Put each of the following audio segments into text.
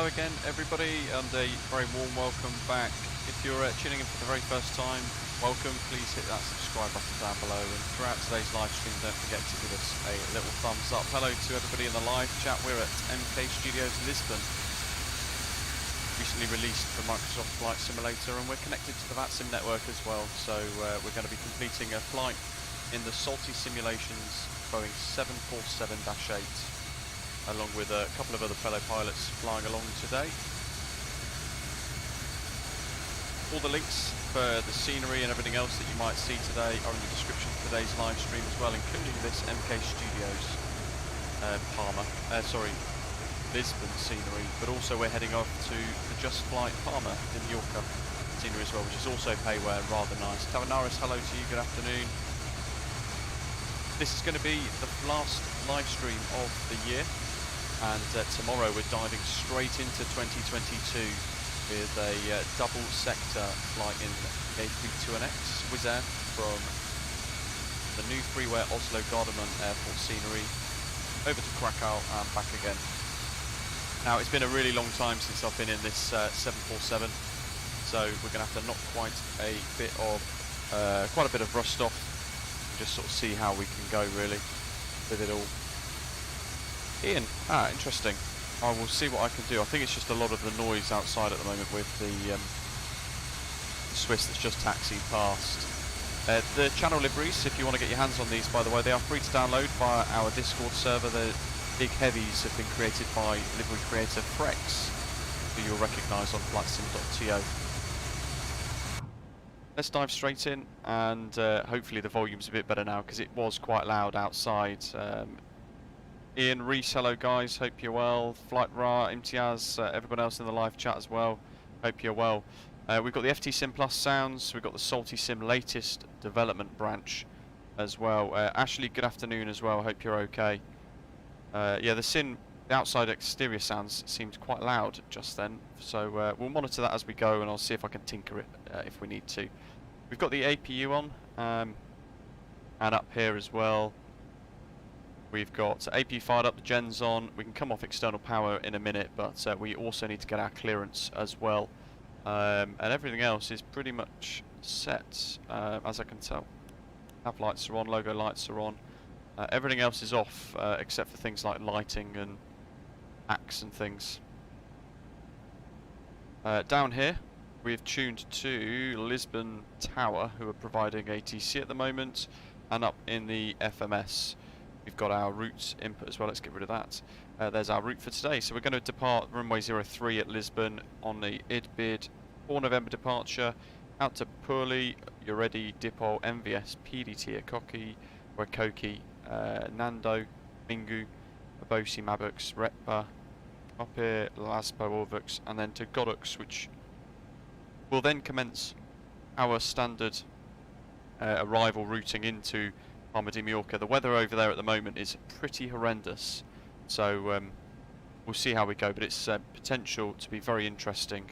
again, everybody, and a very warm welcome back. If you're tuning in for the very first time, welcome. Please hit that subscribe button down below, and throughout today's live stream, don't forget to give us a little thumbs up. Hello to everybody in the live chat. We're at MK Studios Lisbon. Recently released the Microsoft Flight Simulator, and we're connected to the VATSIM network as well. So we're going to be completing a flight in the Salty Simulations Boeing 747-8. along with a couple of other fellow pilots flying along today. All the links for the scenery and everything else that you might see today are in the description of today's live stream as well, including this MK Studios Lisbon scenery, but also we're heading off to the JustFlight Palma de Mallorca scenery as well, which is also payware, rather nice. Tavanaris, hello to you, good afternoon. This is going to be the last live stream of the year. And tomorrow we're diving straight into 2022 with a double sector flight in the A321X Wizz Air from the new freeware Oslo Gardermoen Airport scenery over to Krakow and back again. Now it's been a really long time since I've been in this 747, so we're going to have to knock quite a bit of rust off and just sort of see how we can go really with it all. Ian, interesting. I will see what I can do. I think it's just a lot of the noise outside at the moment with the Swiss that's just taxied past. The channel liveries, if you want to get your hands on these, by the way, they are free to download via our Discord server. The big heavies have been created by livery creator Frex, who you'll recognise on flightsim.to. Let's dive straight in, and hopefully the volume's a bit better now, because it was quite loud outside. Ian, Reese, hello guys, hope you're well. Flight Ra, Imtiaz, everyone else in the live chat as well, hope you're well. We've got the FT Sim Plus sounds, we've got the Salty Sim latest development branch as well. Ashley, good afternoon as well, hope you're okay. Yeah, the outside exterior sounds seemed quite loud just then, so we'll monitor that as we go, and I'll see if I can tinker it if we need to. We've got the APU on, and up here as well. We've got AP fired up, the gen's on. We can come off external power in a minute, but we also need to get our clearance as well. And everything else is pretty much set, as I can tell. Nav lights are on, logo lights are on. Everything else is off, except for things like lighting and ACs and things. Down here, we've tuned to Lisbon Tower, who are providing ATC at the moment, and up in the FMS. We've got our route input as well, let's get rid of that. There's our route for today. So we're going to depart runway 03 at Lisbon on the IDBID 4 November departure, out to Purley, UREDI, DIPOL, MVS, PDT, Akoki, Wakoki, Nando, Mingu, Abosi, Mabux, Retpa, up here, Laspo, Orvux, and then to GODOX, which will then commence our standard arrival routing into Palma de Mallorca. The weather over there at the moment is pretty horrendous, so we'll see how we go, but it's potential to be very interesting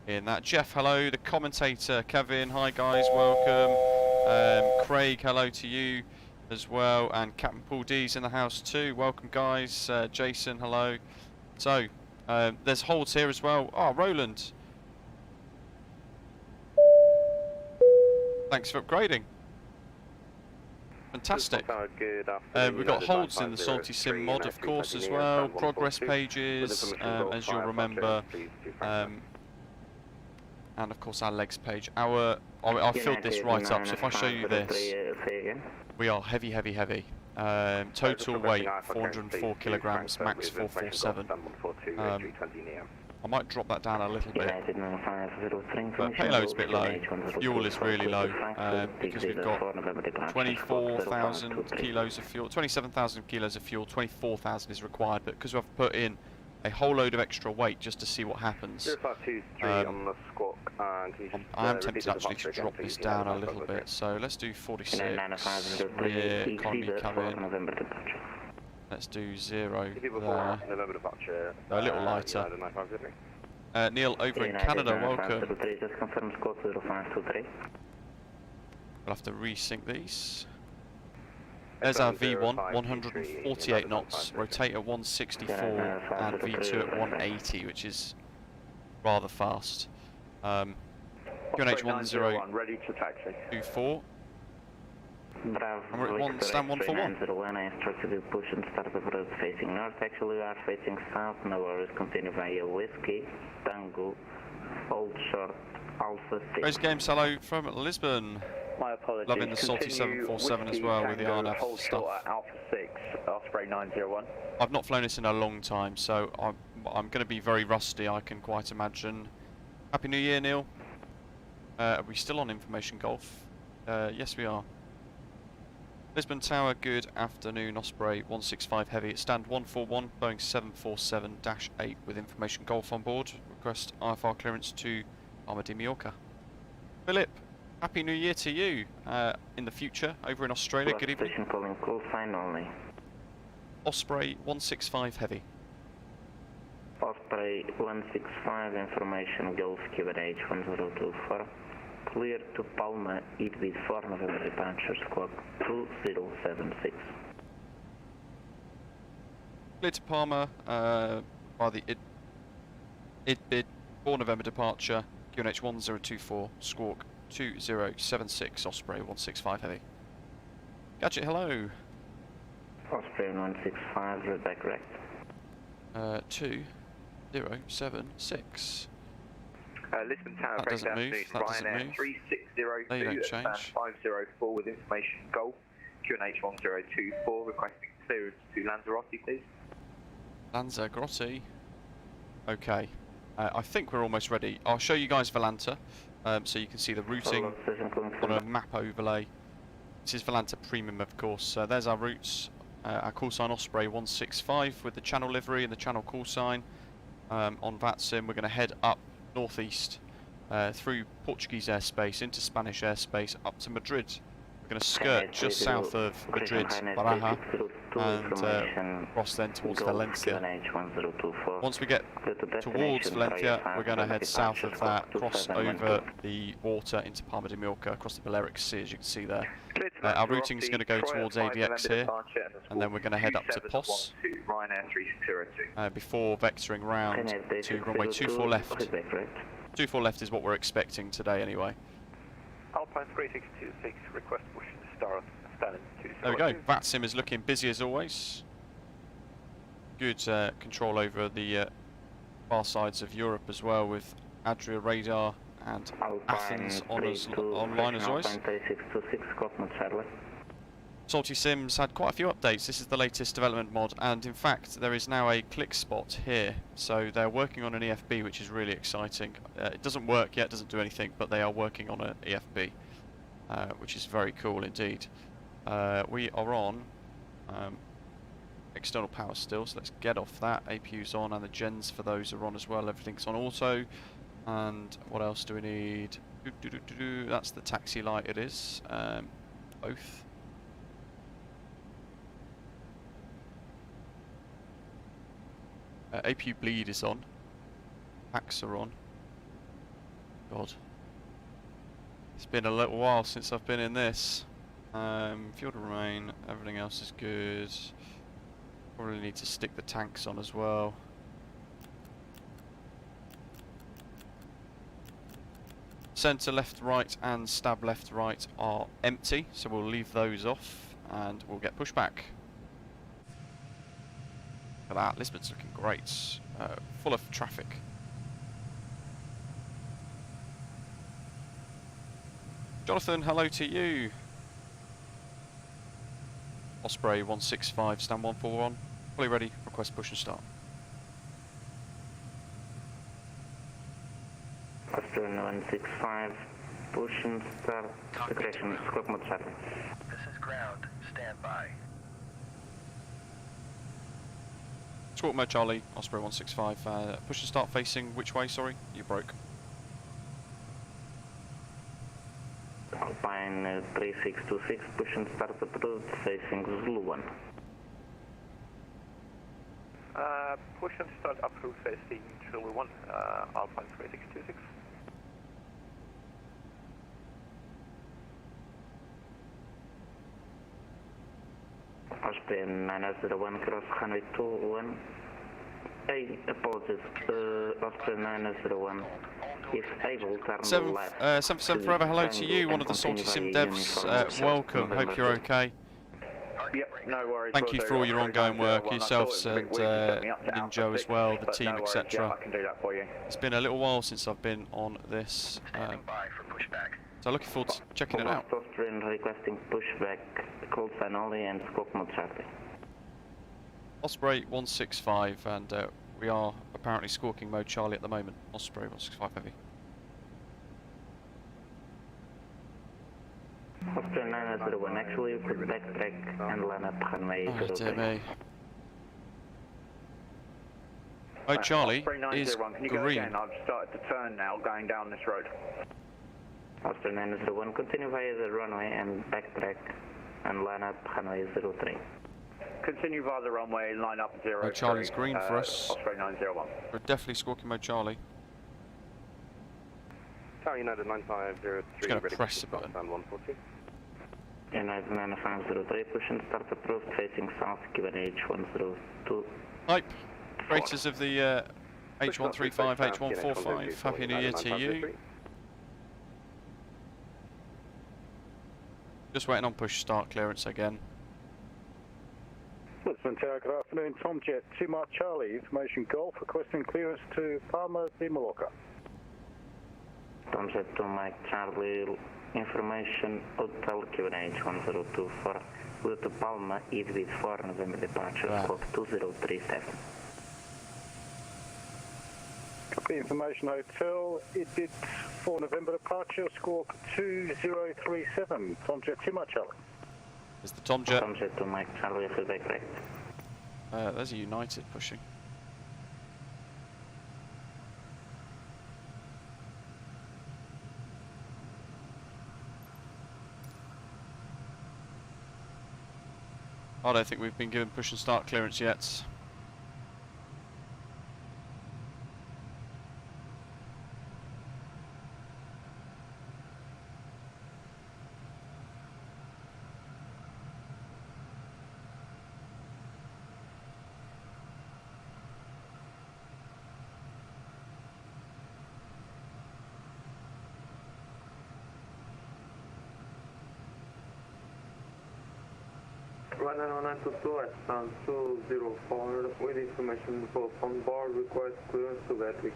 in that. Jeff, hello. The commentator, Kevin, hi guys, welcome. Craig, hello to you as well, and Captain Paul D's in the house too, welcome guys. Jason, hello. So there's holds here as well. Oh, Roland, thanks for upgrading. Fantastic. We've got holds in the Salty Sim mod, of course, as well. Progress pages, as you'll remember, and of course our legs page. I filled this right up, so if I show you this, we are heavy, heavy, heavy. Total weight 404 kilograms, max 447. I might drop that down a little bit, but payload's a bit low, fuel is really low, because we've got 24,000 kilos of fuel, 27,000 kilos of fuel, 24,000 is required, but because we've put in a whole load of extra weight just to see what happens, I am tempted actually to drop this down a little bit, so let's do 46, rear, economy cabin. Let's do 0 there. A little lighter. Neil over in Canada, welcome. We'll have to resync these. There's our V1, 148 knots, rotate at 164 and V2 at 180, which is rather fast. QNH 1024, and we're at stand 141. I instructed you to push and start the road facing north. Actually, we are facing south. No worries, continue via Whiskey, Tango, Old Short, Alpha 6. Race Games, hello from Lisbon. My apologies. Loving the salty 747 as well with the RNF stuff. Alpha 6, Osprey 901. I've not flown this in a long time, so I'm going to be very rusty, I can quite imagine. Happy New Year, Neil. Are we still on Information Golf? Yes, we are. Lisbon Tower, good afternoon. Osprey 165 Heavy at stand 141, Boeing 747-8 with Information Golf on board. Request IFR clearance to Palma de Mallorca. Philip, Happy New Year to you in the future over in Australia. Good evening. Calling Callsign only. Osprey 165 Heavy. Osprey 165, information Golf QRH 1024. Clear to Palma, it with 4 November departures, clock 2076. Clear to Palma by the IDBID 4 November departure, QNH 1024, squawk 2076, Osprey 165 Heavy. Gadget, hello. Osprey 165, read back correct. Lisbon 2076. Tower, That doesn't move, that doesn't move. 3602 They don't at stand change. 504 with information Golf, QNH 1024, requesting clearance to Lanzarote, please. Lanzarote. Okay. I think we're almost ready. I'll show you guys Volanta, so you can see the routing on a map overlay. This is Volanta Premium, of course. There's our routes. Our call sign Osprey 165 with the channel livery and the channel call sign. On VATSIM, we're going to head up northeast through Portuguese airspace into Spanish airspace up to Madrid. We're going to skirt just south of Madrid, Baraja, and cross then towards Valencia. Once we get towards Valencia, we're going to head south of that, cross over the water into Palma de Mallorca, across the Balearic Sea, as you can see there. Our routing is going to go towards ADX here, and then we're going to head up to POS before vectoring round to runway 24 left. 24 left is what we're expecting today anyway. Alpine 3626, request push to start, stand 2. There we go, VATSIM is looking busy as always. Good control over the far sides of Europe as well, with Adria radar and Athens online as always. Salty Sims had quite a few updates. This is the latest development mod, and in fact there is now a click spot here, so they're working on an EFB, which is really exciting. It doesn't work yet, doesn't do anything, but they are working on an EFB, which is very cool indeed. We are on external power still, so let's get off that. APU's on, and the gens for those are on as well. Everything's on auto. And what else do we need? That's the taxi light, it is. Both. APU bleed is on. Packs are on. God. It's been a little while since I've been in this. Fuel to remain, everything else is good. Probably need to stick the tanks on as well. Centre left, right and stab left, right are empty, so we'll leave those off and we'll get pushed back. Look at that, Lisbon's looking great, full of traffic. Jonathan, hello to you. Osprey 165, stand 141, fully ready, request push and start. Osprey 165, push and start, declaration, scope mode shuttle. This is ground, stand by. Squawk mode Charlie, Osprey 165, push and start facing which way, sorry? You broke. Alpine 3626, push and start approved, facing Zulu 1. Push and start approved, facing Zulu 1, Alpine 3626. Osprey 901 cross runway 21. Hey, apologies, Osprey 901. If able, turn left. 747 Forever, hello to you, one of the Salty Sim devs. Welcome, hope you're okay. Yep, no worries. Thank you for all your ongoing work, yourselves and Ninja as well, the team, etc. I can do that for you. It's been a little while since I've been on this, Standing by for pushback. so looking forward to checking it out. Osprey requesting pushback, Callsign only and scope mode Charlie. Osprey 165, and we are apparently squawking mode Charlie at the moment. Osprey 165 heavy. Osprey 901, actually you could backtrack and line up runway Oh 03. dear me. Mode Charlie Osprey is 901, can you go green. again? I've started to turn now, going down this road. Osprey 901, continue via the runway and backtrack and line up runway 03. Continue via the runway, line up 03. Mode Charlie's green for us. Osprey 901. We're definitely squawking mode Charlie. Charlie United 9503. Just gonna press the button. 140. United 9503, push and start approved, facing south, QNH 102. Hype. Creators of the H135, H145, Happy New Year to you. Just waiting on push start clearance again. Lisbon Tower, good afternoon. Tom Jet, 2 Mark Charlie, information Golf, requesting clearance to Palma de Mallorca. Tom Jet 2 Mike Charlie, information Hotel QNH 102 for route to Palma, EDB 4 November departure, scope 2037. Copy information Hotel, EDB 4 November departure, squawk 2037. Tom Jet, 2 Mark Charlie. There's the Tom Jet. Tom Jet 2 Mike Charlie, feedback correct. There's a United pushing. I don't think we've been given push and start clearance yet. Runway 922 at stand 204 with information for on board, request clearance to Gatwick.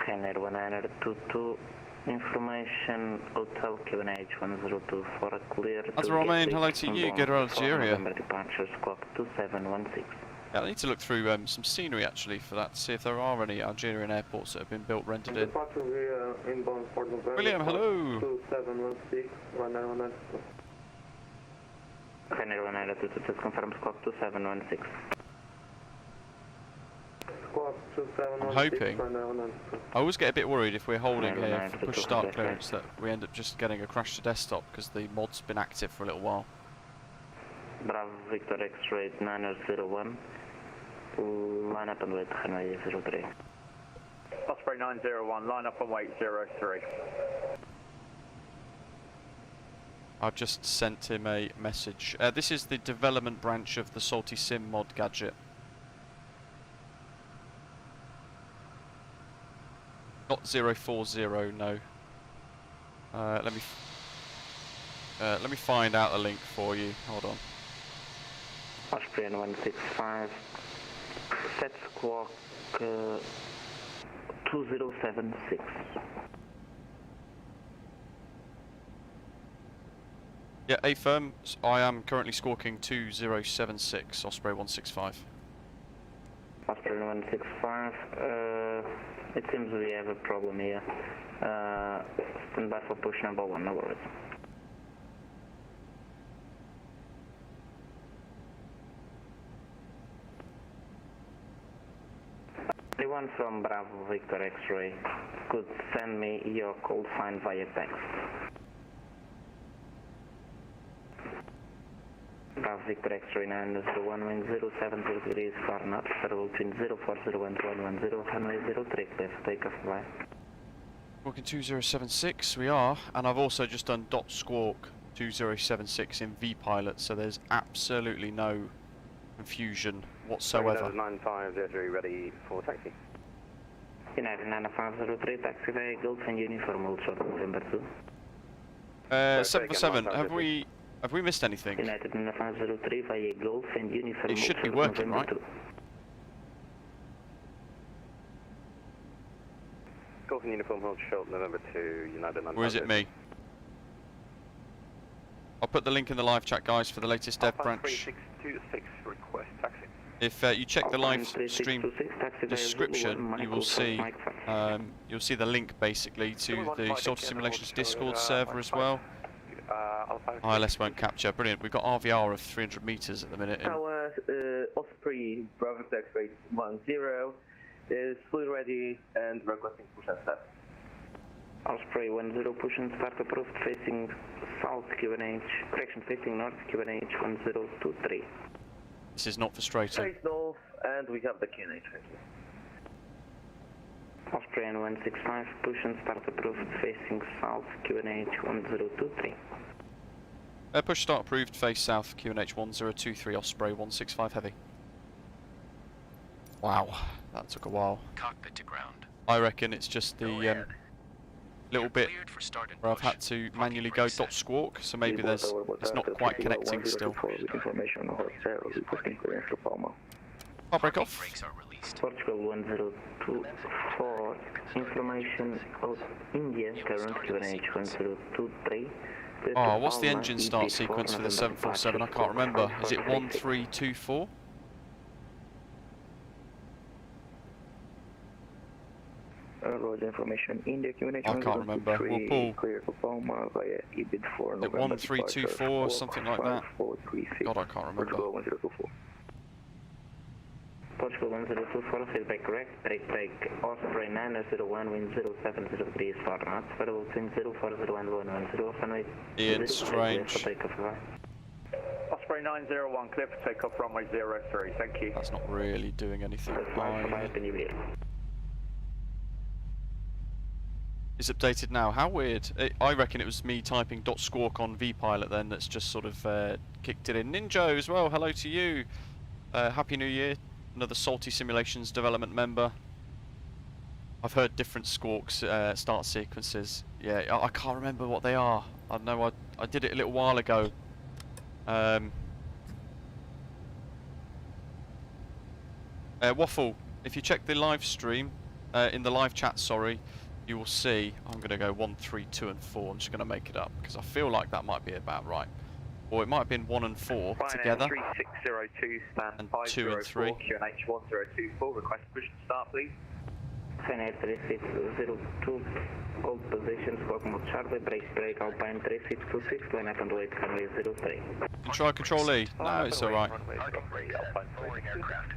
Canada 1922, information Hotel QNH 102 for a clear As to Romain, Gatwick, hello to you, inbound good for Algeria. November departure, squawk 2716. Yeah, I need to look through some scenery actually for that, to see if there are any Algerian airports that have been built, rented in. Departure via inbound for November. William, hello. 2716, runway 922. Canada 1922, just confirm squawk 2716. Squawk 2716, I'm hoping. runway 922. I always get a bit worried if we're holding Yeah, here no, for it's push a start good clearance that we end up just getting a crash to desktop because the mod's been active for a little while. Bravo Victor X-ray 901, line up and wait runway 03. Osprey 901, line up and wait 03. I've just sent him a message. This is the development branch of the Salty Sim mod gadget. Not 040, no. Let me find out the link for you. Hold on. Osprey 165, set squawk 2076. Yeah, A firm. I am currently squawking 2076, Osprey 165. Osprey 165, it seems we have a problem here. Stand by for push number 1, no worries. Anyone from Bravo Victor X-ray could send me your call sign via text. Bravo Victor X-ray 901, wind 070 degrees far north, travel between 040 and 110, runway 03, clear for takeoff, bye. Squawking 2076, we are, and I've also just done dot squawk 2076 in V-Pilot, so there's absolutely no confusion whatsoever. United 9503 ready for taxi. United 9503, taxi via Golf and Uniform, Old Short, November 2. 747, have we missed anything? United 9503 via Golf and Uniform, It should Old be Short, working, November right? 2. Golf and Uniform Hold Short, November 2, United 9503. Or is it me? I'll put the link in the live chat, guys, for the latest dev branch. 3626, request taxi. If you check the live stream description, you will see the link basically to the Salty Simulations Discord server as well. ILS won't capture. Brilliant. We've got RVR of 300 meters at the minute. Tower Osprey Bravo X-ray 10 is fully ready and requesting push and start. Osprey 10, push and start approved, facing south QNH, correction, facing north QNH 1023. This is not frustrating. Face north, and we have the QNH. Osprey N165, push and start approved, facing south QNH 1023. Push start approved, face south, QNH 1023, Osprey 165 heavy. Wow, that took a while. Cockpit to ground. I reckon it's just the little bit Cleared for start and where I've push. had to manually go dot squawk, so maybe it's not quite connecting still. Information on hotel, requesting clearance for Palma. I'll break off. Brakes are released. Portugal 1024, information of India, current QNH 1023. Oh, what's the engine start sequence for the 747? I can't remember. Is it 1324? Roger information, India QNH I can't remember. We'll pull. Clear for Palma via EBID 4 Is it November 1324 or something like that? 436. God, I can't remember. Portugal 1024. Portugal 1024, feedback correct. Break Osprey 901, wind 0703 is 4 knots. Variable between 040110, runway Ian, strange. Osprey 901, clear for takeoff, runway 03, thank you. That's not really doing anything. It's updated now. How weird. I reckon it was me typing .squawk on V-Pilot then that's just sort of kicked it in. Ninjo as well, hello to you. Happy New Year. Another Salty Simulations development member. I've heard different squawks start sequences. Yeah, I can't remember what they are. I know I did it a little while ago. Waffle, if you check the live stream, in the live chat, sorry, you will see, I'm going to go 1, 3, 2 and 4. I'm just going to make it up because I feel like that might be about right. Or it might have been 1 and 4 together. 3602, stand And 504, 2 and 3. QNH 1024, request push and start, please. Finite 3602, hold position, squawk mode Charlie, break Alpine 3626, line up and wait, runway 03. Control E. No, it's alright. Parking brake set. Forwarding aircraft.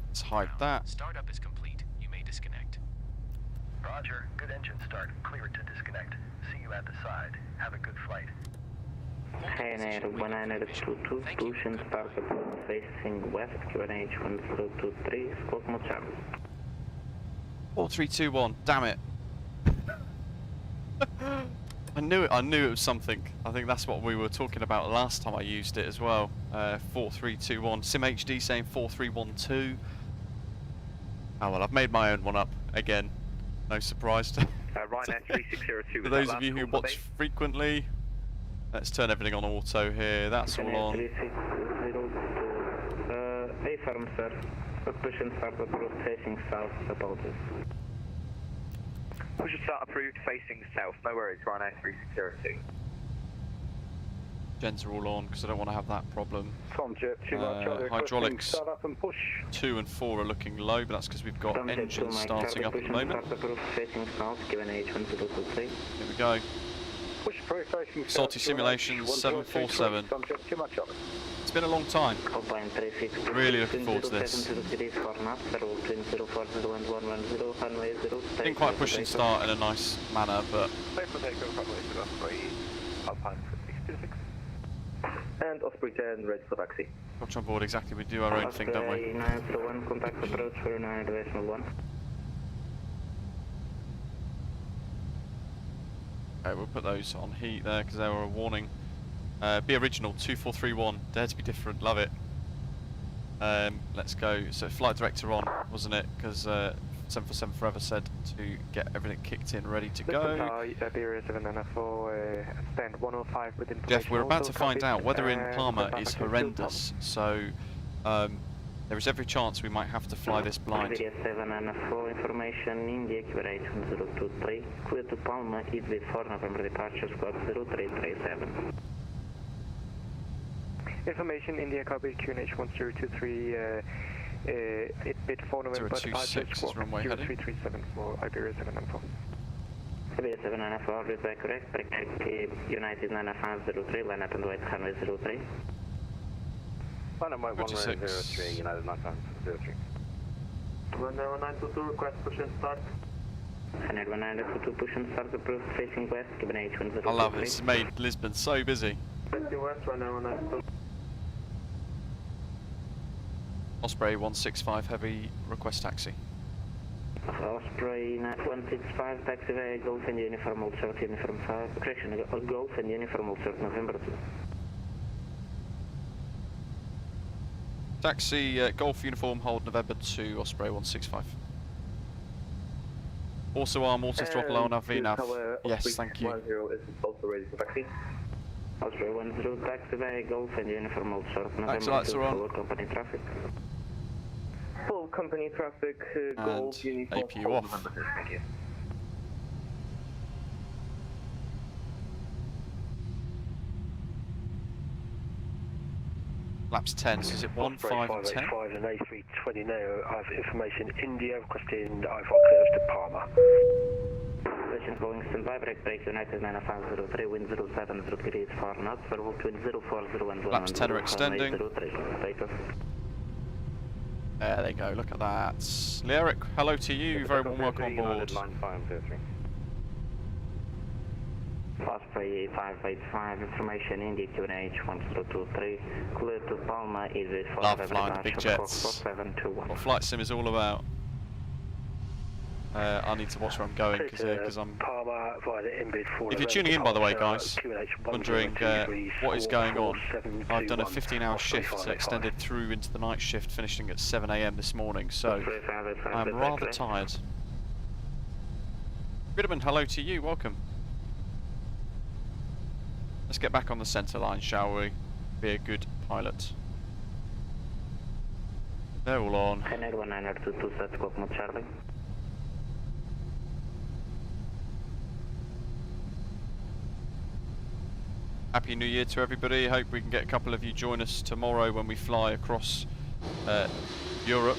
Let's hide that. Startup is complete. You may disconnect. Roger. Good engine start. Cleared to disconnect. See you at the side. Have a good flight. Ryanair 1922, push and start approved, facing west, QNH 1023, squawk mode Charlie. 4321. Damn it. I knew it was something. I think that's what we were talking about last time I used it as well. 4321. SimHD saying 4312. Oh well, I've made my own one up again. No surprise. Ryanair 3602. For those of you who watch frequently, let's turn everything on auto here. That's all on. 3602, affirm sir. Push and start approved, facing south, apologies. Push and start approved, facing south. No worries, Ryanair 3602. Gens are all on because I don't want to have that problem. Tomjet 2 hydraulics start up and push. 2 and 4 are looking low, but that's because we've got engines starting up at the moment. Facing south, QNH 1023. Here we go. Push through facing south. Salty Simulations 747. Tomjet 2 much up. It's been a long time. Alpine 36. Really looking forward to this. Didn't quite push and start in a nice manner, but Clear for takeoff, runway 03, Alpine 626. And Osprey 10, ready for taxi. watch on board exactly. We do our own thing, don't we? 901, contact approach for 9.1. Okay, we'll put those on heat there because they were a warning. Be original, 2431. Dare to be different, love it. Let's go. So flight director on, wasn't it? Because 747 Forever said to get everything kicked in, ready to go. Stand 105 with information. Jeff, we're about to find copy. out weather in Palma Stand is by for horrendous. So there is every chance we might have to fly this blind. 794 information, India, QRH 1023, clear to Palma, is with 4 November departure, squawk 0337. Information, India copy, QNH 1023, 8-bit 4 November departure, 026 is squawk runway heading. 0337 for Iberia 794. Iberia 794, read correct, United 9503, line up and wait, runway 03. Line up 26. 1003, United 9503. 10922, request push and start. 10922, push and start, approved, facing west, Cuban H1023. I love it, this has made Lisbon so busy. Facing west, 10922. Osprey 165 heavy, request taxi. Osprey 165, taxi via Golf and Uniform Old Short Uniform 5, correction, Golf and Uniform Old Short November 2. Taxi, Golf uniform, hold November 2, Osprey 165. Also arm, auto throttle on our VNAV. Yes, thank you. 10 is also ready for taxi. Osprey 10, taxi via Golf and Uniform Old Short November Taxi lights 2, are on. forward company traffic. Full company traffic, Golf, And uniform, APU hold off. November 2, thank you. Laps 10, so is it 1, 5 and 10? 585 and A320 now. I have information, India requesting IFR clearance to Palma. Station Boeing standby, break, United 9503, wind 07, 0 degrees far north, verbal twin 0401. Laps 10 are extending. 03, takeoff. There they go, look at that. Lyric, hello to you, very warm welcome on board. 9503. Osprey 585, information, India QNH 1023, clear to Palma, is for Love flying the big jets. 4721. What Flight Sim is all about. I need to watch where I'm going because I'm. Palma via the Embed 4. If you're tuning in, by the way, guys, wondering what is going on, I've done a 15-hour shift extended through into the night shift, finishing at 7 AM this morning, so I'm rather tired. Goodman, hello to you, welcome. Let's get back on the centre line, shall we? Be a good pilot. They're all on. 1922, set squawk mode Charlie. Happy New Year to everybody. Hope we can get a couple of you join us tomorrow when we fly across Europe.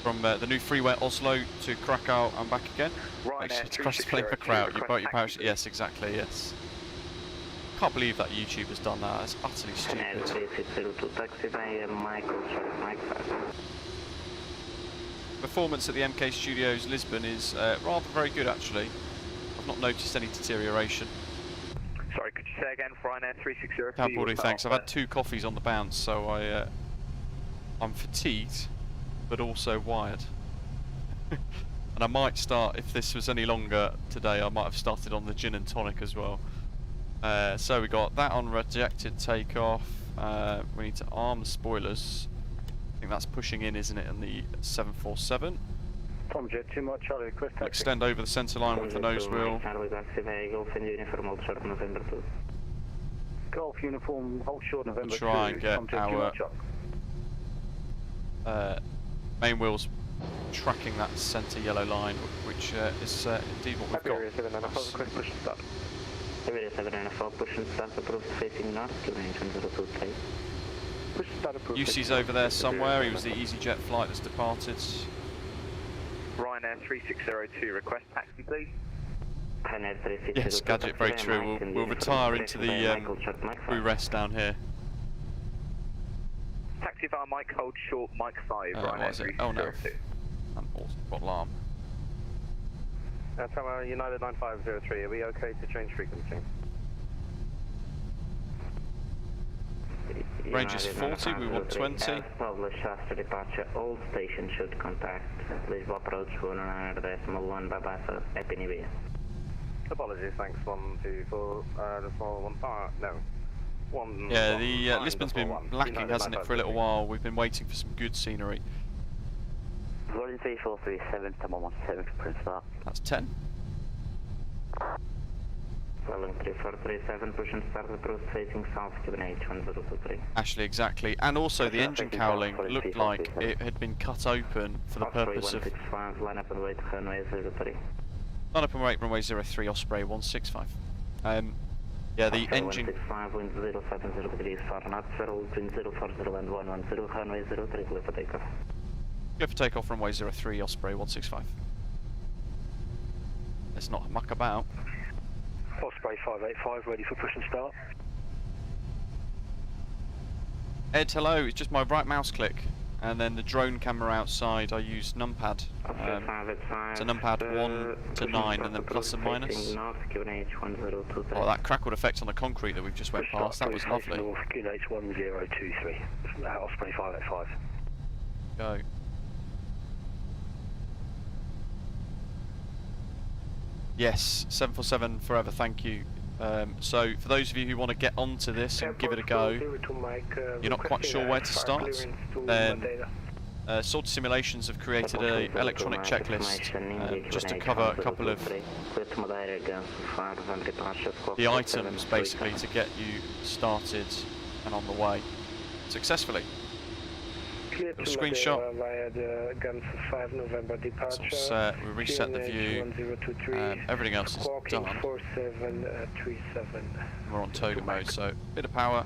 From the new freeware Oslo to Krakow and back again. Actually, to crash the plane for Krakow. You bought your parachute. Yes, exactly. Yes. Can't believe that YouTuber's done that. That's utterly stupid. 3602, taxi via Michael, short Mike 5. Performance at the MK Studios Lisbon is rather very good actually. I've not noticed any deterioration. Sorry, could you say again, Ryanair 360? Cowboarding, thanks. I've had 2 coffees on the bounce, so I'm fatigued, but also wired. And I might start, if this was any longer today, I might have started on the gin and tonic as well. So we got that on rejected takeoff. We need to arm the spoilers. I think that's pushing in, isn't it, on the 747. Tom Jet 2 Mark Charlie, request taxi. Extend over the centre line with the nose wheel. Charlie, taxi via Golf and Uniform Old Short November 2. Golf uniform, hold short November 2. Try and get Tom Jet 2 our Mark Charlie. main wheels tracking that centre yellow line, which is indeed what we've got. Iberia 794, request push and start. Iberia 794, push and start, approved, facing north, QNH 1023. Push and start approved. UC's over there somewhere. He was the EasyJet flight that's departed. Ryanair 3602, request taxi, please. Ryanair 3602, Yes, Gadget, very true. We'll retire into the crew rest down here. Taxi via Mike, hold short, Mike 5, What Ryanair is it? Oh no. 3602. What alarm? That's our United 9503. Are we okay to change frequency? Range is United 40, we want 20. As published after departure, all stations should contact Lisbon approach 1.1 by bus. Happy New Year. Apologies, thanks. 124, the small 1 5, no. 1. Yeah, the Lisbon's been lacking, hasn't it, for a little while. We've been waiting for some good scenery. Rolling 3437, 117 for print start. That's 10. Rolling 3437, push and start approach facing south, Cuban H1023. Actually, exactly. And also the engine cowling looked like it had been cut open for the purpose of... 165, line up and wait, runway 03. Line up and wait, runway 03, Osprey 165. Yeah, the engine... 165, wind 070 degrees far north, settle between 040 and 110, runway 03, clear for takeoff. Go for takeoff, runway 03, Osprey 165. Let's not muck about. Osprey 585, ready for push and start. Ed, hello, it's just my right mouse click. And then the drone camera outside, I use numpad. It's a numpad 1 to 9 and then plus and minus. Oh, that crackled effect on the concrete that we've just went past, that was lovely. North, QNH 1023, Osprey 585. Go. Yes, 747 forever, thank you. So, for those of you who want to get onto this and give it a go, you're not quite sure where to start, then Sword Simulations have created an electronic checklist just to cover a couple of the items, basically, to get you started and on the way successfely. Little screenshot. It's all set. We reset the view. Everything else is done. We're on toga mode, so bit of power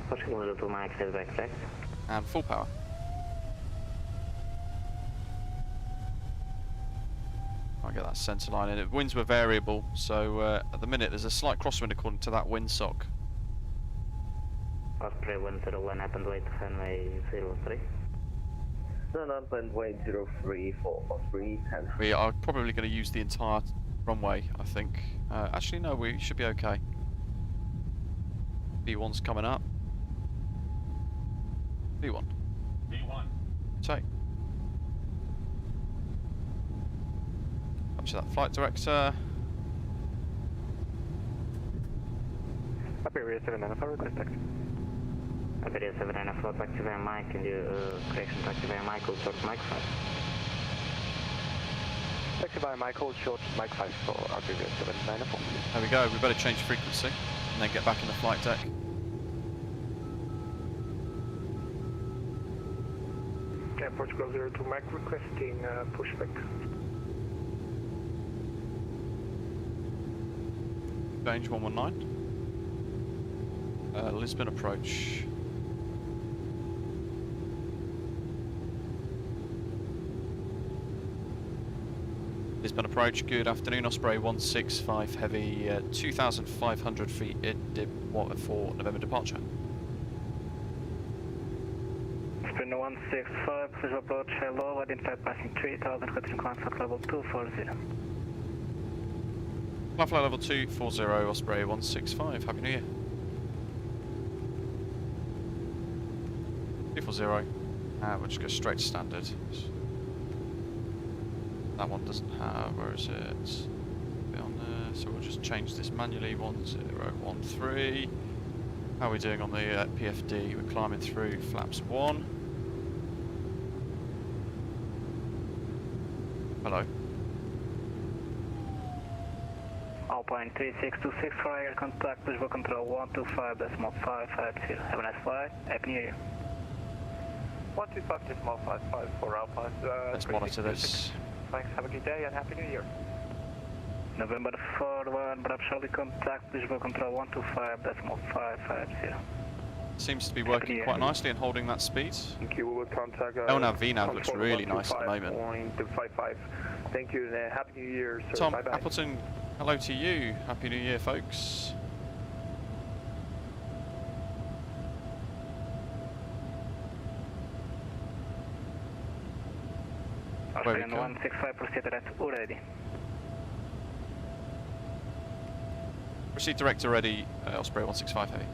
and full power. I'll get that centre line in. The winds were variable, so at the minute there's a slight crosswind according to that windsock. Osprey 101 up and wait, runway 03. Up and wait 03 for Osprey. We are probably going to use the entire runway, I think. Actually, no, we should be okay. B1's coming up. B1. B1. Take. Capture that flight director. Iberia 795, request taxi. Iberia 794, taxi via Mike, can you correction taxi via Michael, short Mike 5. Taxi by Michael, short Mike 5 for Iberia 794. There we go, we better change frequency and then get back in the flight deck. Airport Club 02 Mike requesting pushback. Range 119. Lisbon approach. Lisbon approach, good afternoon, Osprey 165 heavy, 2,500 feet in for November departure. Osprey 165, please approach, hello, identify passing 3,000, continuing contact level 240. Flight level 240, Osprey 165, Happy New Year. 240, we'll just go straight to standard. That one doesn't have, where is it? Bit on there, so we'll just change this manually, 1013. How are we doing on the PFD? We're climbing through flaps 1. Hello. Alpine 3626 for air contact, visual control 125.550. Have a nice flight, Happy New Year. 125.554 for Alpine. Let's monitor this. Thanks, have a good day and Happy New Year. November 41, Bravo Charlie contact, visual control 125.550. Seems to be working quite nicely and holding that speed. Thank you, we will contact... LNAV VNAV looks really nice at the moment. 55. Thank you, and Happy New Year, sir. Tom Bye-bye. Appleton, hello to you. Happy New Year, folks. Osprey 165, proceed at UREDI. Proceed direct already, Osprey 165 heavy.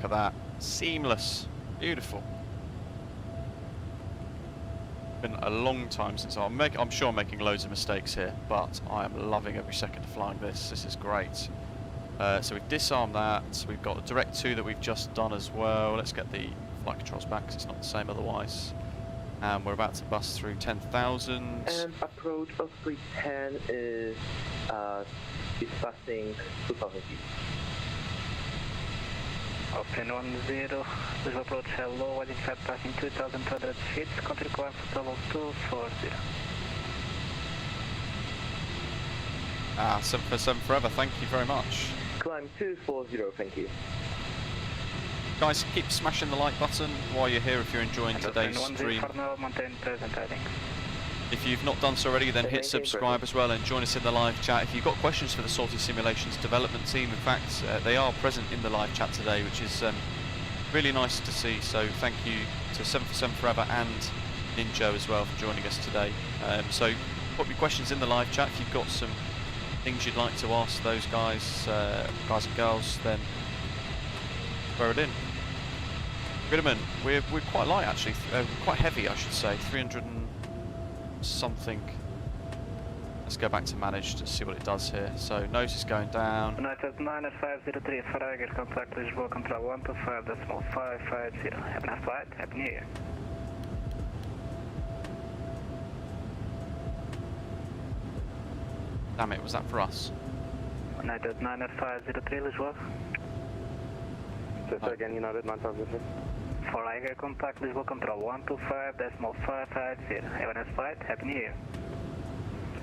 at that. Seamless. Beautiful. Been a long time since I'm sure I'm making loads of mistakes here, but I am loving every second of flying this. This is great. So we've disarmed that. We've got the direct 2 that we've just done as well. Let's get the flight controls back because it's not the same otherwise. And we're about to bust through 10,000. And approach Osprey 10 is passing 2,000 feet. Open 10, please approach hello, identified passing 2,200 feet, country climb for level 240. 747 forever, thank you very much. Climb 240, thank you. Guys, keep smashing the like button while you're here if you're enjoying today's stream. If you've not done so already, then hit subscribe as well and join us in the live chat. If you've got questions for the Salty Simulations development team, in fact, they are present in the live chat today, which is really nice to see. So thank you to 747 Forever and Ninja as well for joining us today. So put your questions in the live chat. If you've got some things you'd like to ask those guys and girls, then throw it in. Goodman, we're quite light actually, quite heavy I should say, 300 and something. Let's go back to managed to see what it does here. So nose is going down. United 9 at 503 for Tiger, contact Lisbon control 125.550. Have a nice flight, happy new year. Damn it, was that for us? United 9 at 503 Lisbon. So again, United 9000 feet. For Tiger, contact Lisbon control 125.550. Have a nice flight, happy new year.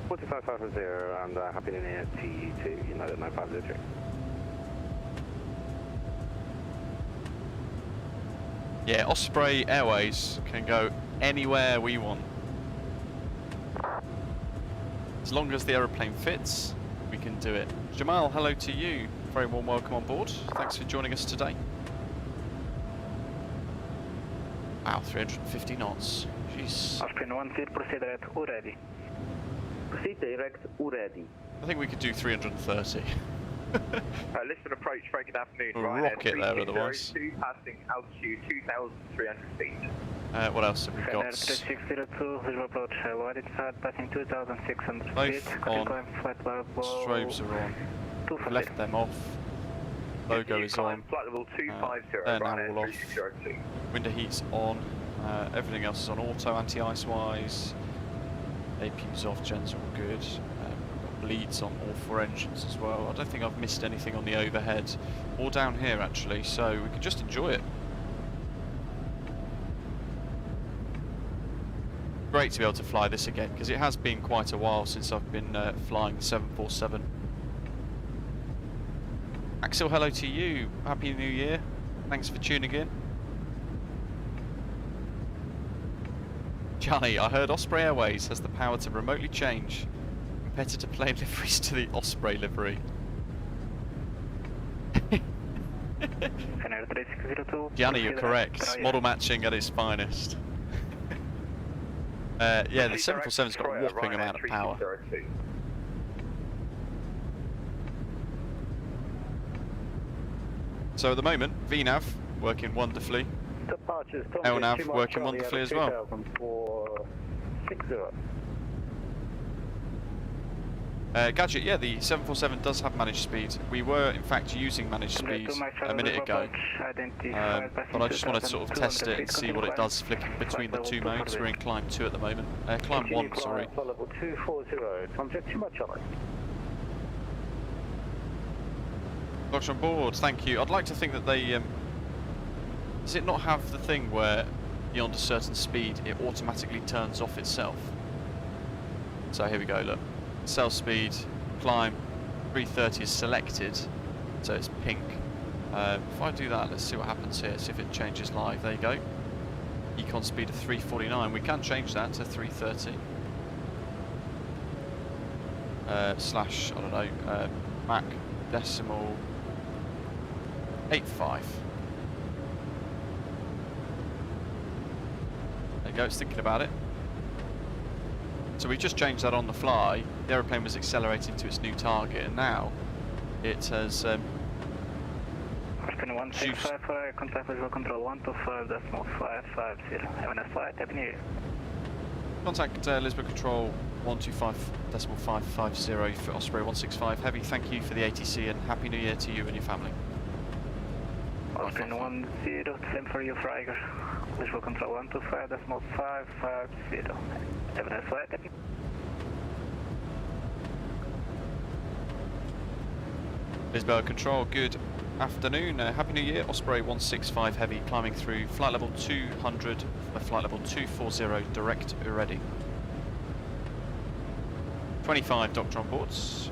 4550 and happy new year to you too, United 9503. Yeah, Osprey Airways can go anywhere we want. As long as the aeroplane fits, we can do it. Jamal, hello to you. Very warm welcome on board. Thanks for joining us today. Wow, 350 knots. Jeez. Osprey 10, proceed direct UREDI. Proceed direct UREDI. I think we could do 330. Lisbon approach, very good afternoon. We'll rock it there otherwise. Passing altitude 2,300 feet. What else have we got? 3602, Lisbon approach, hello, identified passing 2,600 Both feet. on. Flight level Strobes are on. 240. Left them off. Logo is on. Flight level 250, they're now all off. 3602. Window heat's on. Everything else is on auto, anti-ice wise. APU's off, gens are all good. We've got bleeds on all 4 engines as well. I don't think I've missed anything on the overhead or down here actually, so we can just enjoy it. Great to be able to fly this again because it has been quite a while since I've been flying the 747. Axel, hello to you. Happy New Year. Thanks for tuning in. Johnny, I heard Osprey Airways has the power to remotely change competitor plane liveries to the Osprey livery. Gianni, you're correct. Model matching at its finest. Yeah, the 747's got a whopping amount of power. So at the moment, VNAV working wonderfully. Departures, LNAV working wonderfully as well. 460. Gadget, yeah, the 747 does have managed speed. We were in fact using managed speed a minute ago, but I just wanted to sort of test it and see what it does flicking between the 2 modes. We're in climb 2 at the moment. Climb 1, sorry. Level 240, contact too much on it. Doctor on board, thank you. I'd like to think that they... does it not have the thing where beyond a certain speed it automatically turns off itself? So here we go, look. Cell speed, climb, 330 is selected, so it's pink. If I do that, let's see what happens here, see if it changes live. There you go. Econ speed of 349, we can change that to 330. Slash, I don't know, Mach decimal 85. There you go, it's thinking about it. So we just changed that on the fly. The aeroplane was accelerating to its new target, and now it has 165 for contact visual control 125.550. Have a nice flight, happy new year. Contact Lisbon Control 125.550 for Osprey 165 Heavy. Thank you for the ATC and Happy New Year to you and your family. Osprey 10, same for you, Freiger. Visual control 125.550. Have a nice flight, happy. Lisbon Control, good afternoon. Happy New Year. Osprey 165 Heavy climbing through flight level 200, flight level 240 direct UREDI. 25 doctor on boards.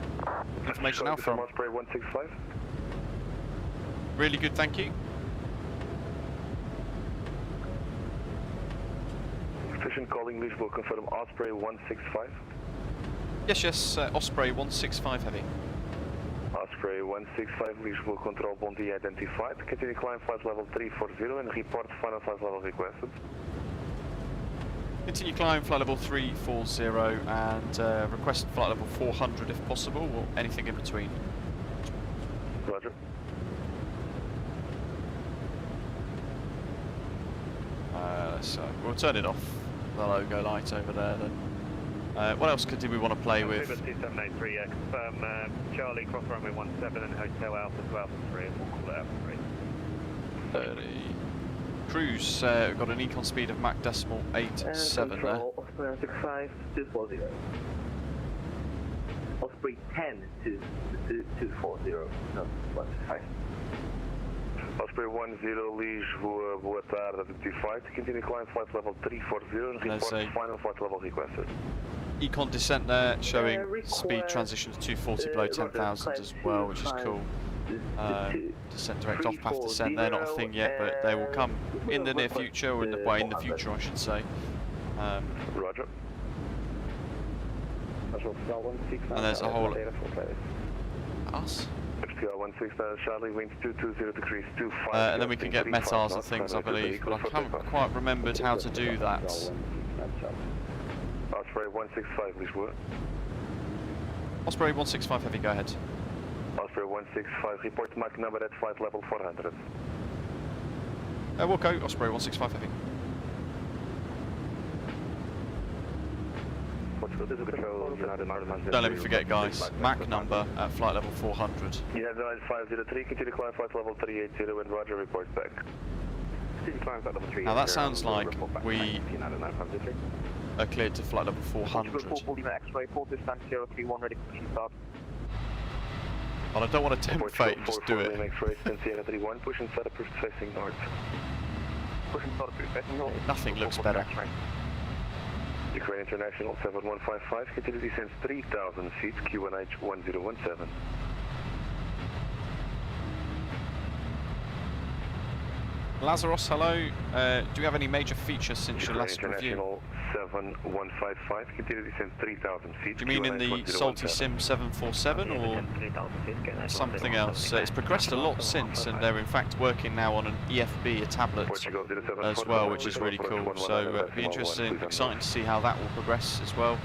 Information now from Osprey 165. Really good, thank you. Station calling Lisbon, confirm Osprey 165. Yes, Osprey 165 Heavy. Osprey 165, Lisbon control bounty identified. Continue climb flight level 340 and report final flight level requested. Continue climb flight level 340 and request flight level 400 if possible, or anything in between. Roger. So we'll turn it off, the logo light over there then. What else did we want to play with? 2783, confirm Charlie, cross runway 17 and Hotel Alpha to Alpha 3 and we'll call it Alpha 3. 30. Cruise, got an econ speed of Mach decimal 87 there. Osprey 165 240. Osprey 10 to 240, not 165. Osprey 10, Lisboa, boa tarde, identified. Continue climb flight level 340 and report final flight level requested. Econ descent there, showing speed transition to 240 below 10,000 as well, which is cool. Descent direct off path descent, they're not a thing yet, but they will come in the near future, or in the future I should say. Roger. And there's a whole... Us? FTR 16 Charlie, winds 220 degrees 25. And then we can get METARs and things, I believe, but I haven't quite remembered how to do that. Osprey 165, Lisboa. Osprey 165 Heavy, go ahead. Osprey 165, report Mach number at flight level 400. We'll go Osprey 165 Heavy. Don't let me forget, guys. Mach number at flight level 400. You have 9503, continue climb flight level 380 and Roger, report back. Now that sounds like we are cleared to flight level 400. But I don't want to tempt fate and just do it. Nothing looks better. Ukraine International 7155, continue descent 3,000 feet, QNH 1017. Lazaros, hello. Do you have any major features since your last review? International 7155, continue descent 3,000 feet. Do you mean in the Salty Sim 747 or something else? It's progressed a lot since, and they're in fact working now on an EFB, a tablet, as well, which is really cool. So it'll be interesting, exciting to see how that will progress as well.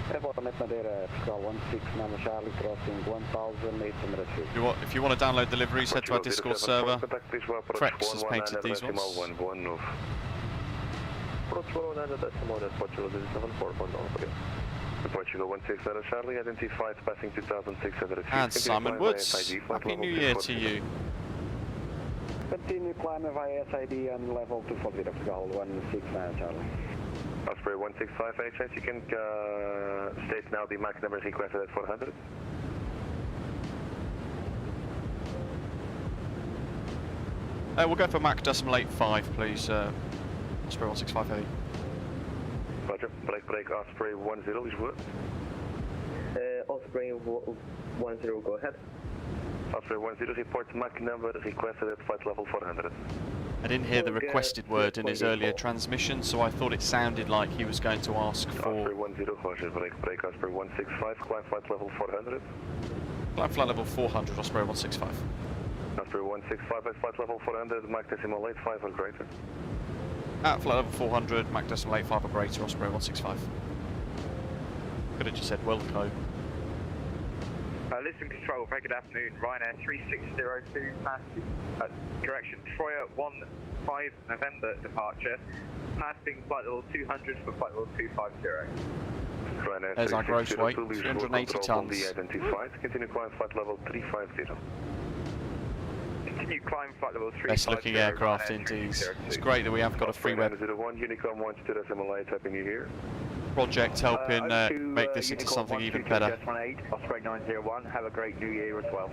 If you want to download the liveries, head to our Discord server. Frex has painted these ones. Portugal 160 Charlie, identified passing 2,600 feet. And Simon Woods, Happy New Year to you. Continue climbing via SID on level 240, Portugal 169 Charlie. Osprey 165 HS, you can state now the Mach number requested at 400. We'll go for Mach decimal 85, please. Osprey 165 Heavy. Roger, break, Osprey 10, Lisboa. Osprey 10, go ahead. Osprey 10, report Mach number requested at flight level 400. I didn't hear the requested word in his earlier transmission, so I thought it sounded like he was going to ask for... Osprey 10, Roger, break, Osprey 165, climb flight level 400. Climb flight level 400, Osprey 165. Osprey 165 at flight level 400, Mach decimal 85 or greater. At flight level 400, Mach decimal 85 or greater, Osprey 165. Could have just said Wilco. Lisbon Lisbon Control, very good afternoon. Ryanair 3602, direction Troya 15 November departure, passing flight level 200 for flight level 250. There's our gross weight, 380 tons. Identified. Continue climb flight level 350. Continue climb flight level 350. Best looking aircraft indeed. It's great that we have got a freeware 901, Unicom 128 Happy New Year. project helping make this into something even better. Osprey 901, have a great New Year as well.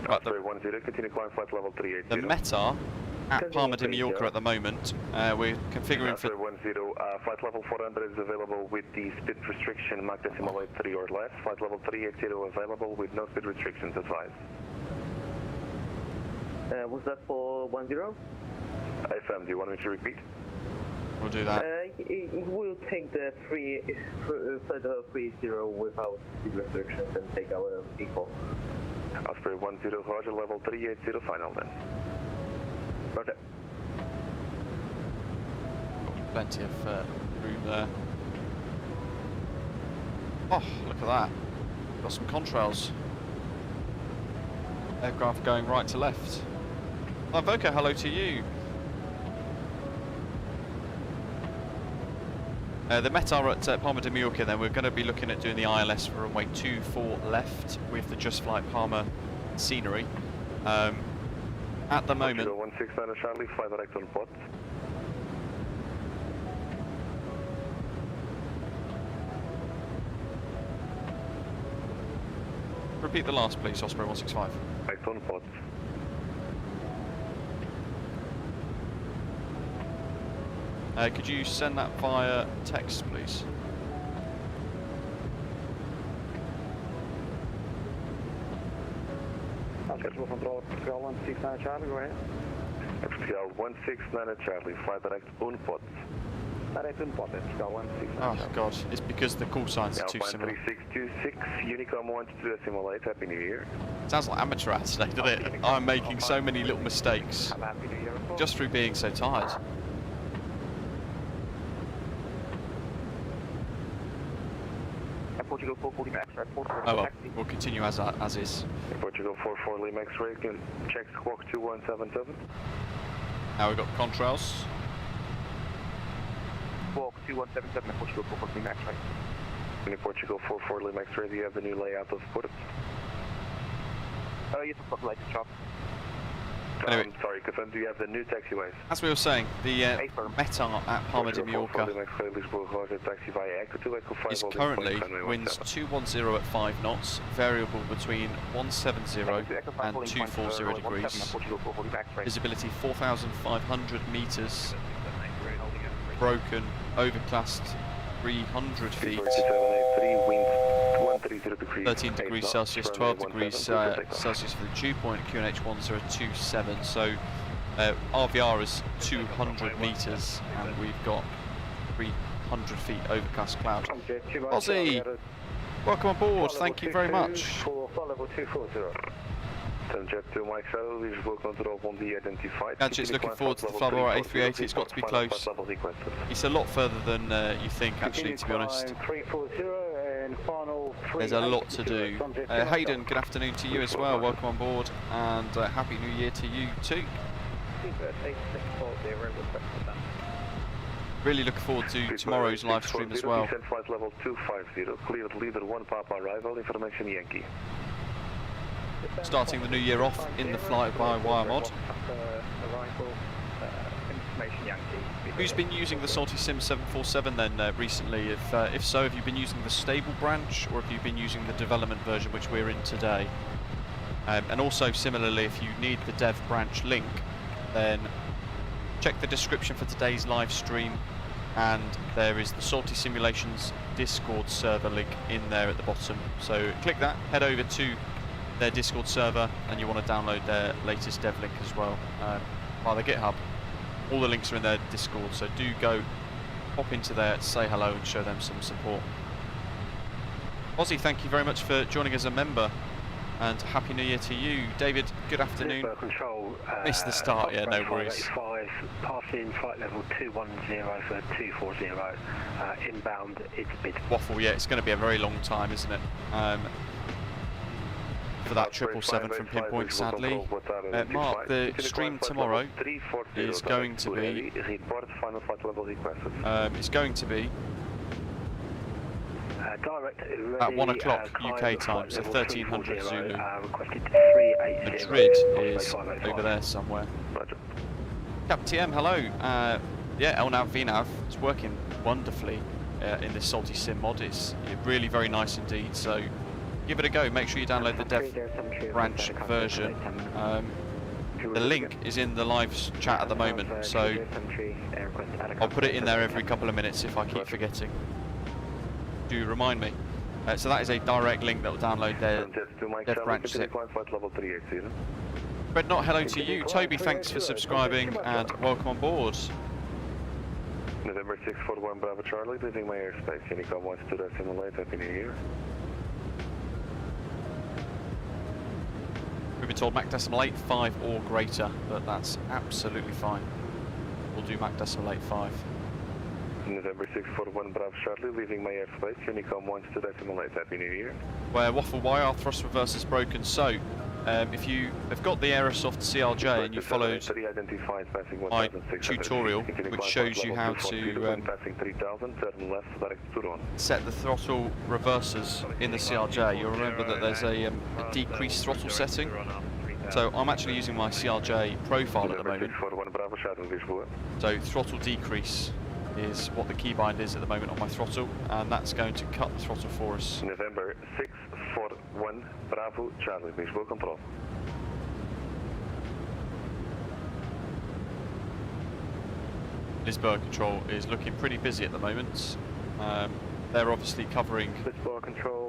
Right, Osprey 10, continue climb flight level 380. the META at Palma de Mallorca at the moment, we're configuring for... Osprey 10, flight level 400 is available with the speed restriction Mach decimal 83 or less. Flight level 380 available with no speed restrictions advised. Was that for 10? FM, do you want me to repeat? We'll do that. We'll take the further 30 without speed restrictions and take our equal. Osprey 10, Roger, level 380, final then. Roger. Plenty of room there. Oh, look at that. Got some contrails. Aircraft going right to left. Voco, hello to you. The META at Palma de Mallorca, then we're going to be looking at doing the ILS for runway 24 left with the JustFlight Palma scenery. At the moment... 169 Charlie, fly direct on port. Repeat the last, please, Osprey 165. Direct on port. Could you send that via text, please? Schedule control, Portugal 169 Charlie, go ahead. Portugal 169 Charlie, fly direct on port. Direct on port, Portugal 169 Oh god, it's because the call signs are too similar. 3626, Unicom 128, Happy New Year. Sounds like amateur hour today, doesn't it? I'm making so many little mistakes just through being so tired. Portugal 440 Max, right? Oh well, we'll continue as is. Portugal 44 Lima X-ray, can check squawk 2177. Now we've got contrails. Squawk 2177, Portugal 440 Max, right? In Portugal 44 Lima X-ray, do you have the new layout of port? Yes, I've got the latest chart. Anyway, sorry, confirm, do you have the new taxiways? as we were saying, the META at Palma de Mallorca is currently winds 210 at 5 knots, variable between 170 and 240 degrees, visibility 4,500 metres, broken, overcast 300 feet, 13 degrees Celsius, 12 degrees Celsius for the dew point, QNH 1027, so RVR is 200 metres and we've got 300 feet overcast cloud. Ozzy, welcome on board, thank you very much. Gadget's looking forward to the Flyboy A380, it's got to be close. It's a lot further than you think actually, to be honest. There's a lot to do. Hayden, good afternoon to you as well, welcome on board and Happy New Year to you too. Really looking forward to tomorrow's live stream as well. Flight level 250, cleared leader 1 Papa arrival, information Yankee. Starting the new year off in the flight by wire mod. Who's been using the Salty Sim 747 then recently? If so, have you been using the stable branch or have you been using the development version which we're in today? And also similarly, if you need the dev branch link, then check the description for today's live stream and there is the Salty Simulations Discord server link in there at the bottom. So click that, head over to their Discord server and you want to download their latest dev link as well via their GitHub. All the links are in their Discord, so do go pop into there, say hello and show them some support. Ozzy, thank you very much for joining as a member and Happy New Year to you. David, good afternoon. Control, missed the start, yeah, no worries. 585, passing flight level 210 for 240, inbound, it's a bit... Waffle, yeah, it's going to be a very long time, isn't it? for that 777 from Pinpoint, sadly. Mark, the stream tomorrow is going to be... it's going to be at 1 o'clock UK time, so 1300 Zulu. Madrid is over there somewhere. Captain TM, hello. Yeah, LNAV VNAV, it's working wonderfully in this Salty Sim mod. It's really very nice indeed, so give it a go. Make sure you download the dev branch version. The link is in the live chat at the moment, so I'll put it in there every couple of minutes if I keep forgetting. Do remind me. So that is a direct link that will download their dev branch zip. But not hello to you. Toby, thanks for subscribing and welcome on board. November 641 Bravo Charlie, leaving my airspace. Unicom 12 late, Happy New Year. We've been told Mach decimal 85 or greater, but that's absolutely fine. We'll do Mach decimal 85. November 641 Bravo Charlie, leaving my airspace. Unicom 12 Happy New Year. Where Waffle, why our thrust reverse is broken? So, if you have got the Aerosoft CRJ and you followed my tutorial, which shows you how to set the throttle reversers in the CRJ, you'll remember that there's a decreased throttle setting. So I'm actually using my CRJ profile at the moment. So throttle decrease is what the keybind is at the moment on my throttle, and that's going to cut the throttle for us. November 641 Bravo Charlie, visual control. Lisbon control is looking pretty busy at the moment. They're obviously covering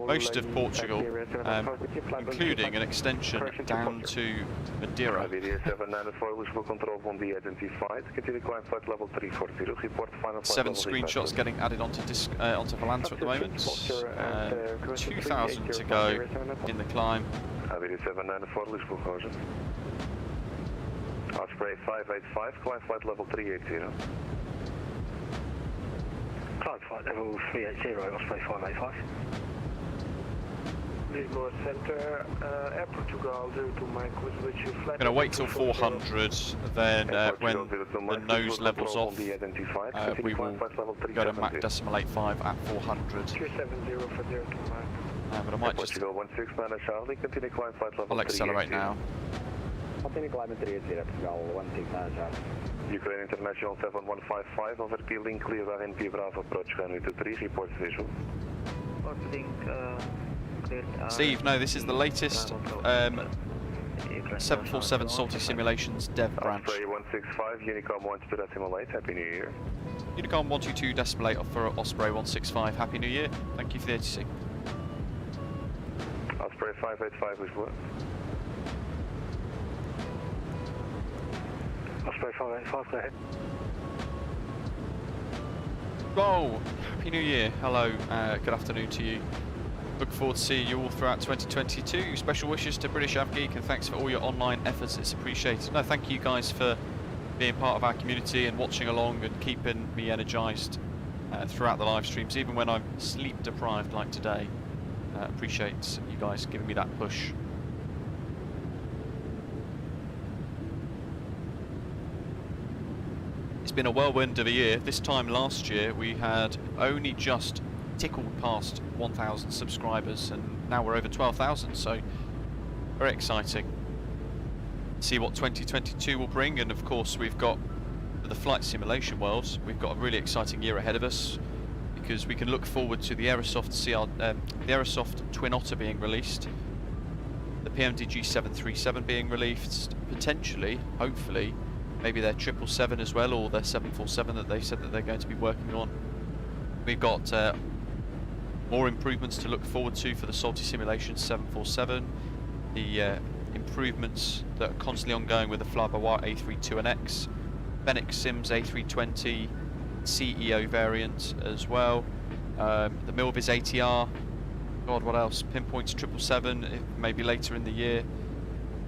most of Portugal, including an extension down to Madeira. 7 screenshots getting added onto onto Valanta at the moment. 2,000 to go in the climb. Osprey 585, climb flight level 380. Climb flight level 380, Osprey 585. Lisbon Center, Air Portugal 02 Mike, with which you fly. I'm going to wait till 400, then when the nose levels off, we will go to Mach decimal 85 at 400. 370 for 02 Mike. But I might just... I'll accelerate now. Continue climbing 380, Portugal 169 Charlie. Ukraine International 7155, over peeling, clear RNP Bravo, approach runway 23, report visual. Steve, no, this is the latest 747 Salty Simulations dev branch. Osprey 165, Unicom 12.8, Happy New Year. Unicom 122.8 for Osprey 165, Happy New Year. Thank you for the ATC. Osprey 585 is what? Osprey 585, go ahead. Oh, Happy New Year. Hello, good afternoon to you. Look forward to seeing you all throughout 2022. Special wishes to British AvGeek and thanks for all your online efforts. It's appreciated. No, thank you guys for being part of our community and watching along and keeping me energised throughout the live streams, even when I'm sleep deprived like today. Appreciate you guys giving me that push. It's been a whirlwind of a year. This time last year we had only just tickled past 1,000 subscribers and now we're over 12,000, so very exciting. See what 2022 will bring, and of course we've got the flight simulation world. We've got a really exciting year ahead of us because we can look forward to the Aerosoft Twin Otter being released, the PMDG 737 being released, potentially, hopefully, maybe their 777 as well, or their 747 that they said that they're going to be working on. We've got more improvements to look forward to for the Salty Simulation 747, the improvements that are constantly ongoing with the Flyby A32NX, Fenix Sims A320, CEO variant as well, the Milviz ATR, God, what else? Pinpoints 777, maybe later in the year.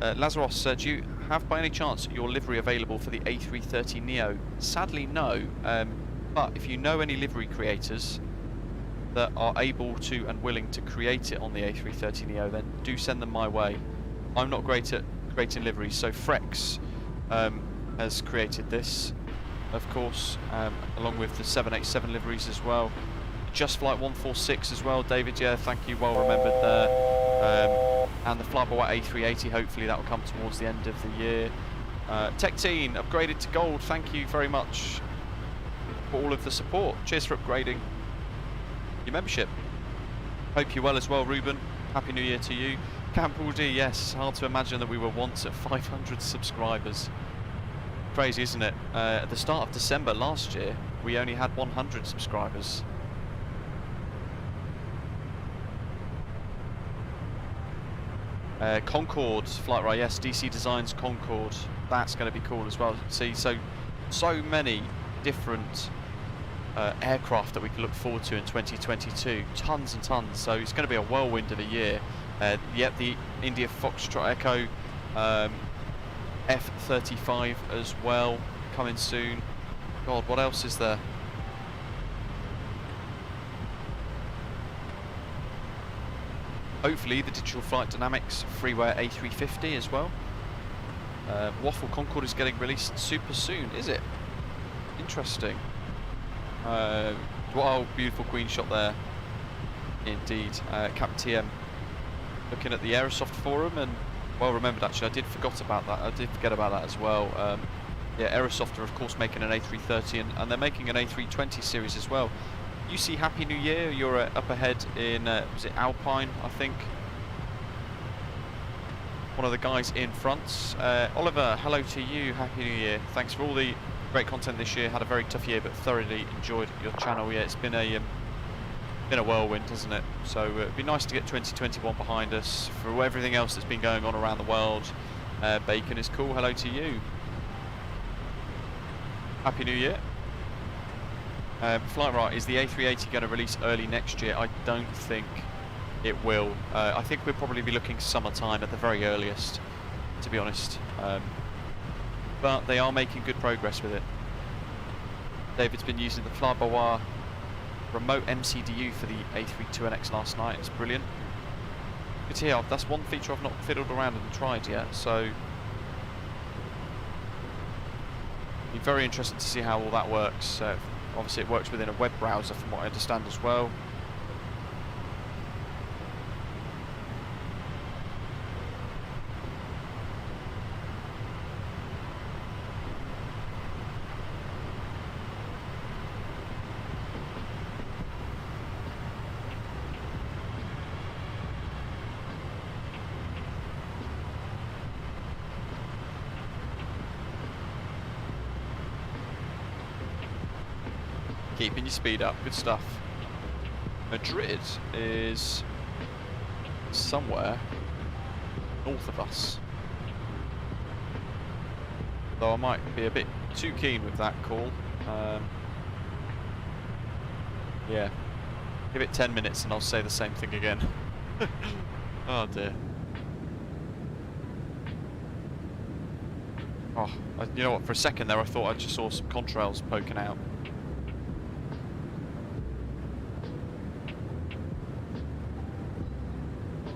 Lazaros, do you have by any chance your livery available for the A330neo? Sadly no, but if you know any livery creators, that are able to and willing to create it on the A330neo, then do send them my way. I'm not great at creating liveries, so Frex has created this, of course, along with the 787 liveries as well. JustFlight 146 as well, David, yeah, thank you, well remembered there. And the Flyby A380, hopefully that will come towards the end of the year. Tech Team, upgraded to gold, thank you very much for all of the support. Cheers for upgrading your membership. Hope you're well as well, Ruben. Happy New Year to you. Campbell D, yes, hard to imagine that we were once at 500 subscribers. Crazy, isn't it? At the start of December last year, we only had 100 subscribers. Concorde, Flight Right, yes, DC Designs Concorde. That's going to be cool as well. See, so many different aircraft that we can look forward to in 2022. Tons and tons. So it's going to be a whirlwind of a year. Yep, the India Foxtrot Echo F-35 as well, coming soon. God, what else is there? Hopefully the Digital Flight Dynamics freeware A350 as well. Waffle Concorde is getting released super soon, is it? Interesting. Wow, beautiful Queen shot there. Indeed. Captain TM looking at the Aerosoft forum, and well remembered actually, I did forget about that as well. Yeah, Aerosoft are of course making an A330 and they're making an A320 series as well. You see, Happy New Year, you're up ahead in, was it Alpine, I think? One of the guys in front. Oliver, hello to you, Happy New Year. Thanks for all the great content this year. Had a very tough year, but thoroughly enjoyed your channel. Yeah, it's been a whirlwind, hasn't it? So it'd be nice to get 2021 behind us for everything else that's been going on around the world. Bacon is cool, hello to you. Happy New Year. Flight Right, is the A380 going to release early next year? I don't think it will. I think we'll probably be looking summertime at the very earliest, to be honest. But they are making good progress with it. David's been using the Flyby remote MCDU for the A32NX last night. It's brilliant. Good to hear. That's one feature I've not fiddled around and tried yet, so be very interested to see how all that works. Obviously it works within a web browser from what I understand as well. Keeping your speed up, good stuff. Madrid is somewhere north of us. Though I might be a bit too keen with that call. Yeah, give it 10 minutes and I'll say the same thing again. Oh dear. Oh, you know what, for a second there I thought I just saw some contrails poking out.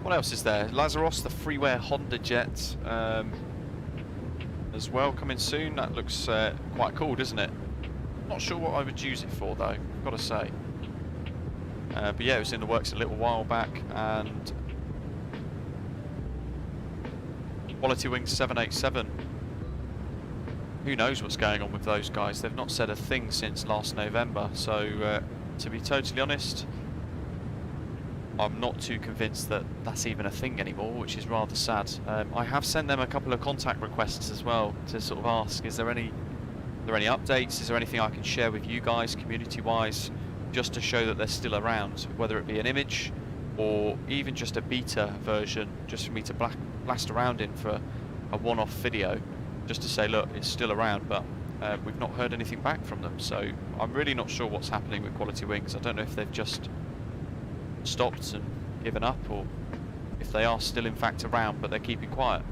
What else is there? Lazaros, the freeware Honda jet, as well, coming soon. That looks quite cool, doesn't it? Not sure what I would use it for though, I've got to say. But yeah, it was in the works a little while back. And Quality Wings 787. Who knows what's going on with those guys? They've not said a thing since last November. So to be totally honest, I'm not too convinced that that's even a thing anymore, which is rather sad. I have sent them a couple of contact requests as well to sort of ask, is there any updates? Is there anything I can share with you guys community-wise, just to show that they're still around, whether it be an image or even just a beta version, just for me to blast around in for a one-off video, just to say, look, it's still around, but we've not heard anything back from them. So I'm really not sure what's happening with Quality Wings. I don't know if they've just stopped and given up, or if they are still in fact around but they're keeping quiet.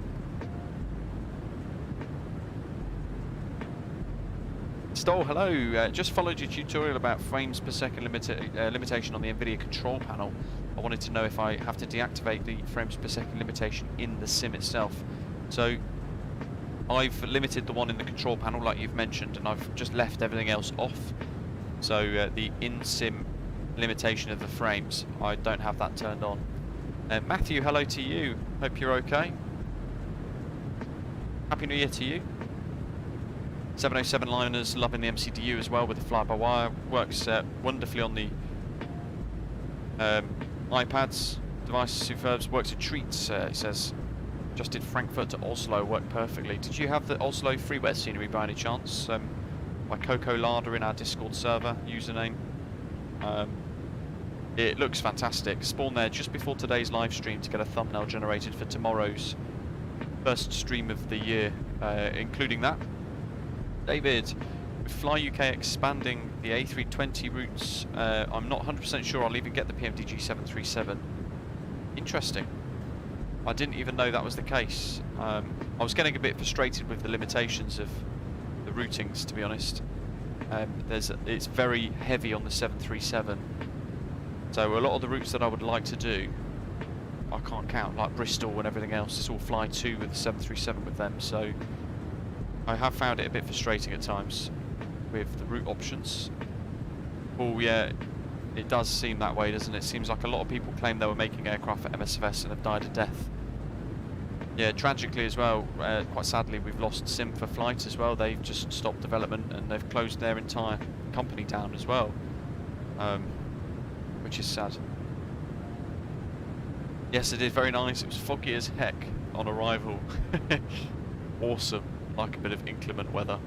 Stoll, hello. Just followed your tutorial about frames per second limitation on the NVIDIA control panel. I wanted to know if I have to deactivate the frames per second limitation in the sim itself. So I've limited the one in the control panel like you've mentioned, and I've just left everything else off. So the in-sim limitation of the frames, I don't have that turned on. Matthew, hello to you. Hope you're okay. Happy New Year to you. 707 liners loving the MCDU as well with the fly-by-wire. Works wonderfully on the iPads, devices, superbs. Works a treat, he says. Just did Frankfurt to Oslo, worked perfectly. Did you have the Oslo freeware scenery by any chance? By Coco Lada in our Discord server username. It looks fantastic. Spawned there just before today's live stream to get a thumbnail generated for tomorrow's first stream of the year, including that. David, with Fly UK expanding the A320 routes, I'm not 100% sure I'll even get the PMDG 737. Interesting. I didn't even know that was the case. I was getting a bit frustrated with the limitations of the routings, to be honest. It's very heavy on the 737. So a lot of the routes that I would like to do, I can't count, like Bristol and everything else. It's all Fly 2 with the 737 with them, so I have found it a bit frustrating at times with the route options. Oh yeah, it does seem that way, doesn't it? It seems like a lot of people claim they were making aircraft for MSFS and have died a death. Yeah, tragically as well, quite sadly, we've lost Sim for Flight as well. They've just stopped development and they've closed their entire company down as well, which is sad. Yes, it is very nice. It was foggy as heck on arrival. Awesome. Like a bit of inclement weather.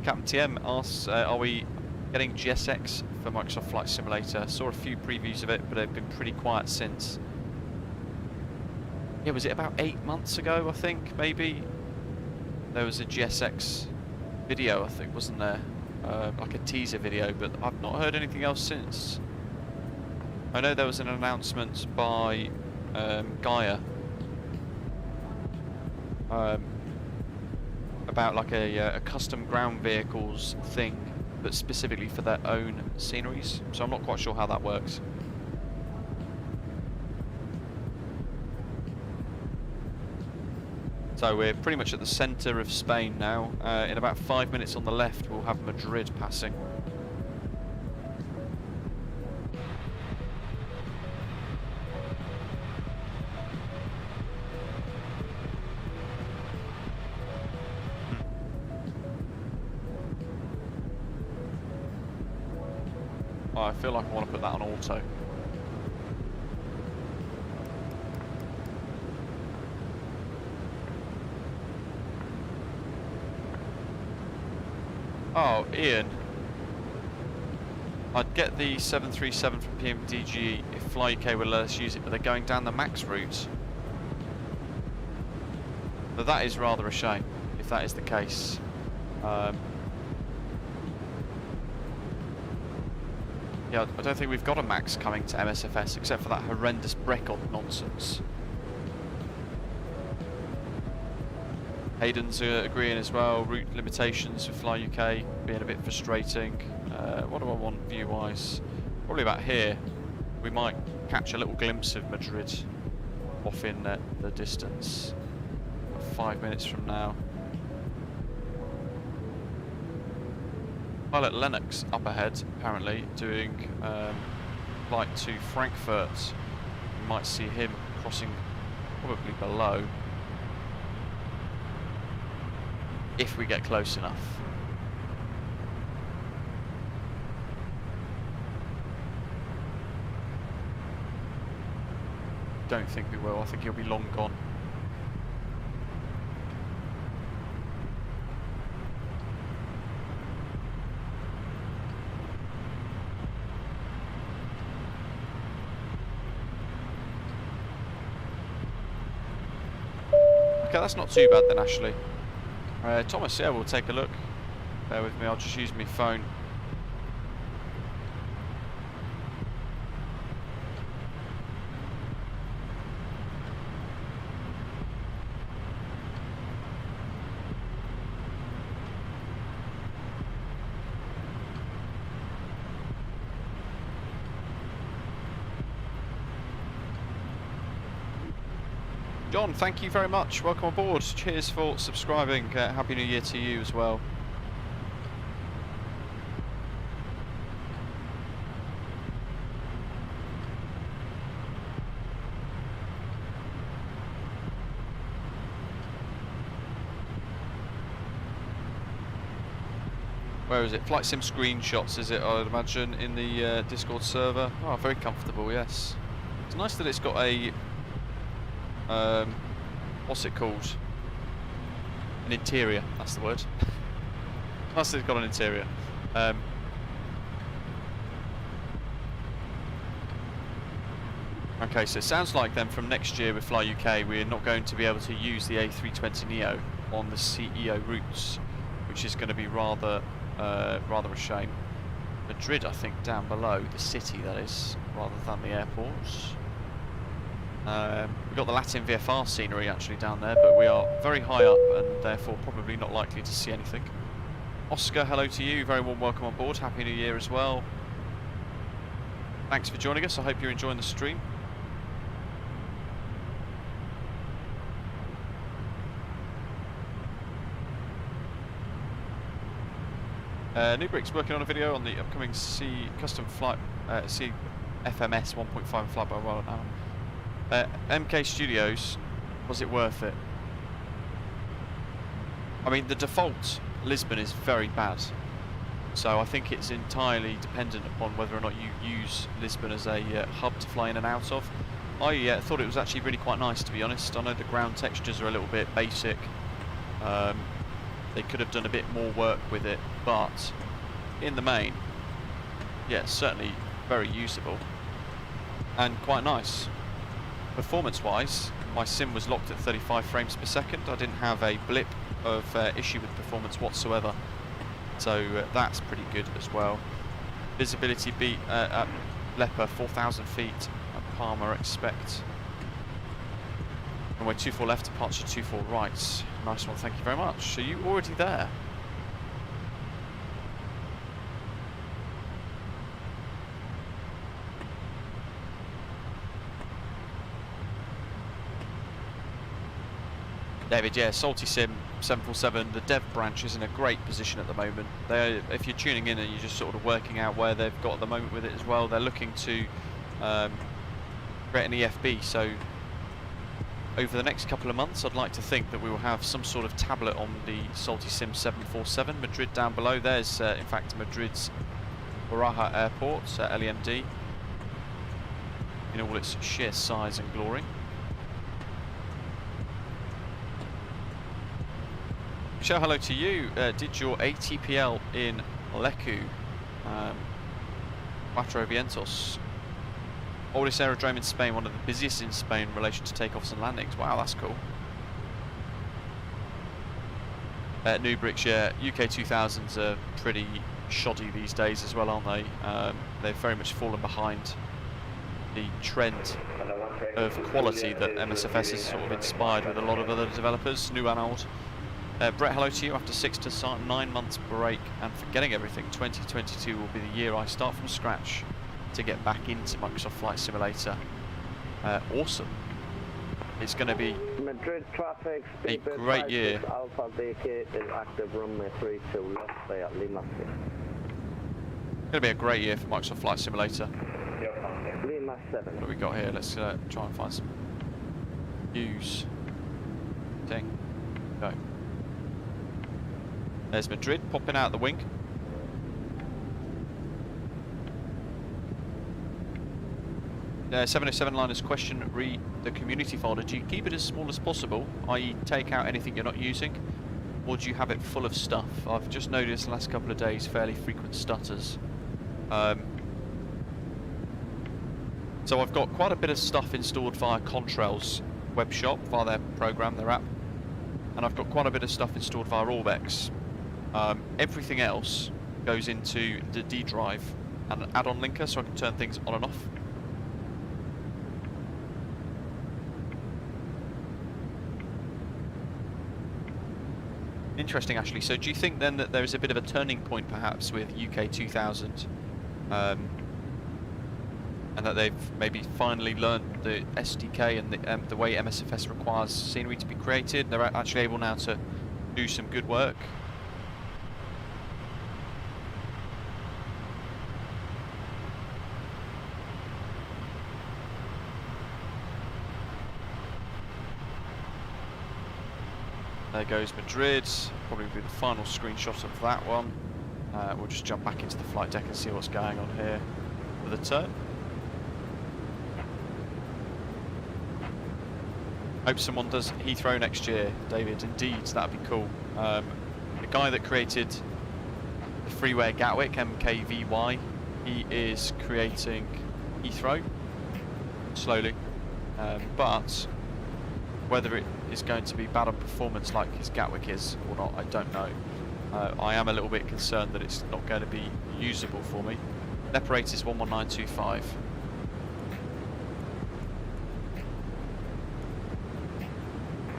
Captain TM asks, are we getting GSX for Microsoft Flight Simulator? Saw a few previews of it, but they've been pretty quiet since. Yeah, was it about 8 months ago, I think, maybe? There was a GSX video, I think, wasn't there? Like a teaser video, but I've not heard anything else since. I know there was an announcement by Gaia about like a custom ground vehicles thing, but specifically for their own sceneries, so I'm not quite sure how that works. So we're pretty much at the centre of Spain now. In about 5 minutes on the left we'll have Madrid passing. Oh, I feel like I want to put that on auto. Oh, Ian. I'd get the 737 from PMDG if Fly UK would let us use it, but they're going down the max route. But that is rather a shame, if that is the case. Yeah, I don't think we've got a max coming to MSFS, except for that horrendous Brecon nonsense. Hayden's agreeing as well. Route limitations for Fly UK being a bit frustrating. What do I want view-wise? Probably about here. We might catch a little glimpse of Madrid off in the distance. 5 minutes from now. Pilot Lennox up ahead, apparently, doing flight to Frankfurt. You might see him crossing probably below. If we get close enough. Don't think we will. I think he'll be long gone. Okay, that's not too bad then, Ashley. Thomas, yeah, we'll take a look. Bear with me, I'll just use my phone. John, thank you very much. Welcome aboard. Cheers for subscribing. Happy New Year to you as well. Where is it? Flight sim screenshots, is it? I would imagine in the Discord server. Oh, very comfortable. Yes. It's nice that it's got a what's it called? An interior. That's the word. Nice that it's got an interior. Okay, so it sounds like then from next year with Fly UK, we're not going to be able to use the A320neo on the CEO routes, which is going to be rather a shame. Madrid, I think, down below, the city that is, rather than the airports. We've got the Latin VFR scenery actually down there, but we are very high up and therefore probably not likely to see anything. Oscar, hello to you, very warm welcome on board, Happy New Year as well. Thanks for joining us, I hope you're enjoying the stream. Nubrick's working on a video on the upcoming custom flight, FMS 1.5 flight by wire now. MK Studios, was it worth it? I mean, the default Lisbon is very bad, so I think it's entirely dependent upon whether or not you use Lisbon as a hub to fly in and out of. I thought it was actually really quite nice, to be honest. I know the ground textures are a little bit basic. They could have done a bit more work with it, but in the main, yeah, it's certainly very usable and quite nice. Performance-wise, my sim was locked at 35 frames per second. I didn't have a blip of issue with performance whatsoever, so that's pretty good as well. Visibility beat at LEPA 4,000 feet at Palma, expect. Runway 24 left, departure 24 right. Nice one, thank you very much. Are you already there? David, yeah, Salty Sim 747, the dev branch is in a great position at the moment. If you're tuning in and you're just sort of working out where they've got at the moment with it as well, they're looking to create an EFB, so over the next couple of months, I'd like to think that we will have some sort of tablet on the Salty Sim 747. Madrid down below, there's in fact Madrid's Baraja Airport, LEMD, in all its sheer size and glory. Michelle, hello to you. Did your ATPL in Lecu, Cuatro Vientos. Oldest aerodrome in Spain, one of the busiest in Spain in relation to takeoffs and landings. Wow, that's cool. Nubricks, yeah, UK 2000s are pretty shoddy these days as well, aren't they? They've very much fallen behind the trend of quality that MSFS has sort of inspired with a lot of other developers, new and old. Brett, hello to you. After 6 to 9 months break and forgetting everything, 2022 will be the year I start from scratch to get back into Microsoft Flight Simulator. Awesome. It's going to be Madrid traffic, a great year. Alpha vacate is active runway 32 left by at Lima 6. It's going to be a great year for Microsoft Flight Simulator. Lima 7. What have we got here? Let's try and find some news. Ding. Go. There's Madrid popping out the wing. 707 liners question, read the community folder. Do you keep it as small as possible, i.e. take out anything you're not using, or do you have it full of stuff? I've just noticed the last couple of days fairly frequent stutters. So I've got quite a bit of stuff installed via Contrail's web shop, via their program, their app, and I've got quite a bit of stuff installed via Orbex. Everything else goes into the D drive and an add-on linker, so I can turn things on and off. Interesting, actually. So do you think then that there is a bit of a turning point perhaps with UK 2000 and that they've maybe finally learned the SDK and the way MSFS requires scenery to be created. They're actually able now to do some good work. There goes Madrid, probably be the final screenshot of that one. We'll just jump back into the flight deck and see what's going on here for the turn. Hope someone does Heathrow next year, David. Indeed, that'd be cool. The guy that created the freeware Gatwick, MKVY, he is creating Heathrow slowly, but whether it is going to be bad on performance like his Gatwick is or not, I don't know. I am a little bit concerned that it's not going to be usable for me. LEPA rate is 11925.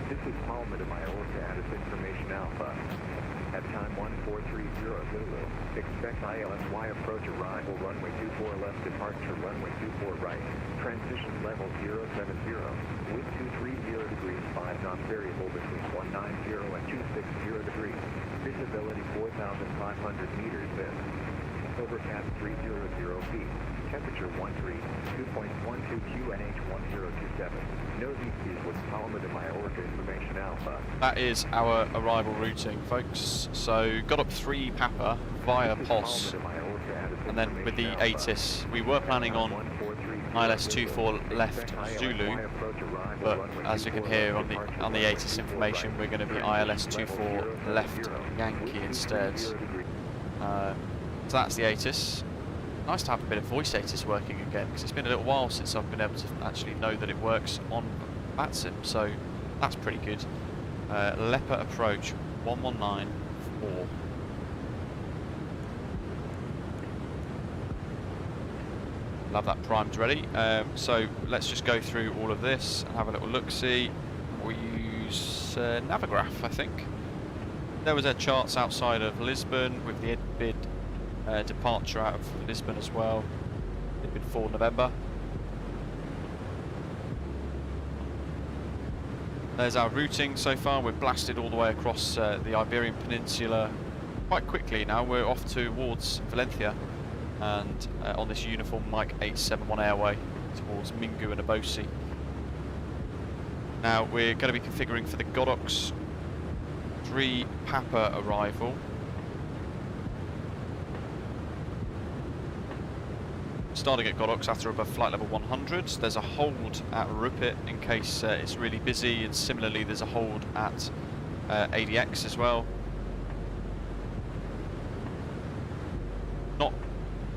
This is Palma de Mallorca at Information Alpha. At time 1430 Zulu, expect ILSY approach arrival runway 24 left departure runway 24 right, transition level 070, wind 230 degrees 5 knots variable between 190 and 260 degrees, visibility 4,500 meters in, overcast 300 feet, temperature 2.12 QNH 1027. Northeast with Palma de Mallorca Information Alpha. That is our arrival routing, folks. So got up 3 Papa via POS, and then with the ATIS, we were planning on ILS 24 left Zulu, but as you can hear on the ATIS information, we're going to be ILS 24 left Yankee instead. So that's the ATIS. Nice to have a bit of voice ATIS working again, because it's been a little while since I've been able to actually know that it works on VATSIM, so that's pretty good. LEPA approach 1194. Love that primed ready. So let's just go through all of this and have a little look-see. We'll use Navigraph, I think. There was our charts outside of Lisbon with the bid departure out of Lisbon as well. It'd been 4 November. There's our routing so far. We're blasted all the way across the Iberian Peninsula quite quickly now. We're off towards Valencia and on this uniform Mike 871 airway towards Mingu and Abosi. Now we're going to be configuring for the GODOX 3 Papa arrival. Starting at GODOX after above flight level 100. There's a hold at Rupit in case it's really busy, and similarly there's a hold at ADX as well. Not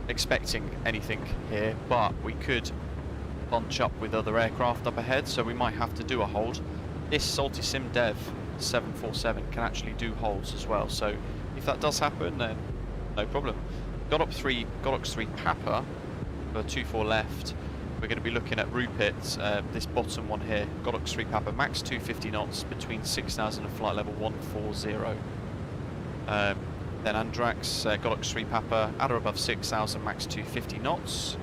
expecting anything here, but we could bunch up with other aircraft up ahead, so we might have to do a hold. This Salty Sim Dev 747 can actually do holds as well, so if that does happen, then no problem. GODOX 3 Papa for 24 left. We're going to be looking at Rupit, this bottom one here, GODOX 3 Papa, max 250 knots between 6,000 and flight level 140. Then Andrax, GODOX 3 Papa, at or above 6,000, max 250 knots.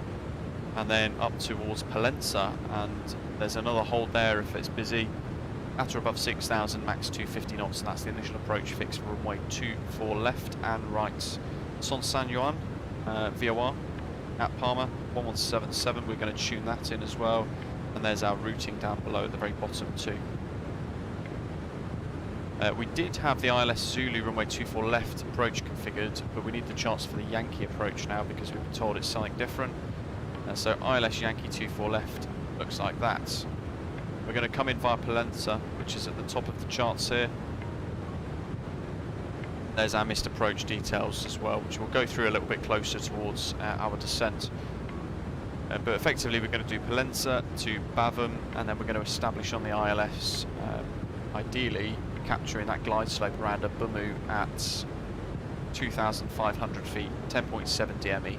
And then up towards Palenza, and there's another hold there if it's busy. At or above 6,000, max 250 knots, and that's the initial approach fix for runway 24 left and right. Son San Juan, VOR. At Palma, 1177, we're going to tune that in as well, and there's our routing down below at the very bottom too. We did have the ILS Zulu runway 24 left approach configured, but we need the charts for the Yankee approach now because we've been told it's something different. So ILS Yankee 24 left looks like that. We're going to come in via Palenza, which is at the top of the charts here. There's our missed approach details as well, which we'll go through a little bit closer towards our descent. But effectively we're going to do Palenza to Bavum, and then we're going to establish on the ILS, ideally capturing that glide slope around a Bumu at 2,500 feet, 10.7 DME.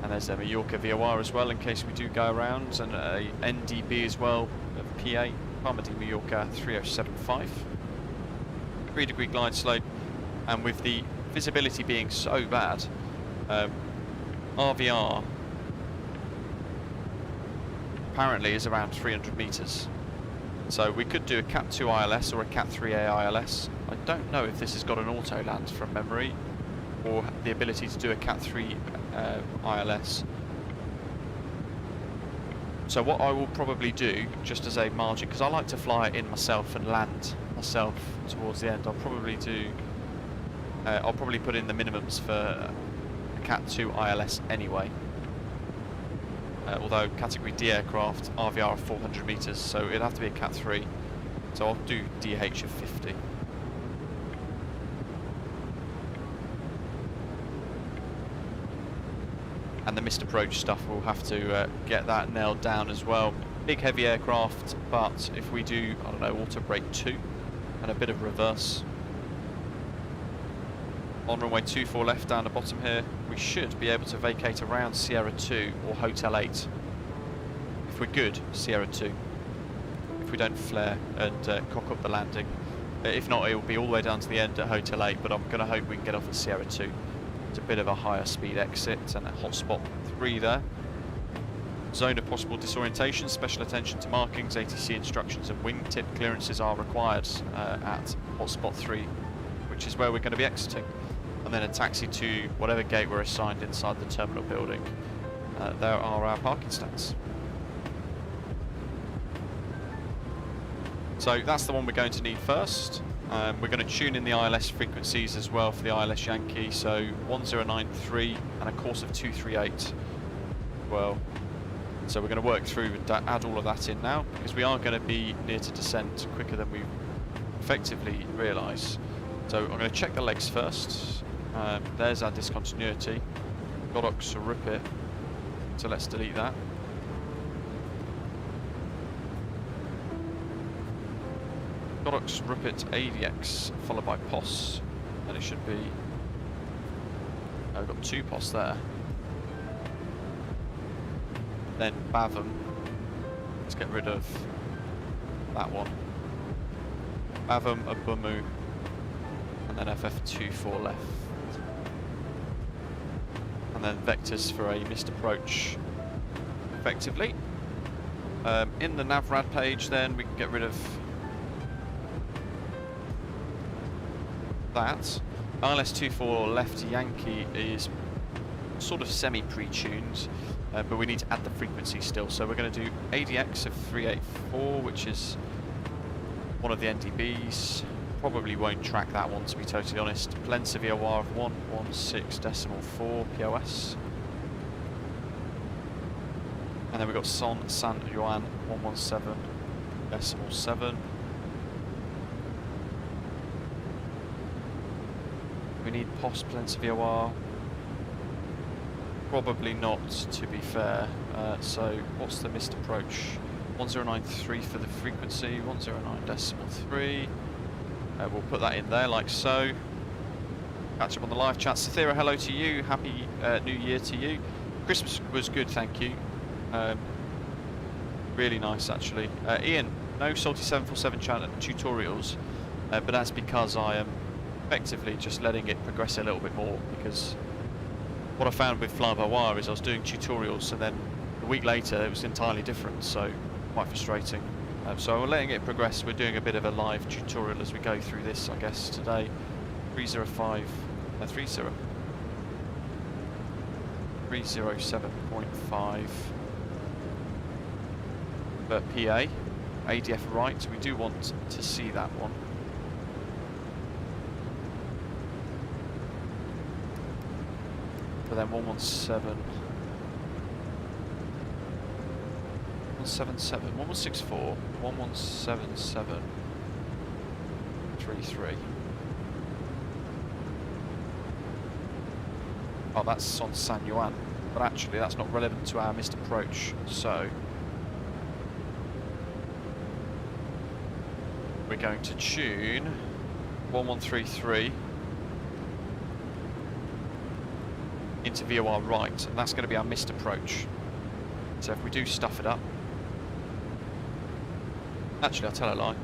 And there's a Mallorca VOR as well in case we do go around, and a NDB as well of PA, Palma de Mallorca 3075. 3-degree glide slope, and with the visibility being so bad, RVR apparently is around 300 metres. So we could do a Cat 2 ILS or a Cat 3A ILS. I don't know if this has got an auto land from memory or the ability to do a Cat 3 ILS. So what I will probably do, just as a margin, because I like to fly it in myself and land myself towards the end, I'll probably put in the minimums for a Cat 2 ILS anyway. Although Category D aircraft, RVR of 400 metres, so it'll have to be a Cat 3. So I'll do DH of 50. And the missed approach stuff, we'll have to get that nailed down as well. Big heavy aircraft, but if we do, I don't know, auto brake 2 and a bit of reverse. On runway 24 left down the bottom here, we should be able to vacate around Sierra 2 or Hotel 8. If we're good, Sierra 2. If we don't flare and cock up the landing. If not, it will be all the way down to the end at Hotel 8, but I'm going to hope we can get off at Sierra 2. It's a bit of a higher speed exit and a hotspot 3 there. Zone of possible disorientation, special attention to markings, ATC instructions and wingtip clearances are required at hotspot 3, which is where we're going to be exiting. And then a taxi to whatever gate we're assigned inside the terminal building. There are our parking stands. So that's the one we're going to need first. We're going to tune in the ILS frequencies as well for the ILS Yankee, so 1093 and a course of 238 well. So we're going to work through and add all of that in now, because we are going to be near to descent quicker than we effectively realise. So I'm going to check the legs first. There's our discontinuity. GODOX to rip it, so let's delete that. GODOX Rupit ADX followed by POS, and it should be. Oh, we've got 2 POS there. Then BAVM. Let's get rid of that one. BAVM, Abumu, and then FF24 left. And then vectors for a missed approach effectively. In the NavRad page then we can get rid of that. ILS-24 left Yankee is sort of semi-pre-tuned, but we need to add the frequency still. So we're going to do ADX of 384, which is one of the NDBs. Probably won't track that one, to be totally honest. Lens of VOR of 116.4 POS. And then we've got Son San Juan 117.7. We need POS Lens of VOR. Probably not, to be fair. So what's the missed approach? 1093 for the frequency, 109.3. We'll put that in there like so. Catch up on the live chat. Sathira, hello to you. Happy New Year to you. Christmas was good, thank you. Really nice, actually. Ian, no Salty 747 tutorials, but that's because I am effectively just letting it progress a little bit more, because what I found with fly-by-wire is I was doing tutorials and then a week later it was entirely different, so quite frustrating. So we're letting it progress. We're doing a bit of a live tutorial as we go through this, I guess, today. 307.5 per PA. ADF right, we do want to see that one. But then 117. 177, 1164, 1177, 33. Oh, that's on San Juan, but actually that's not relevant to our missed approach, so we're going to tune 1133 into VOR right, and that's going to be our missed approach. So if we do stuff it up, actually, I'll tell a lie.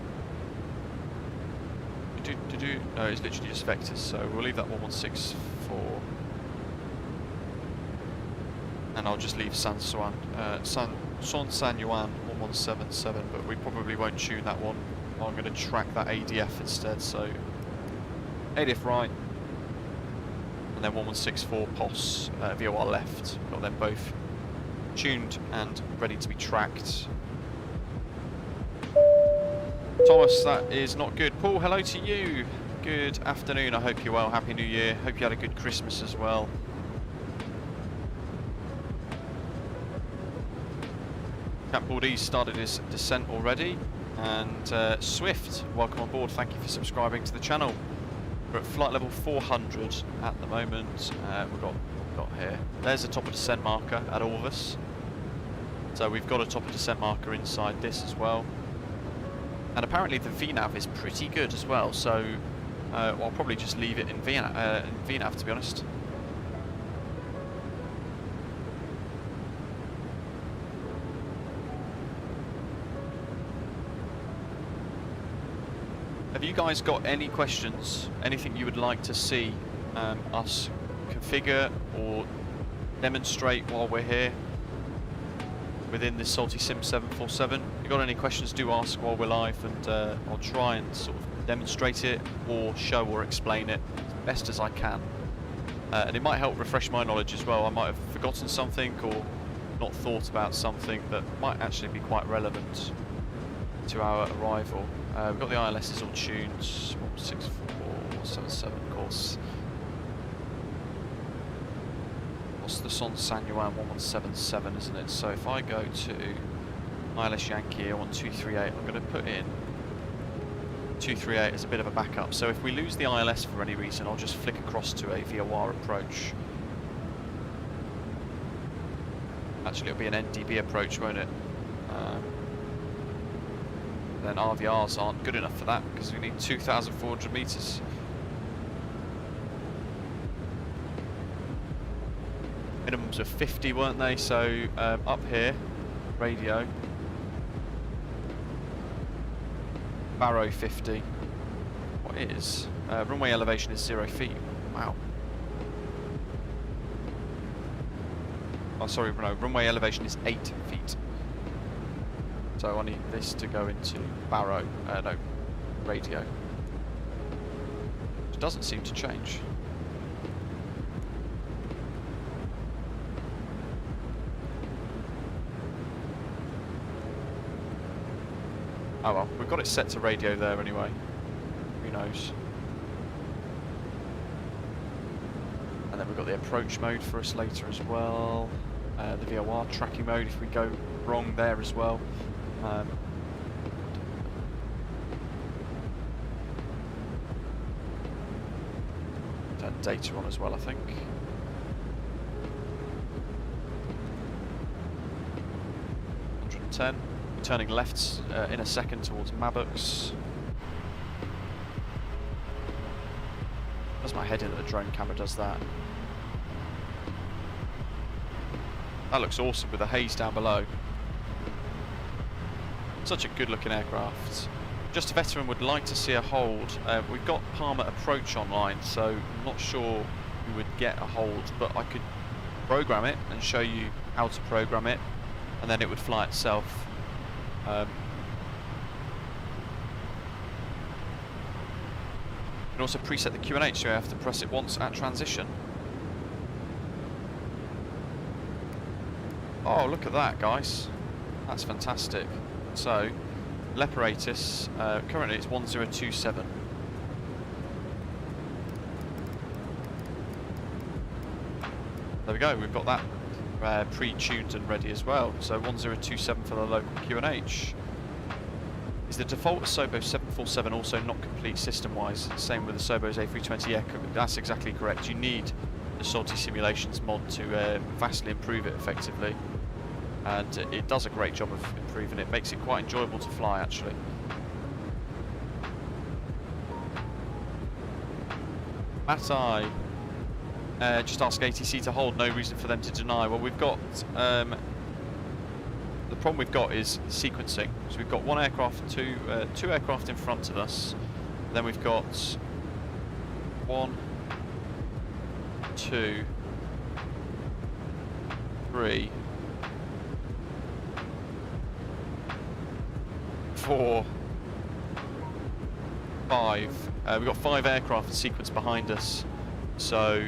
No, it's literally just vectors, so we'll leave that 1164. and I'll just leave San Juan 1177, but we probably won't tune that one. I'm going to track that ADF instead, so ADF right, and then 1164 POS VOR left. Got them both tuned and ready to be tracked. Thomas, that is not good. Paul, hello to you. Good afternoon, I hope you're well. Happy New Year. Hope you had a good Christmas as well. Cap Baldy started his descent already. And Swift, welcome on board. Thank you for subscribing to the channel. We're at flight level 400 at the moment. We've got here. There's a top of descent marker at Orvis. So we've got a top of descent marker inside this as well. And apparently the VNAV is pretty good as well. So I'll probably just leave it in VNAV, to be honest. Have you guys got any questions? Anything you would like to see us configure or demonstrate while we're here within this Salty Sim 747? If you've got any questions, do ask while we're live, and I'll try and sort of demonstrate it or show or explain it as best as I can. And it might help refresh my knowledge as well. I might have forgotten something or not thought about something that might actually be quite relevant to our arrival. We've got the ILSs all tuned, 16477 course. What's the San Juan 1177, isn't it? So if I go to ILS Yankee 1238, I'm going to put in 238 as a bit of a backup. So if we lose the ILS for any reason, I'll just flick across to a VOR approach. Actually, it'll be an NDB approach, won't it? Then RVRs aren't good enough for that because we need 2,400 meters. Minimums of 50, weren't they? So up here, radio, Barrow 50. What is? Runway elevation is 0 feet. Wow. Oh, sorry, no. Runway elevation is 8 feet. So I need this to go into Barrow, no, radio. Which doesn't seem to change. Oh well, we've got it set to radio there anyway. Who knows? And then we've got the approach mode for us later as well. The VOR tracking mode if we go wrong there as well. Turn data on as well, I think. $110. Turning left in a second towards Mabux. Does my head in that the drone camera does that? That looks awesome with the haze down below. Such a good looking aircraft. Just a Veteran would like to see a hold. We've got Palma approach online, so I'm not sure we would get a hold, but I could program it and show you how to program it, and then it would fly itself. You can also preset the QNH, so you have to press it once at transition. Oh, look at that, guys. That's fantastic. So, Leperatus, currently it's 1027. There we go, we've got that pre-tuned and ready as well. So 1027 for the local QNH. Is the default Asobo 747 also not complete system-wise? Same with the Asobo's A320? Yeah, that's exactly correct. You need the Salty Simulations mod to vastly improve it effectively. And it does a great job of improving it. Makes it quite enjoyable to fly, actually. Matai, just ask ATC to hold, no reason for them to deny. Well, we've got, the problem we've got is sequencing. So we've got one aircraft, two aircraft in front of us. Then we've got 1, 2, 3, 4, 5. We've got 5 aircraft in sequence behind us. So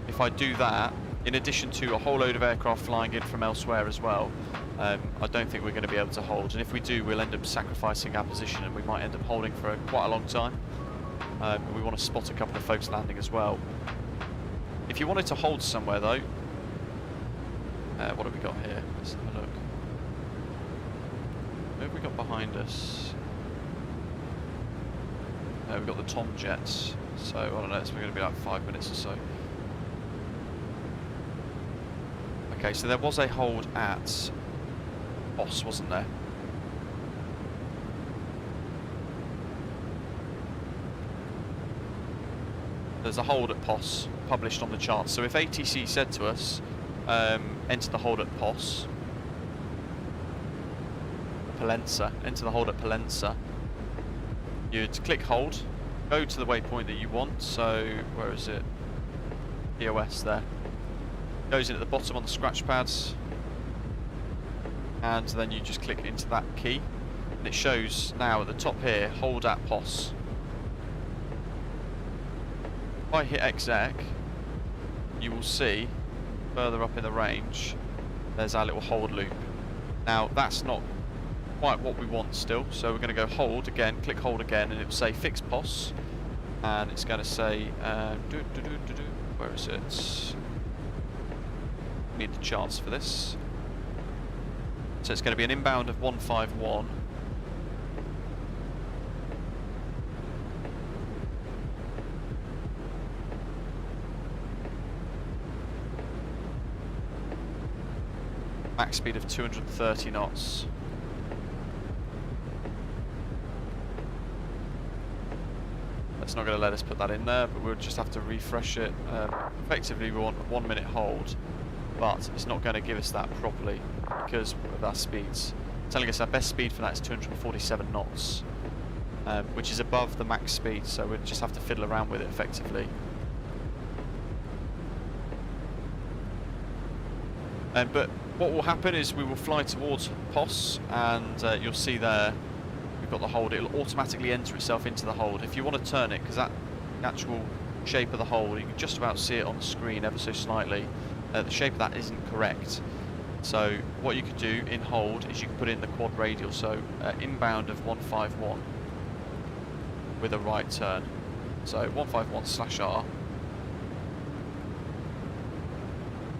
if I do that, in addition to a whole load of aircraft flying in from elsewhere as well, I don't think we're going to be able to hold. And if we do, we'll end up sacrificing our position and we might end up holding for quite a long time. We want to spot a couple of folks landing as well. If you wanted to hold somewhere though, what have we got here? Let's have a look. What have we got behind us? We've got the Tom jets, so I don't know, it's going to be like 5 minutes or so. Okay, so there was a hold at Boss, wasn't there? There's a hold at POS published on the chart. So if ATC said to us, enter the hold at POS, Palenza, enter the hold at Palenza, you'd click hold, go to the waypoint that you want. So where is it? EOS there. Goes in at the bottom on the scratch pads, and then you just click into that key, and it shows now at the top here, hold at POS. If I hit exec, you will see further up in the range there's our little hold loop. Now that's not quite what we want still, so we're going to go hold again, click hold again, and it will say fix POS, and it's going to say where is it? Need the charts for this. So it's going to be an inbound of 151. Max speed of 230 knots. It's not going to let us put that in there, but we'll just have to refresh it. Effectively we want a 1 minute hold, but it's not going to give us that properly because of our speeds. It's telling us our best speed for that is 247 knots, which is above the max speed, so we'll just have to fiddle around with it effectively. But what will happen is we will fly towards POS, and you'll see there we've got the hold. It'll automatically enter itself into the hold. If you want to turn it, because that actual shape of the hold, you can just about see it on the screen ever so slightly. The shape of that isn't correct. So what you could do in hold is you can put in the quad radial, so inbound of 151 with a right turn. So 151/R,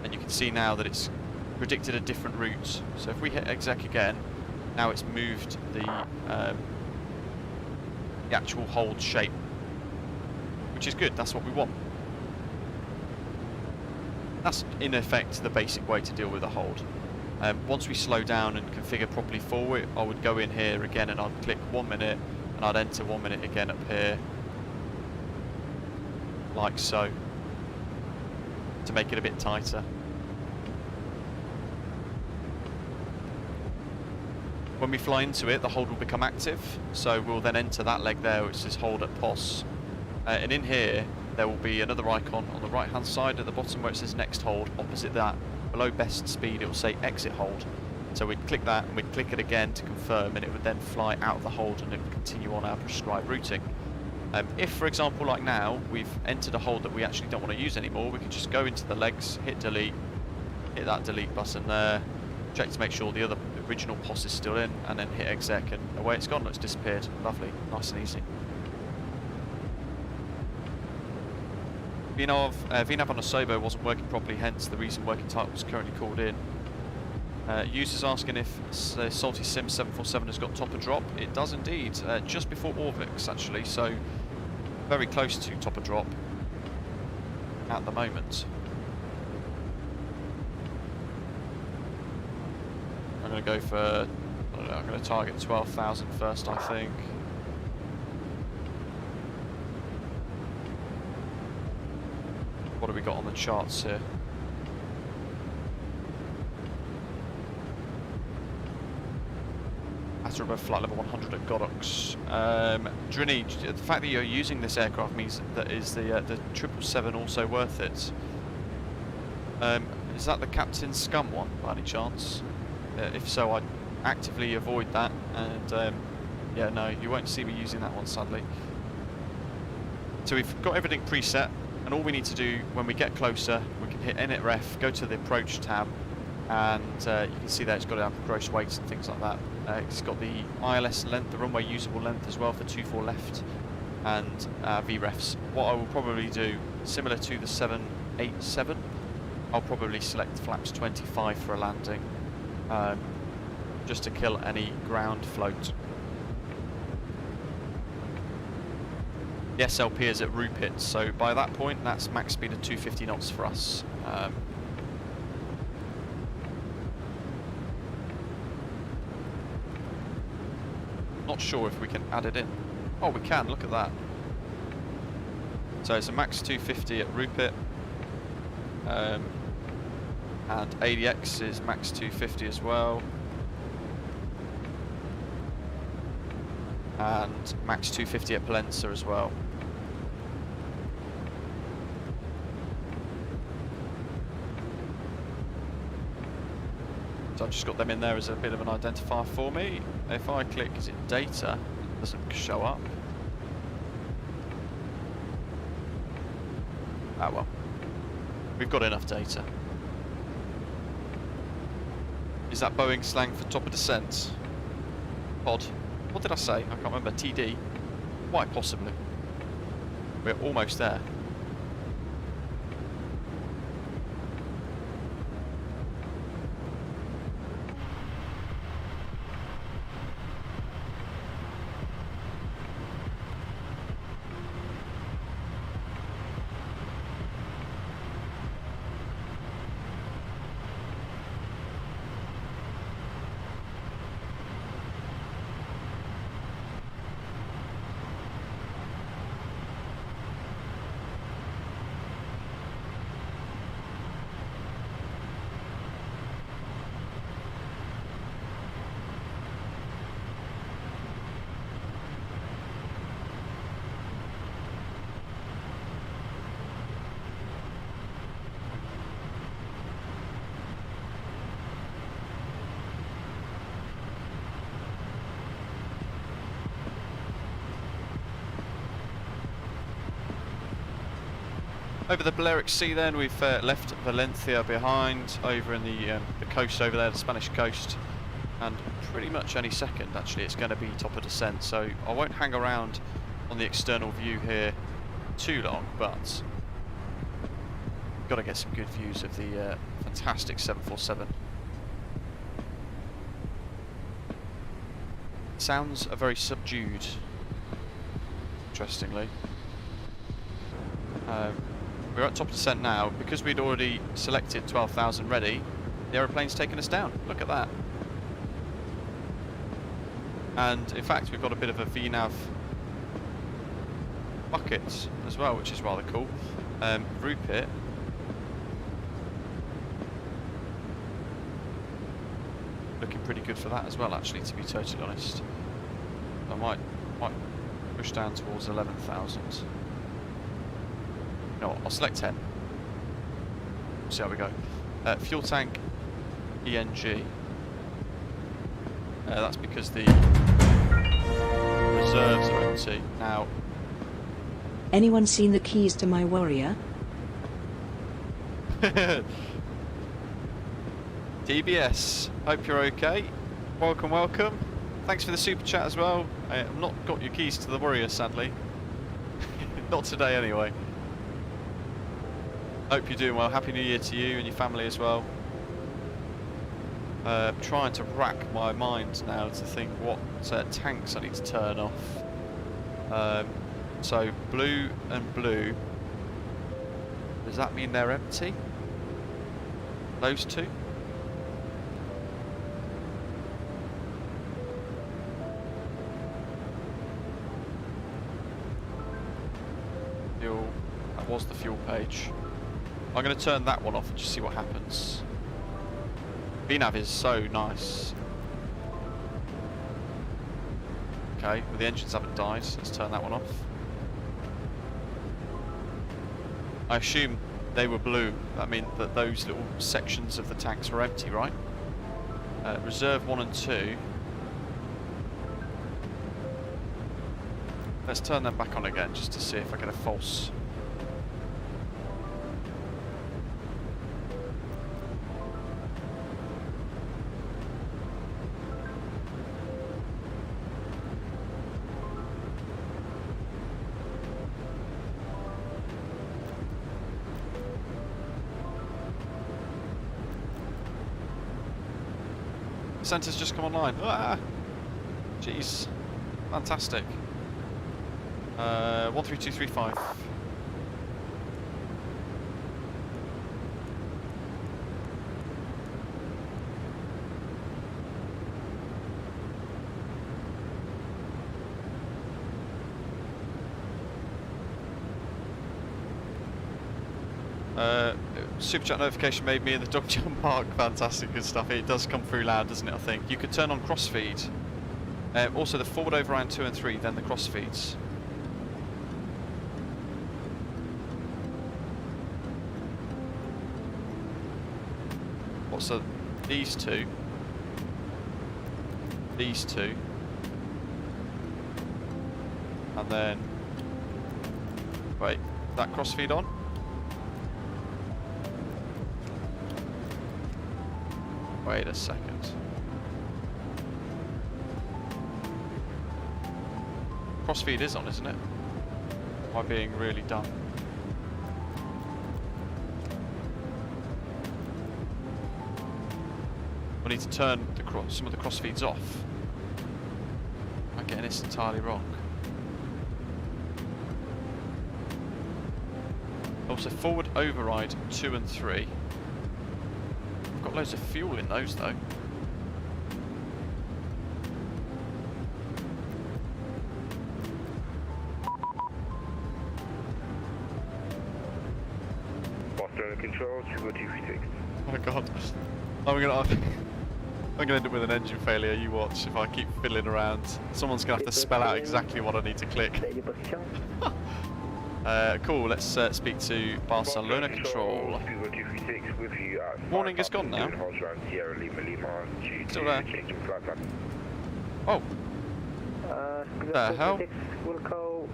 and you can see now that it's predicted a different route. So if we hit exec again, now it's moved the actual hold shape, which is good. That's what we want. That's in effect the basic way to deal with a hold. Once we slow down and configure properly for it, I would go in here again and I'd click 1 minute and I'd enter 1 minute again up here, like so, to make it a bit tighter. When we fly into it, the hold will become active, so we'll then enter that leg there, which says hold at POS. And in here, there will be another icon on the right hand side at the bottom where it says next hold. Opposite that, below best speed, it will say exit hold. So we'd click that and we'd click it again to confirm, and it would then fly out of the hold and it would continue on our prescribed routing. If, for example, like now, we've entered a hold that we actually don't want to use anymore, we can just go into the legs, hit delete, hit that delete button there, check to make sure the other original POS is still in, and then hit exec, and away it's gone. It's disappeared. Lovely, nice and easy. VNAV on Osobo wasn't working properly, hence the reason working type was currently called in. Users asking if Salty Sim 747 has got topper drop. It does indeed, just before Orvix actually, so very close to topper drop at the moment. I'm going to go for, I don't know, I'm going to target 12,000 first, I think. What have we got on the charts here? At or above flight level 100 at GODOX. Drini, the fact that you're using this aircraft means that is the 777 also worth it? Is that the Captain Scum one, by any chance? If so, I'd actively avoid that, and yeah, no, you won't see me using that one, sadly. So we've got everything preset, and all we need to do when we get closer, we can hit init ref, go to the approach tab, and you can see there it's got our gross weights and things like that. It's got the ILS length, the runway usable length as well for 24 left, and VREFs. What I will probably do, similar to the 787, I'll probably select flaps 25 for a landing, just to kill any ground float. The SLP is at Rupit, so by that point that's max speed of 250 knots for us. Not sure if we can add it in. Oh, we can, look at that. So it's a max 250 at Rupit, and ADX is max 250 as well, and max 250 at Palencia as well. So I've just got them in there as a bit of an identifier for me. If I click, is it data? It doesn't show up. Ah well, we've got enough data. Is that Boeing slang for top of descent? Pod? What did I say? I can't remember. TD? Quite possibly. We're almost there. Over the Balearic Sea then, we've left Valencia behind, over in the coast over there, the Spanish coast, and pretty much any second actually it's going to be top of descent, so I won't hang around on the external view here too long, but got to get some good views of the fantastic 747. Sounds very subdued, interestingly. We're at top of descent now. Because we'd already selected 12,000 ready, the aeroplane's taken us down. Look at that. And in fact, we've got a bit of a VNAV bucket as well, which is rather cool. Rupit. Looking pretty good for that as well, actually, to be totally honest. I might push down towards 11,000. No, I'll select 10. See how we go. Fuel tank ENG. That's because the reserves are empty. Now, anyone seen the keys to my Warrior? DBS, hope you're okay. Welcome, welcome. Thanks for the super chat as well. I've not got your keys to the Warrior, sadly. Not today, anyway. Hope you're doing well. Happy New Year to you and your family as well. Trying to rack my mind now to think what tanks I need to turn off. So blue and blue. Does that mean they're empty? Those two? Fuel. That was the fuel page. I'm going to turn that one off and just see what happens. VNAV is so nice. Okay, well the engines haven't died, so let's turn that one off. I assume they were blue. That meant that those little sections of the tanks were empty, right? Reserve 1 and 2. Let's turn them back on again just to see if I get a false. Centre's just come online. Ah! Jeez. Fantastic. 13235. Super chat notification made me in the dog jump park. Fantastic, good stuff. It does come through loud, doesn't it? I think you could turn on crossfeed. Also, the forward overround 2 and 3, then the crossfeeds. What's the? These two. These two. And then. Wait, that crossfeed on? Wait a second. Crossfeed is on, isn't it? Am I being really dumb? I need to turn some of the crossfeeds off. I'm getting this entirely wrong. Also, forward override 2 and 3. Got loads of fuel in those though. Boston control, 226. Oh my god. I'm gonna end up with an engine failure, you watch, if I keep fiddling around. Someone's gonna have to spell out exactly what I need to click. Cool, let's speak to Barcelona Control. Warning is gone now. Still there. Oh. The hell? We'll call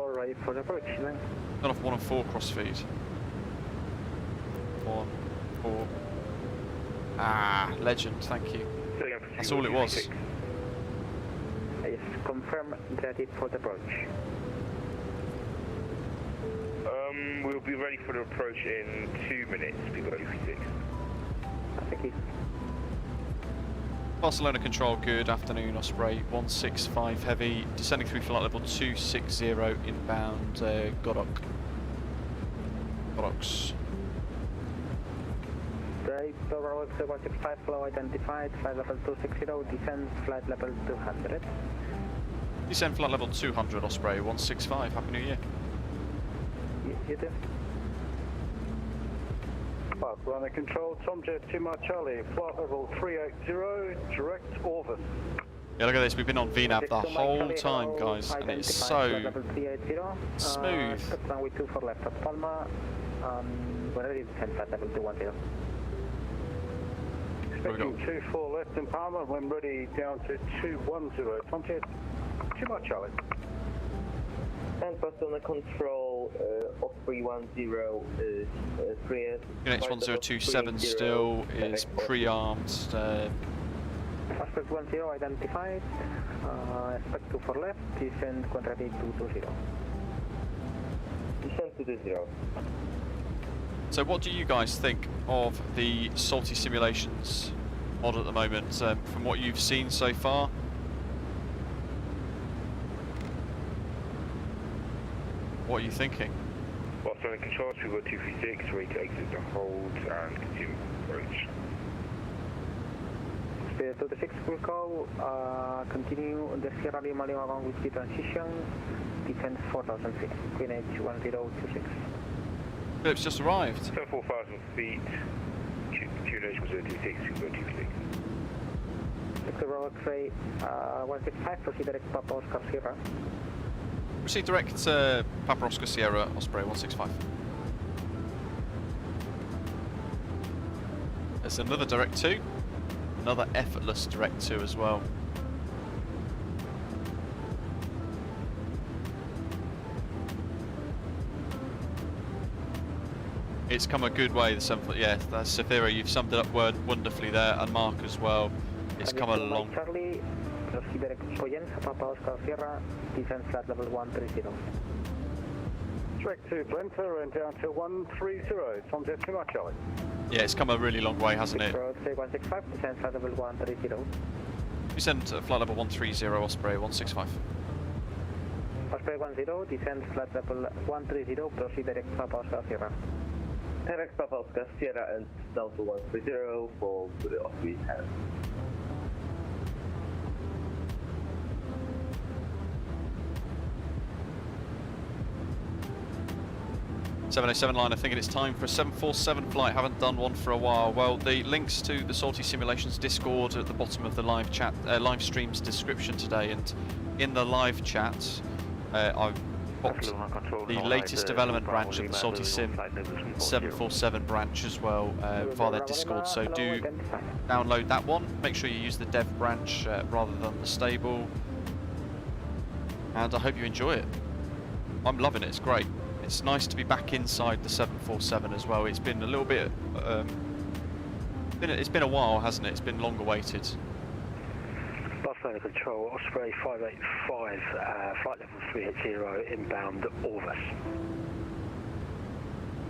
ready for the approach then. Gone off 1 and 4 crossfeed. 1, 4. Ah, legend, thank you. That's all it was. Yes, confirm ready for the approach. We'll be ready for the approach in 2 minutes, people 236. Thank you. Barcelona Control, good afternoon, Osprey 165 heavy, descending through flight level 260 inbound GODOX. Overall 165 flow identified, flight level 260, descend flight level 200. Descend flight level 200, Osprey 165, Happy New Year. You too. Barcelona Control, Tomjet 2 Mar Charlie, flight level 380, direct Orvis. Yeah, look at this, we've been on VNAV the whole time, guys, and it's so smooth. Runway 24 left at Palma, we're ready to descend flight level 210. Expecting 24 left in Palma, when ready down to 210, Tomjet 2 Mar Charlie. And Barcelona Control, Osprey 10 is free. Unix 1027 still is pre-armed. Osprey 10 identified, expect 24 left, descend quantity 220. Descend 220. So what do you guys think of the Salty Simulations mod at the moment, from what you've seen so far? What are you thinking? Barcelona Control, Sugar 236, ready to exit the hold and continue approach. Speed 26 will call, continue the Sierra Lima Lima 1 with the transition, descend 4,000 feet, Queen H 1026. Philip's just arrived. 4,000 feet, QNH was 026, Sugar 236. Victor Road X-ray 165, proceed direct Papa Oscar Sierra. Proceed direct Papa Oscar Sierra, Osprey 165. There's another direct 2. Another effortless direct 2 as well. It's come a good way, the 7 yeah, that's Safira, you've summed it up wonderfully there, and Mark as well. It's come a long... Charlie, proceed direct Poyen, Papa Oscar Sierra, descend flat level 130. Direct to Blenter and down to 130, Tom Jet 2 Mike Charlie. Yeah, it's come a really long way, hasn't it? Road 165, descend flat level 130. We send flight level 130, Osprey 165. Osprey 10, descend flat level 130, proceed direct Papa Oscar Sierra. Direct Papa Oscar Sierra and down to 130 for the Osprey hand. 707 line, I think it's time for a 747 flight. Haven't done one for a while. Well, the links to the Salty Simulations Discord are at the bottom of the live chat, live stream's description today, and in the live chat, I've popped the latest development branch of the Salty Sim 747 branch as well via their Discord. So do download that one. Make sure you use the dev branch rather than the stable, and I hope you enjoy it. I'm loving it. It's great. It's nice to be back inside the 747 as well. It's been a little bit, it's been a while, hasn't it? It's been long awaited. Barcelona Control, Osprey 585, flight level 380, inbound Orvis.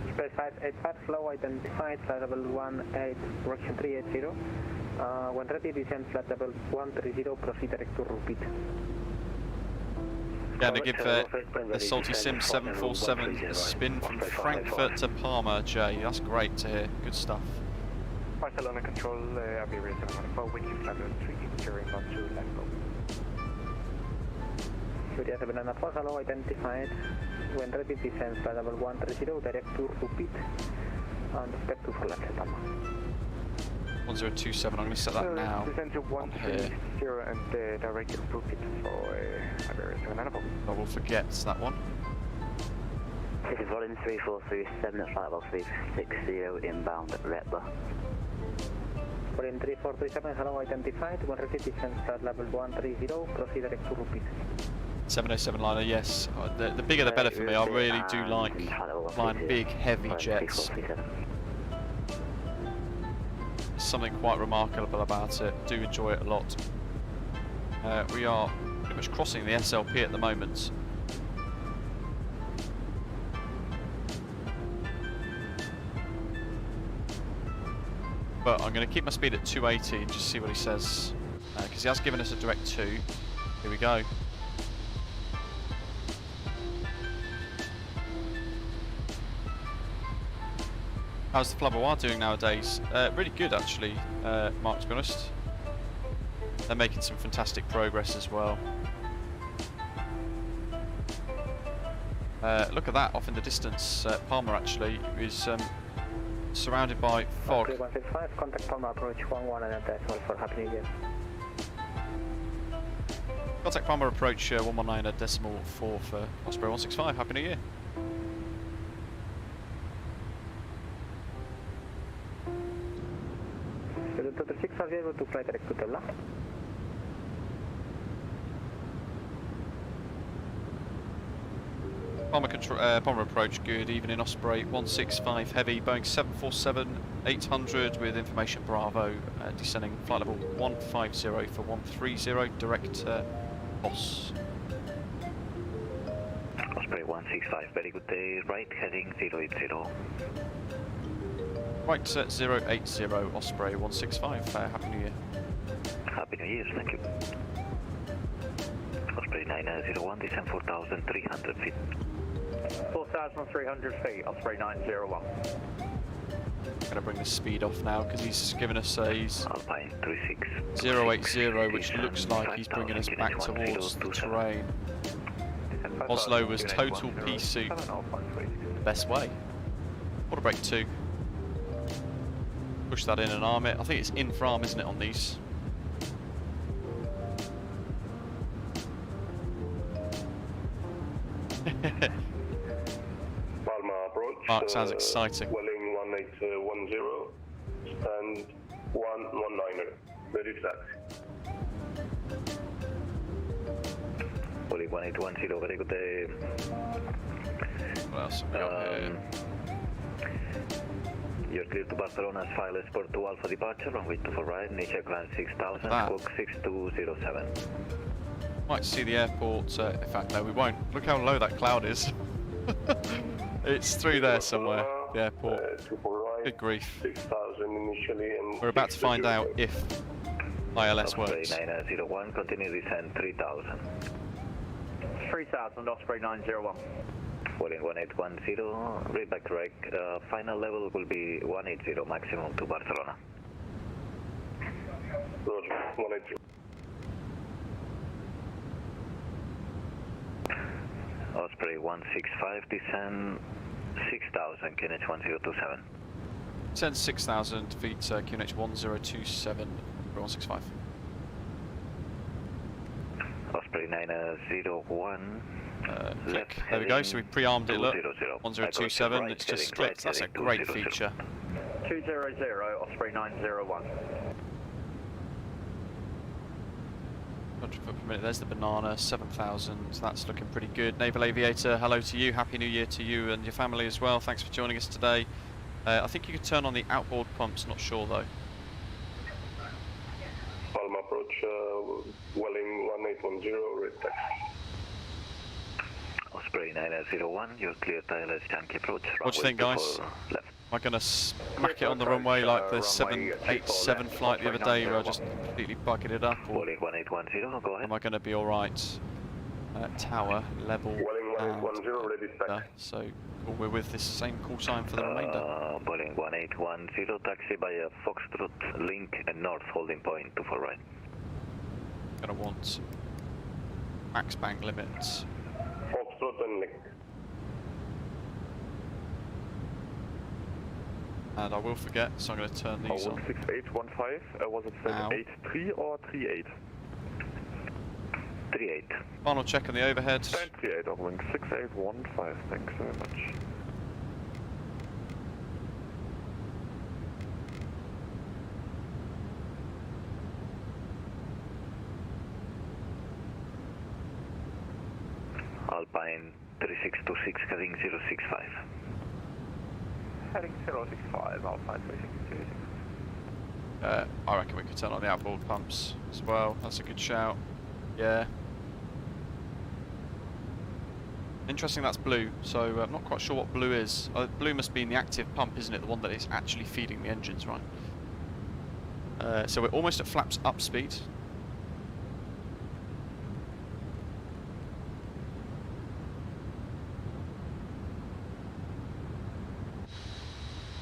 Osprey 585, flow identified, flight level 18, direction 380. When ready, descend flight level 130, proceed direct to repeat. Yeah, to give the Salty Sim 747 a spin from Frankfurt to Palma, Jay. That's great to hear. Good stuff. Barcelona Control, Iberia 714, wind chief level 3 inbound to Lambo. Iberia 714, hello, identified. When ready, descend flight level 130, direct to repeat, and expect to fall at Palma. 1027, I'm going to set that now. Descend to 130 and direct to repeat for Iberia 794. I will forget that one. This is volume 3437 at flight level 360 inbound LEPA. Volume 3437, hello, identified. When ready, descend flight level 130, proceed direct to repeat. 707 liner, yes. The bigger the better for me. I really do like flying big, heavy jets. There's something quite remarkable about it. Do enjoy it a lot. We are pretty much crossing the SLP at the moment. But I'm going to keep my speed at 280 and just see what he says, because he has given us a direct 2. Here we go. How's the Flubber doing nowadays? Really good, actually, Mark, to be honest. They're making some fantastic progress as well. Look at that, off in the distance. Palma, actually, is surrounded by fog. 165, contact Palma, approach 11 and decimal for Happy New Year. Contact Palma, approach 119 at decimal 4 for Osprey 165. Happy New Year. Delta 6 are able to fly direct to Tella. Palma approach, good evening, Osprey 165 heavy, Boeing 747-800 with information Bravo, descending flight level 150 for 130, direct boss. Osprey 165, very good day, right heading 080. Right, 080, Osprey 165, Happy New Year. Happy New Year, thank you. Osprey 901, descend 4,300 feet. 4,300 feet, Osprey 901. I'm going to bring the speed off now because he's given us a Alpine 36. 080, which looks like he's bringing us back towards the terrain. Oslo was total pea soup. The best way. Quarter break 2. Push that in and arm it. I think it's in for arm, isn't it, on these? Palma approach. Mark, sounds exciting. Welling 1810. Stand 119er. Ready to taxi. Boeing 1810, very good day. What else have we got here? You're clear to Barcelona's file Sport 2 Alpha departure, runway 24 right, initial climb 6000, squawk 6207. Might see the airport, in fact no we won't. Look how low that cloud is. It's through there somewhere, the airport. Good grief. 6000 initially and we're about to find out if ILS works. Osprey 901, continue descent 3000. 3000, Osprey 901. Boeing 1810, read back correct. Final level will be 180 maximum to Barcelona. Roger, 180. Osprey 165, descend 6000, QNH 1027. Descend 6000 feet, QNH 1027, 165. Osprey 901. Click. There we go, so we pre-armed it, look. 1027, it's just clicked. That's a great feature. 200, Osprey 901. 100 foot per minute, there's the banana, 7,000, that's looking pretty good. Naval Aviator, hello to you, Happy New Year to you and your family as well, thanks for joining us today. I think you could turn on the outboard pumps, not sure though. Palma approach, Welling 1810, red taxi. Osprey 901, you're clear to ILS Yankee approach. What do you think, guys? Am I going to smack it on the runway like the 787 flight the other day where I just completely bugged it up? Or Boeing 1810, go ahead. am I going to be alright? Tower, level, Welling 1810, ready to taxi. so we're with this same call sign for the remainder. Boeing 1810, taxi by a Foxtrot, link and north holding point 24 right. Going to want max bang limits. Foxtrot and link. And I will forget, so I'm going to turn these on. 16815, was it 783 or 38? 38. Final check on the overhead. 38, Wing 6815, thanks very much. Alpine 3626, heading 065. Heading 065, Alpine 3626. I reckon we could turn on the outboard pumps as well. That's a good shout. Yeah. Interesting, that's blue. So I'm not quite sure what blue is. Blue must be in the active pump, isn't it? The one that is actually feeding the engines, right? So we're almost at flaps up speed.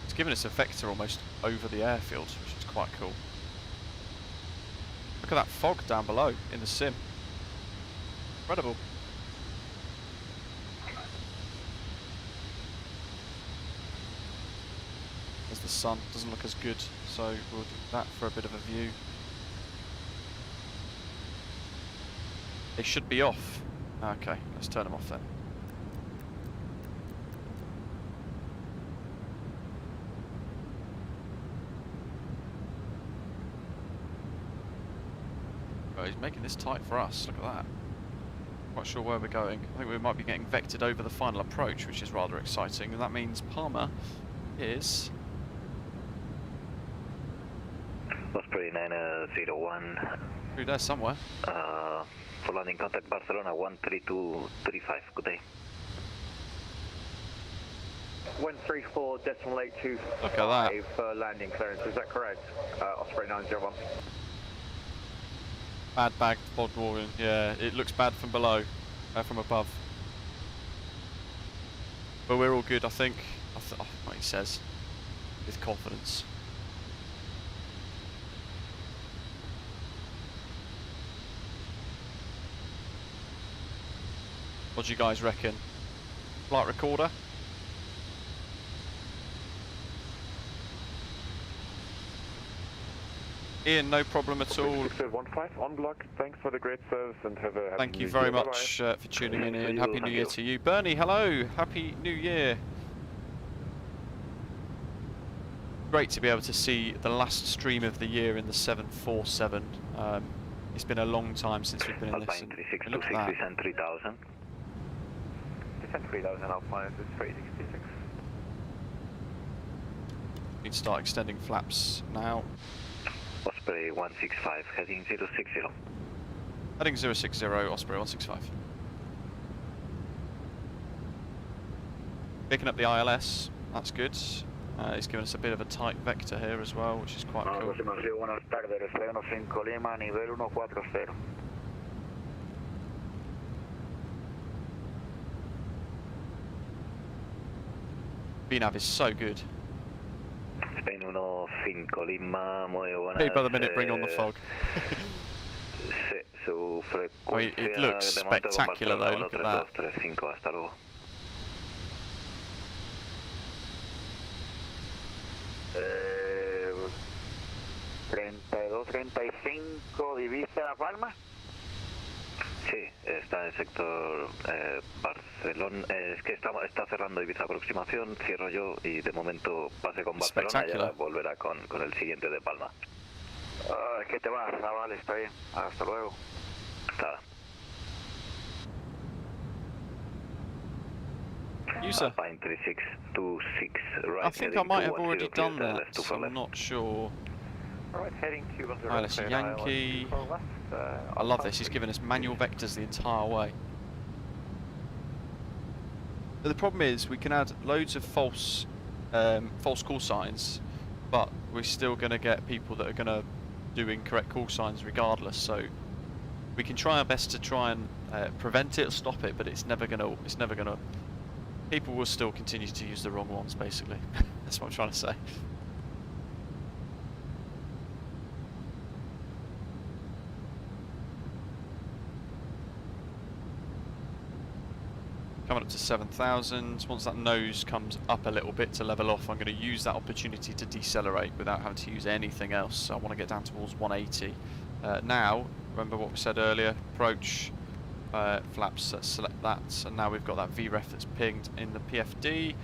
It's given us a vector almost over the airfield, which is quite cool. Look at that fog down below in the sim. Incredible. There's the sun, doesn't look as good, so we'll do that for a bit of a view. They should be off. Okay, let's turn them off then. Oh, he's making this tight for us, look at that. Quite sure where we're going. I think we might be getting vectored over the final approach, which is rather exciting, and that means Palma is... Osprey 901. Through there somewhere. For landing contact Barcelona 13235, good day. 134.825 Look at that. for landing clearance, is that correct? Osprey 901. Bad bag, Pod Morgan. Yeah, it looks bad from below, from above. But we're all good, I think. Oh, what he says, with confidence. What do you guys reckon? Flight recorder? Ian, no problem at all. 6815 on block. Thanks for the great service and have a happy Thank you new very year. much for tuning in, Ian. Happy New Year to you. Bernie, hello. Happy New Year. great to be able to see the last stream of the year in the 747. It's been a long time since we've been in this. Alpine 3626, Look at that. descend 3000. Descend 3000, Alpine 366. Need to start extending flaps now. Osprey 165, heading 060. Heading 060, Osprey 165. Picking up the ILS, that's good. He's given us a bit of a tight vector here as well, which is quite cool. Buenas tardes, Receno 5 Lima, nivel 140. VNAV is so good. Spain 1 Lima, muy buenas. Hey, by the minute, bring on the fog. Su Oh, it looks spectacular though, look at that. 3235, hasta luego. Eh, 32-35, divisa Palma. Sí, está en el sector Barcelona. Es que está cerrando Ibiza aproximación, cierro yo y de momento pase con Barcelona y ya volverá con el siguiente de Palma. Es que te vas, vale, está bien. Hasta luego. Está. User. Alpine 3626, right. I think I might have already done that, so I'm not sure. Alright, heading 210. ILS Yankee. I love this, he's given us manual vectors the entire way. But the problem is we can add loads of false call signs, but we're still going to get people that are going to do incorrect call signs regardless. So we can try our best to try and prevent it or stop it, but it's never going to. People will still continue to use the wrong ones, basically. That's what I'm trying to say. Coming up to 7,000. Once that nose comes up a little bit to level off, I'm going to use that opportunity to decelerate without having to use anything else. So I want to get down towards 180. Now, remember what we said earlier, approach, flaps, select that, and now we've got that VREF that's pinged in the PFD.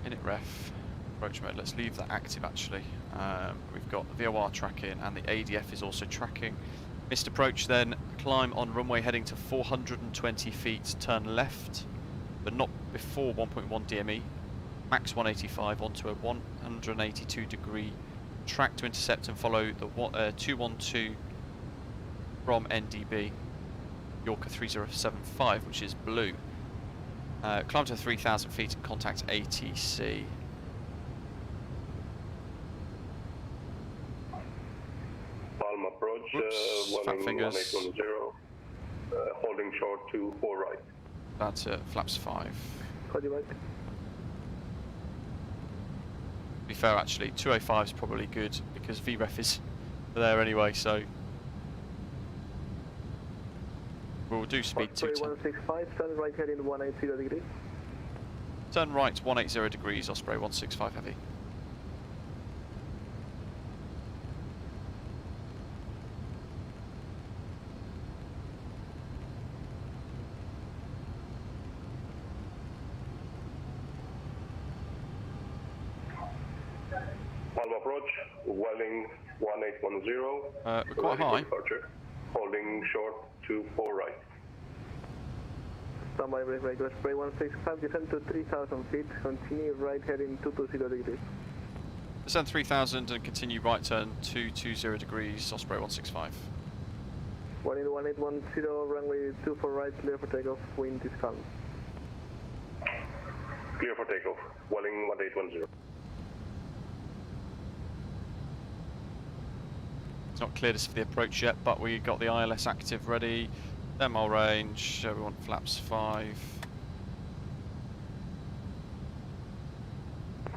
Init ref, approach mode, let's leave that active actually. We've got the VOR tracking and the ADF is also tracking. Missed approach then, climb on runway heading to 420 feet, turn left, but not before 1.1 DME, max 185 onto a 182 degree track to intercept and follow the 212 from NDB, Yorker 3075, which is blue. Climb to 3,000 feet and contact ATC. Palma approach, fat fingers. 1810, holding short to 4 right. That's flaps 5. To be fair actually, 205 is probably good because VREF is there anyway, so we'll do speed 210. 165, turn right heading 180 degrees. Turn right 180 degrees, Osprey 165 heavy. Palma approach, Welling 1810. We're quite high. Departure, holding short to 4 right. Standby brake right, Osprey 165, descend to 3,000 feet, continue right heading 220 degrees. Descend 3,000 and continue right turn 220 degrees, Osprey 165. 1810, runway 24 right, clear for takeoff, wind is calm. Clear for takeoff, Welling 1810. It's not cleared us for the approach yet, but we got the ILS active ready. Demo range, we want flaps 5.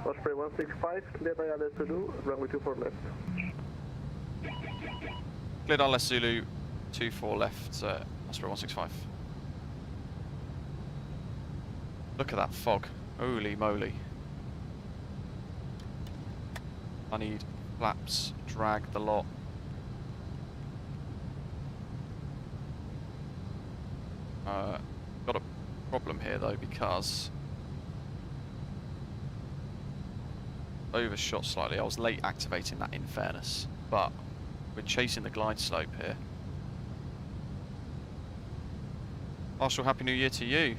Osprey 165, cleared ILS Zulu, runway 24 left. Cleared ILS Zulu, 24 left, Osprey 165. Look at that fog, holy moly. I need flaps, drag the lot. Got a problem here though because overshot slightly. I was late activating that, in fairness, but we're chasing the glide slope here. Marshall, Happy New Year to you.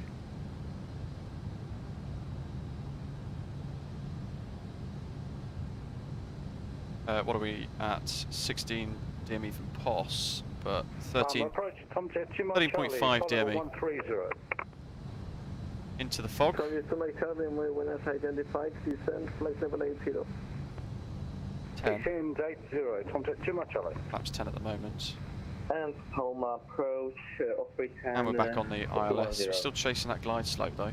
What are we at? 16 DME from POS, but 13.5 DME. Into the fog. Identified, descend, flight level 80. 10. 80, contact Juma Charlie. Flaps 10 at the moment. And Palma approach, Osprey 10. And we're back on the ILS. We're still chasing that glide slope though.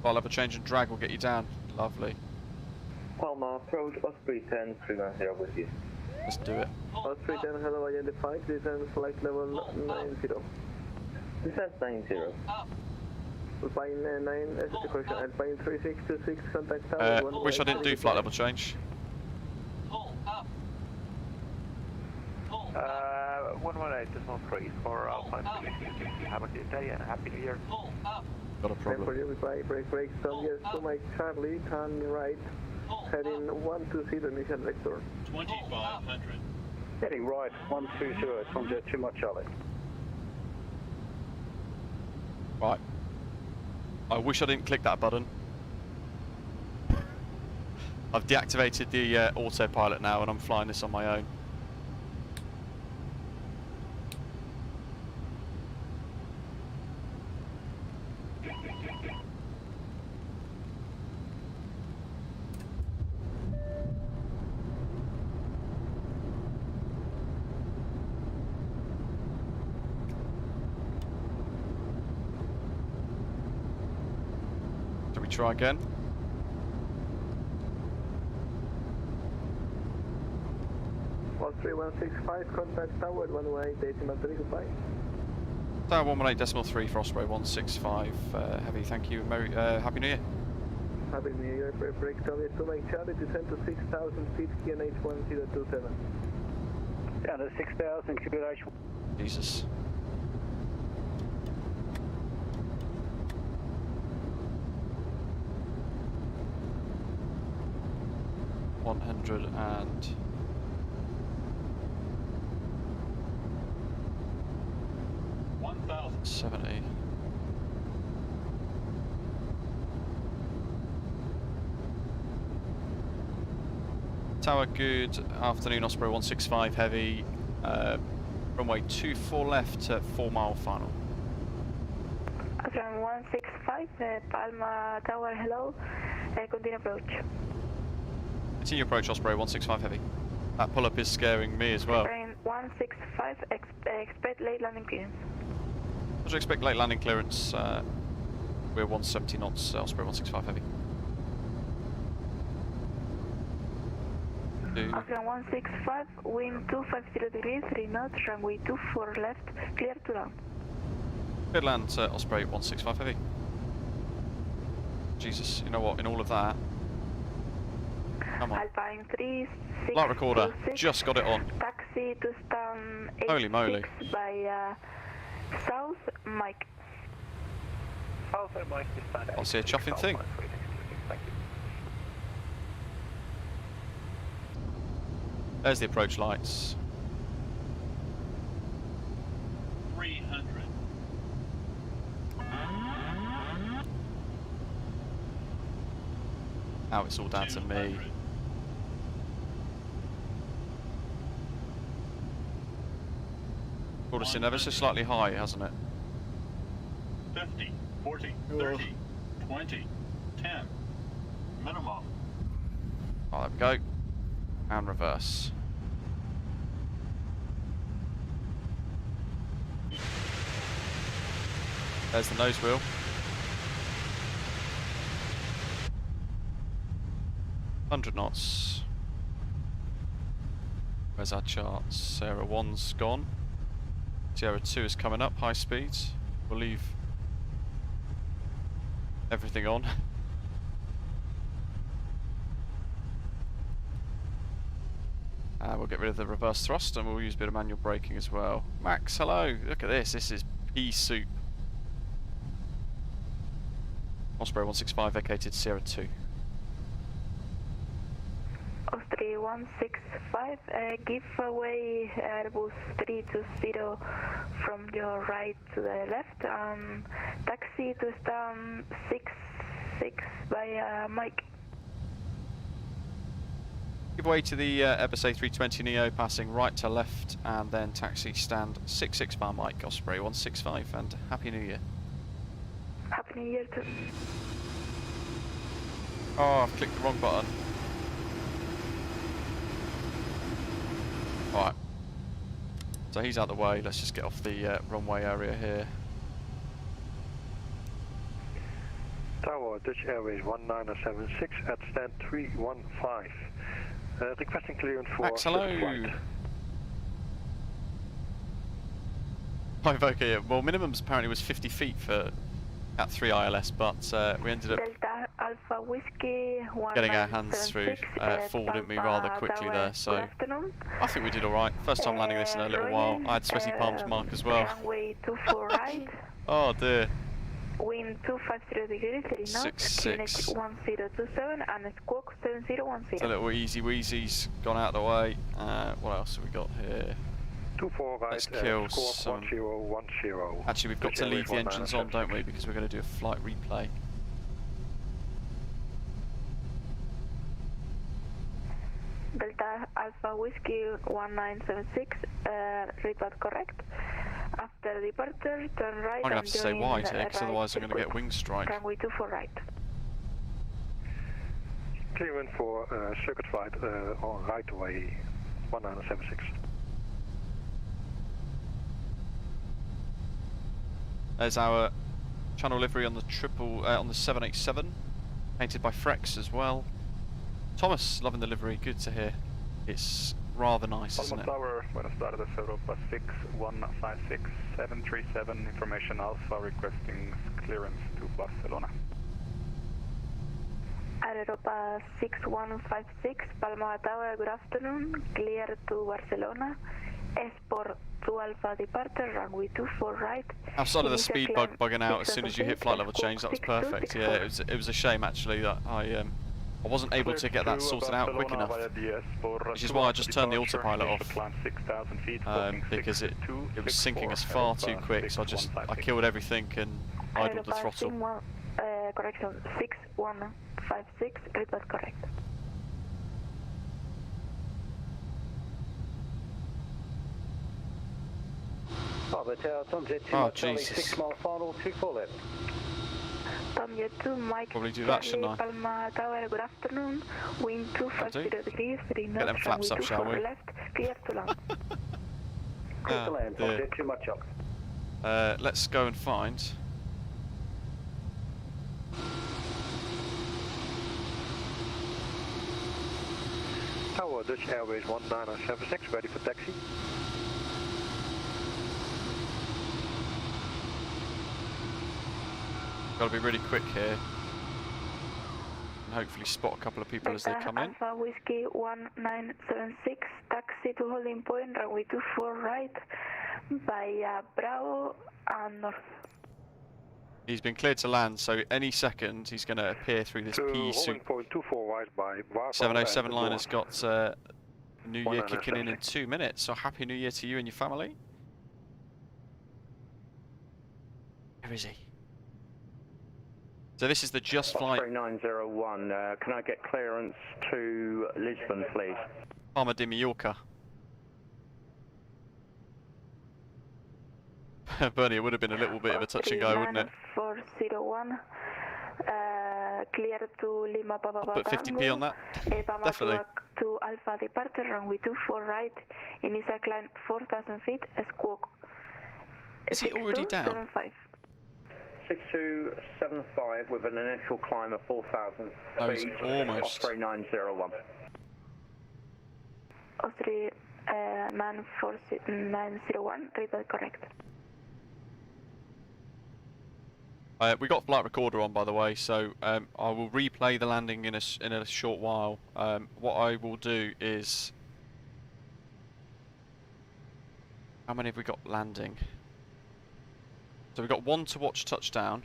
I'll have a change and drag will get you down. Lovely. Palma approach, Osprey 10, 310 with you. Let's do it. Osprey 10, hello, identified, descend, flight level 90. Descent 90. Alpine 9, question, Alpine 3626, contact tower. Wish I didn't do flight level change. 118.3 for Alpine 3626. Have a good day and Happy New Year. Got a problem. For you, break, stop, yes, to Mike Charlie, turn right, heading 120, initial vector. 2500. Heading right, 120, contact Juma Charlie. Right. I wish I didn't click that button. I've deactivated the autopilot now and I'm flying this on my own. Try again. Osprey 165, contact tower 118.3, goodbye. Tower 118.3 for Osprey 165. Heavy, thank you. Happy New Year. Happy New Year. Break down to Mike Charlie, descend to 6,000 feet, QNH 1027. Down to 6,000, QNH. Jesus. and 1,070. Tower, good afternoon, Osprey 165 heavy. Runway 24 left at 4 mile final. Osprey 165, Palma Tower, hello. Continue approach. Continue approach, Osprey 165 heavy. That pull-up is scaring me as well. Osprey 165, expect late landing clearance. I should expect late landing clearance. We're 170 knots, Osprey 165 heavy. Osprey 165, wind 250 degrees, 3 knots, runway 24 left, clear to land. Clear to land, Osprey 165 heavy. Jesus, you know what, in all of that. Come on. Alpine 3, 6, Flight recorder, 26, just got it on. Taxi to stand 86 Holy moly. by South Mike. South Mike is stand I'll see a chuffing thing. Thank you. There's the approach lights. 300. Now it's all down to me. Brought us in ever so slightly high, hasn't it? 50, 40, 30, 20, 10. Minimum. Oh, there we go. And reverse. There's the nose wheel. $100 knots. Where's our charts? Sierra 1's gone. Sierra 2 is coming up, high speeds. We'll leave everything on. We'll get rid of the reverse thrust and we'll use a bit of manual braking as well. Max, hello. Look at this. This is pea soup. Osprey 165 vacated Sierra 2. Osprey 165, give away Airbus 320 from your right to the left, taxi to stand 66 by Mike. Give way to the Airbus A320 Neo, passing right to left, and then taxi stand 66 by Mike, Osprey 165, and Happy New Year. Happy New Year too. Oh, I've clicked the wrong button. Alright. So he's out of the way, let's just get off the runway area here. Tower, Dutch Airways 1976 at stand 315. Requesting clearance for Max, hello. JustFlight. Okay, yeah. Well, minimums apparently was 50 feet for at 3 ILS, but we ended up Delta Alpha Whiskey getting our hands through, forward, didn't we, rather quickly there, so I think we did alright. First time landing this in a little while. I had sweaty palms, Mark, as well. Runway 24 right. Oh dear. Wind 250 degrees, 3 knots, QNH 1027 and squawk 7010. So little easy wheezy's gone out of the way. What else have we got here? 24 right, Let's kill squawk some... 1010. Actually, we've got to leave the engines on, don't we? Because we're going to do a flight replay. Delta Alpha Whiskey 1976, report correct. After departure, turn right. I'm going to have to say wide here, because otherwise I'm going to get wing strike. Runway 24 right. Clearance for circuit flight on right away 1976. There's our channel livery on the on the 787, painted by Frex as well. Thomas, loving the livery, good to hear. It's rather nice, isn't it? Tower, Buenos Aires, Europa 6156 737, information Alpha requesting clearance to Barcelona. Europa 6156, Palma Tower, good afternoon, clear to Barcelona. Esport 2 Alpha departure, runway 24 right. Outside of the speed bug bugging out as soon as you hit flight level change, that was perfect. Yeah, it was a shame actually that I wasn't able to get that sorted out quick enough, which is why I just turned the autopilot off, because it was sinking us far too quick, so I killed everything and idled the throttle. Correction, 6156, report correct. Oh, Jesus. 6 mile final, 24 left. Tom Jet 2, Mike. Probably do that, shouldn't I? Palma Tower, good afternoon. Wind 250 degrees, 3 knots. Get them flaps up, shall we? Left, clear to land. Clear to land, Tom Jet 2, much up. Let's go and find. Tower, Dutch Airways 1976, ready for taxi. Got to be really quick here, and hopefully spot a couple of people as they come in. Alpha Whiskey 1976, taxi to holding point, runway 24 right, via Bravo and north. He's been cleared to land, so any second he's going to appear through this pea suit. 707 liner's got New Year kicking in 2 minutes, so Happy New Year to you and your family. Where is he? So this is the JustFlight Osprey 901, can I get clearance to Lisbon, please? Palma de Mallorca. Bernie, it would have been a little bit of a touch and go, wouldn't it? 401, clear to Lima Papa. I'll put 50p on that. Definitely. To Alpha departure, runway 24 right, initial climb 4,000 feet, squawk. Is he already down? 6275 with an initial climb of 4,000 feet. Almost. Osprey 901. Osprey 901, report correct. We got flight recorder on, by the way, so I will replay the landing in a short while. What I will do is, how many have we got landing? So we've got 1 to watch touchdown.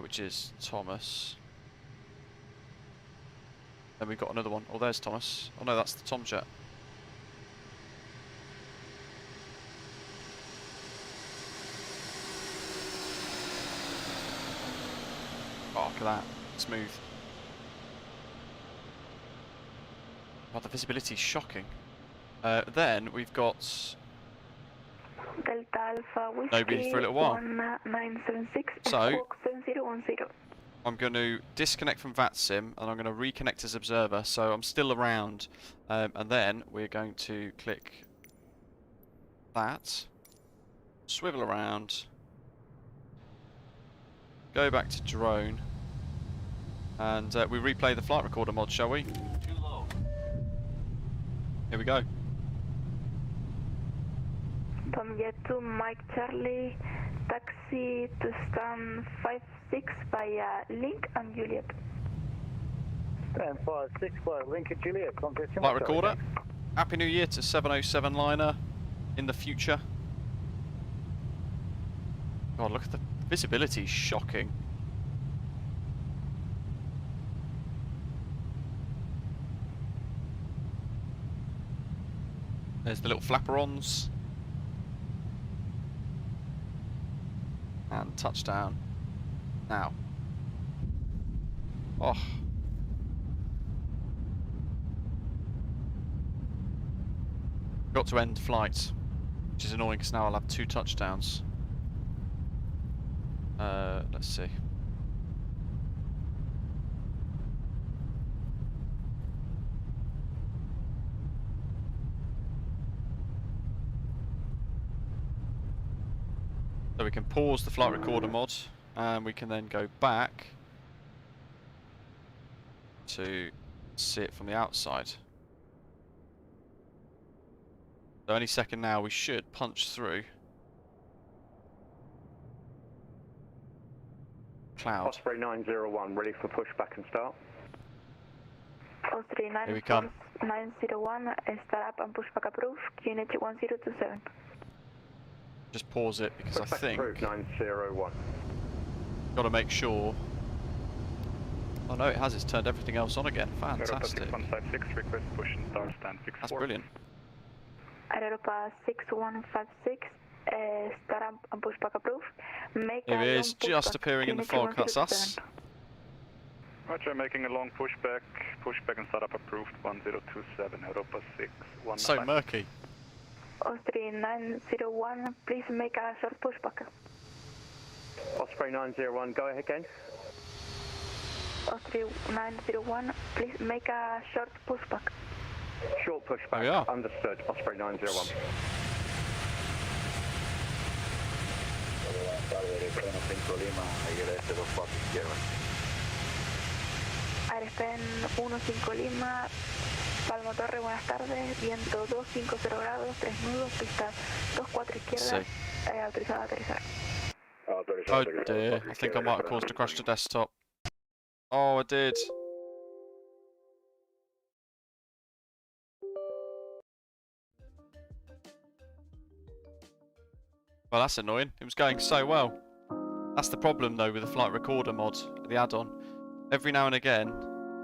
which is Thomas. Then we've got another one. Oh, there's Thomas. Oh no, that's the Tomjet. Oh, look at that. Smooth. God, the visibility is shocking. Then we've got Delta Alpha Whiskey nobody for a little while. 1976 So 7010. I'm going to disconnect from VATSIM and I'm going to reconnect as observer. So I'm still around, and then we're going to click that, swivel around, go back to drone, and we replay the flight recorder mod, shall we? Here we go. Tomjet to Mike Charlie, taxi to stand 56 via Link and Juliet. Stand 56 by Link and Juliet. Flight recorder. Happy New Year to 707 liner in the future. God, look at the visibility, shocking. There's the little flaperons. And touchdown. Now. Oh. Got to end flight, which is annoying because now I'll have 2 touchdowns. Let's see. So we can pause the flight recorder mod, and we can then go back to see it from the outside. So any second now we should punch through. Cloud. Osprey 901, ready for pushback and start. Osprey Here we come. 901, start up and pushback approved, QNH 1027. Just pause it because I think 901. got to make sure. Oh no, it has. It's turned everything else on again. Fantastic. 6156, request push and start stand 64. That's brilliant. Aeropa 6156, start up and pushback approved. Make Here it a is, just appearing in the fog. That's us. Roger, making a long pushback and start up approved 1027, Aeropa 615. So murky. Osprey 901, please make a short pushback. Osprey 901, go ahead again. Osprey 901, please make a short pushback. Short pushback, understood. Osprey 901. Airpen 15 Lima, Palma Torre, buenas tardes, viento 250 grados, 3 nudos, pista 24 izquierda, autorizado a aterrizar. Oh dear, I think I might have caused a crash to desktop. Oh, I did. Well, that's annoying. It was going so well. That's the problem though with the flight recorder mod, the add-on. Every now and again,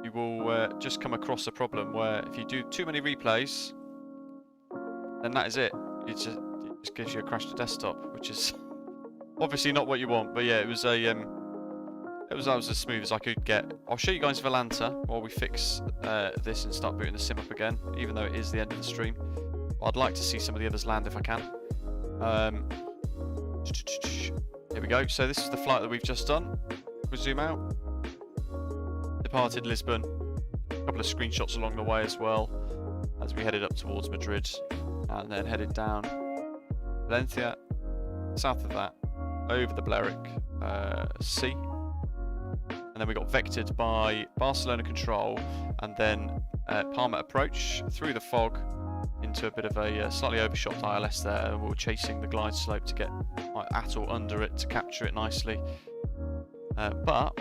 you will just come across a problem where if you do too many replays, then that is it. It just gives you a crash to desktop, which is obviously not what you want. But yeah, it was as smooth as I could get. I'll show you guys Volanta while we fix this and start booting the sim up again, even though it is the end of the stream. But I'd like to see some of the others land if I can. Here we go. So this is the flight that we've just done. We'll zoom out. Departed Lisbon. A couple of screenshots along the way as well as we headed up towards Madrid and then headed down Valencia, south of that, over the Balearic Sea, and then we got vectored by Barcelona control and then Palma approach through the fog into a bit of a slightly overshot ILS there, and we were chasing the glide slope to get at or under it to capture it nicely. But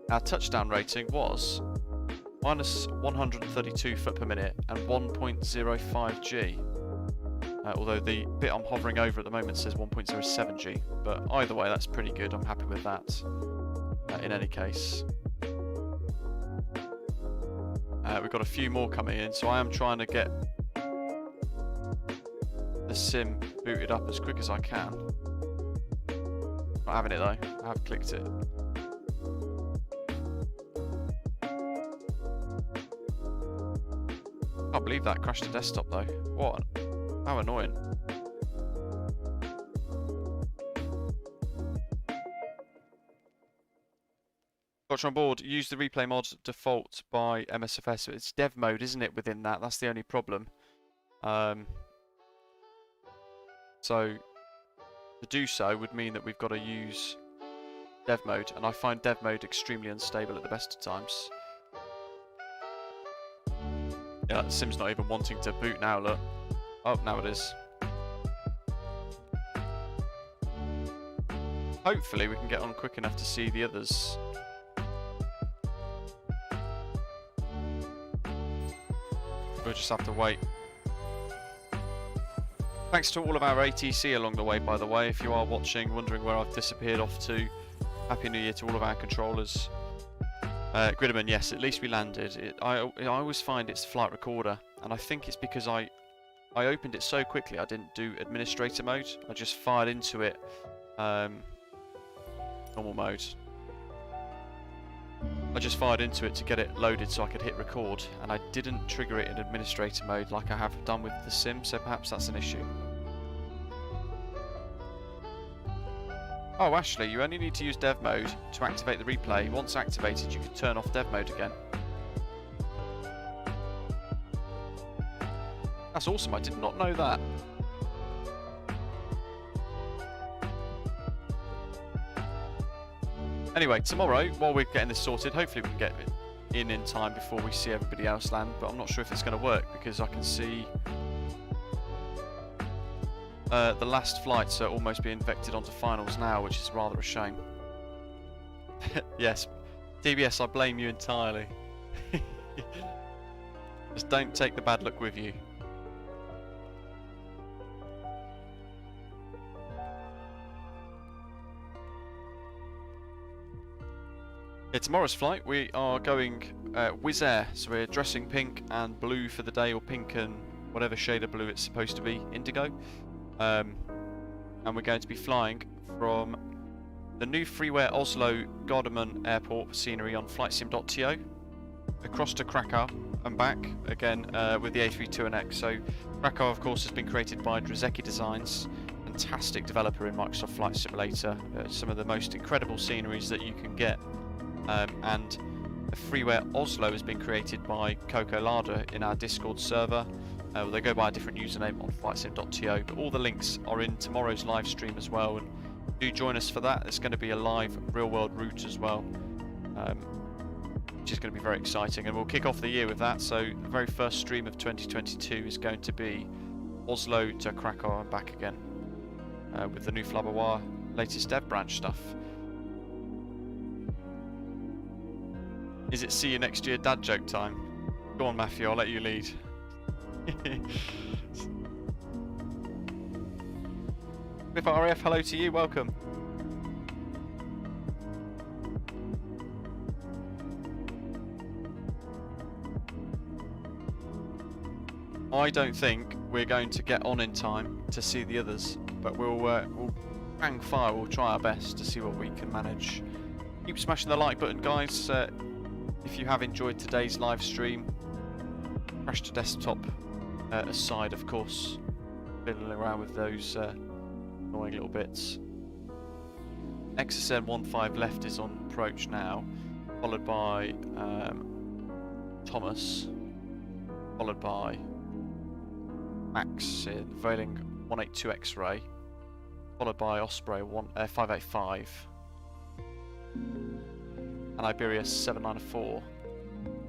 our touchdown rating was minus 132 foot per minute and 1.05 G. Although the bit I'm hovering over at the moment says 1.07 G, but either way that's pretty good. I'm happy with that. in any case. We've got a few more coming in, so I am trying to get the sim booted up as quick as I can. Not having it though, I have clicked it. Can't believe that crashed the desktop though. What? How annoying. Got you on board. Use the replay mod default by MSFS. It's dev mode, isn't it, within that? That's the only problem. So to do so would mean that we've got to use dev mode, and I find dev mode extremely unstable at the best of times. Yeah, the sim's not even wanting to boot now, look. Oh, now it is. Hopefully we can get on quick enough to see the others. We'll just have to wait. Thanks to all of our ATC along the way, by the way. If you are watching, wondering where I've disappeared off to, Happy New Year to all of our controllers. Gridman, yes, at least we landed. I always find it's flight recorder, and I think it's because I opened it so quickly I didn't do administrator mode. I just fired into it normal mode. I just fired into it to get it loaded so I could hit record, and I didn't trigger it in administrator mode like I have done with the sim, so perhaps that's an issue. Oh, Ashley, you only need to use dev mode to activate the replay. Once activated, you can turn off dev mode again. That's awesome, I did not know that. Anyway, tomorrow, while we're getting this sorted, hopefully we can get it in time before we see everybody else land, but I'm not sure if it's going to work because I can see the last flights are almost being vectored onto finals now, which is rather a shame. Yes, DBS, I blame you entirely. Just don't take the bad luck with you. Yeah, tomorrow's flight we are going Wizz Air, so we're dressing pink and blue for the day, or pink and whatever shade of blue it's supposed to be, indigo. And we're going to be flying from the new freeware Oslo Gardermoen Airport for scenery on flightsim.to across to Krakow and back again with the A32NX. So Krakow, of course, has been created by Drzecki Designs, fantastic developer in Microsoft Flight Simulator. Some of the most incredible sceneries that you can get. And the freeware Oslo has been created by Coco Lada in our Discord server. They go by a different username on flightsim.to, but all the links are in tomorrow's live stream as well, and do join us for that. It's going to be a live real-world route as well, which is going to be very exciting, and we'll kick off the year with that. So the very first stream of 2022 is going to be Oslo to Krakow and back again, with the new Flabawar latest dev branch stuff. Is it see you next year dad joke time? Go on, Matthew, I'll let you lead. With RAF, hello to you, welcome. I don't think we're going to get on in time to see the others, but we'll hang fire, we'll try our best to see what we can manage. Keep smashing the like button, guys. If you have enjoyed today's live stream, crash to desktop aside, of course, fiddling around with those annoying little bits. XSN15 left is on approach now, followed by Thomas, followed by Max in Veiling 182 X-ray, followed by Osprey 585. And Iberia 794.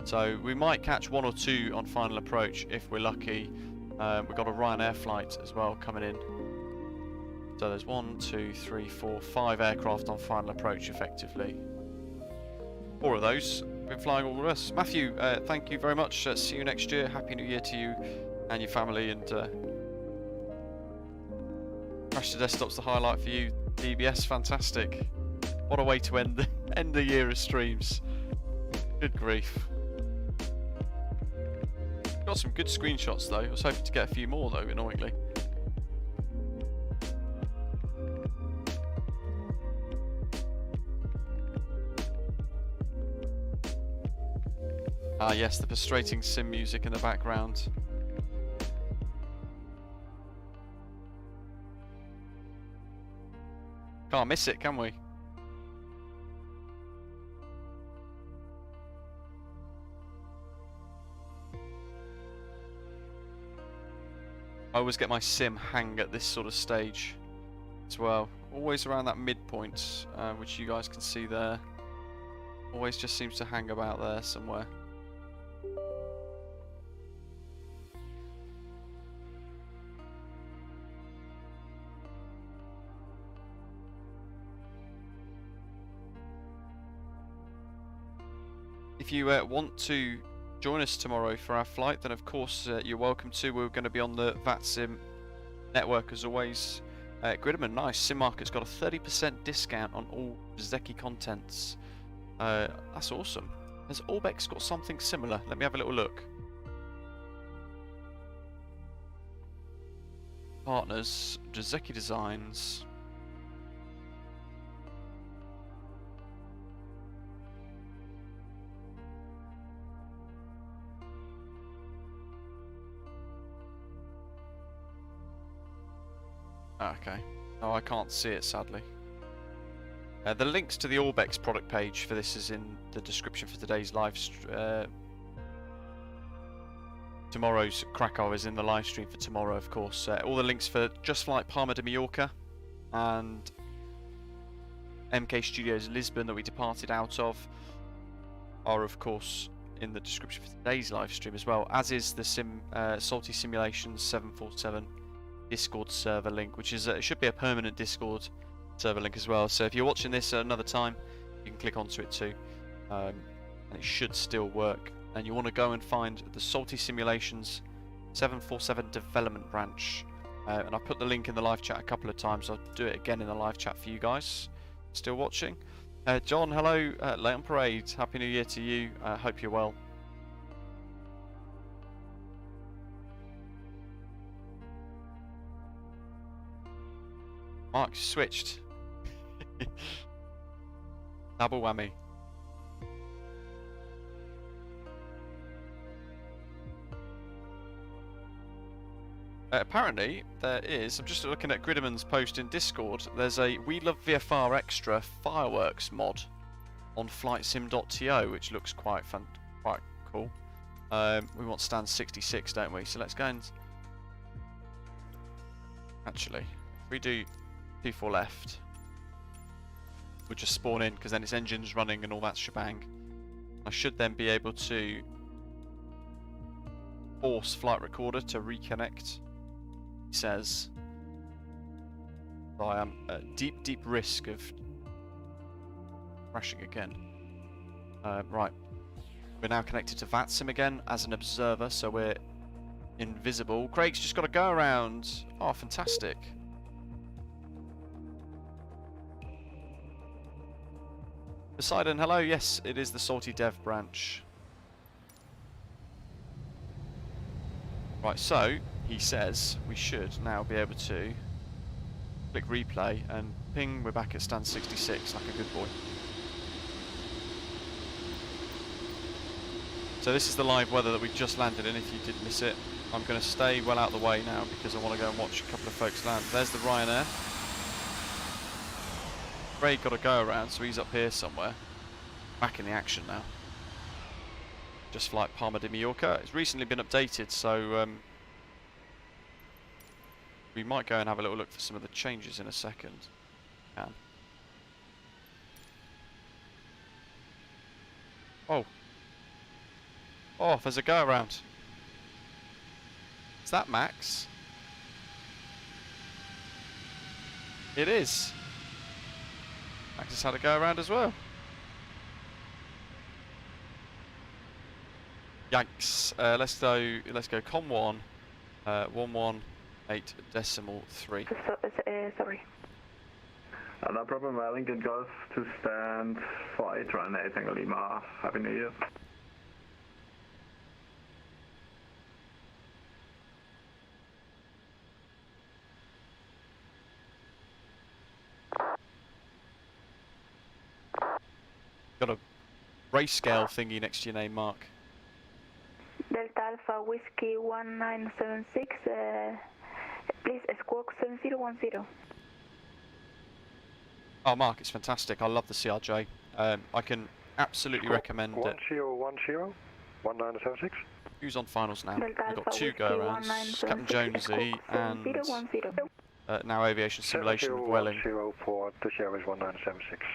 So we might catch one or two on final approach if we're lucky. We've got a Ryanair flight as well coming in. So there's 1, 2, 3, 4, 5 aircraft on final approach effectively. 4 of those have been flying all of us. Matthew, thank you very much. See you next year. Happy New Year to you and your family. And crash to desktop's the highlight for you. DBS, fantastic. What a way to end the year of streams. Good grief. Got some good screenshots though. I was hoping to get a few more though, annoyingly. Ah yes, the frustrating sim music in the background. Can't miss it, can we? I always get my sim hang at this sort of stage as well. Always around that midpoint, which you guys can see there. Always just seems to hang about there somewhere. If you want to join us tomorrow for our flight, then of course you're welcome to. We're going to be on the VATSIM network as always. Gridman, nice. Sim Market's got a 30% discount on all Zeki contents. That's awesome. Has Orbex got something similar? Let me have a little look. Partners, Zeki Designs. Okay. No, I can't see it, sadly. The links to the Orbex product page for this is in the description for today's live tomorrow's Krakow is in the live stream for tomorrow, of course. All the links for JustFlight Palma de Mallorca and MK Studios Lisbon that we departed out of are, of course, in the description for today's live stream as well, as is the Salty Simulations 747 Discord server link, which is it should be a permanent Discord server link as well. So if you're watching this at another time, you can click onto it too, and it should still work. And you want to go and find the Salty Simulations 747 development branch, and I've put the link in the live chat a couple of times. I'll do it again in the live chat for you guys still watching. John, hello. Late on Parade, happy new year to you. Hope you're well. Mark switched. Double whammy. Apparently there is, I'm just looking at Gridman's post in Discord, there's a We Love VFR Extra fireworks mod on flightsim.to, which looks quite cool. We want stand 66, don't we? So let's go and actually, if we do 24 left, we'll just spawn in because then its engine's running and all that shebang. I should then be able to force flight recorder to reconnect. He says I am at deep risk of crashing again. Right, we're now connected to VATSIM again as an observer, so we're invisible. Craig's just got to go around. Oh, fantastic. Poseidon, hello. Yes, it is the Salty Dev branch. Right, so he says we should now be able to click replay and ping. We're back at stand 66 like a good boy. So this is the live weather that we just landed in, if you did miss it. I'm going to stay well out of the way now because I want to go and watch a couple of folks land. There's the Ryanair. Craig got to go around, so he's up here somewhere. Back in the action now. JustFlight Palma de Mallorca. It's recently been updated, so we might go and have a little look for some of the changes in a second. Can. Oh. Oh, there's a go around. Is that Max? It is. Max has had a go around as well. Yikes. Let's go com 1 118.3. Sorry. No problem, Lincoln Golf to stand for 8 run 8 Tango Lima. Happy New Year. Got a race scale thingy next to your name, Mark. Delta Alpha Whiskey 1976, please squawk 7010. Oh, Mark, it's fantastic. I love the CRJ. I can absolutely recommend it. 1010, 1976. Who's on finals now? Delta We've got Alpha 2 Whiskey go-arounds. Captain 1976, Jonesy squawk and 7010. now Aviation Simulation with Welling. 7010 for British Airways 1976.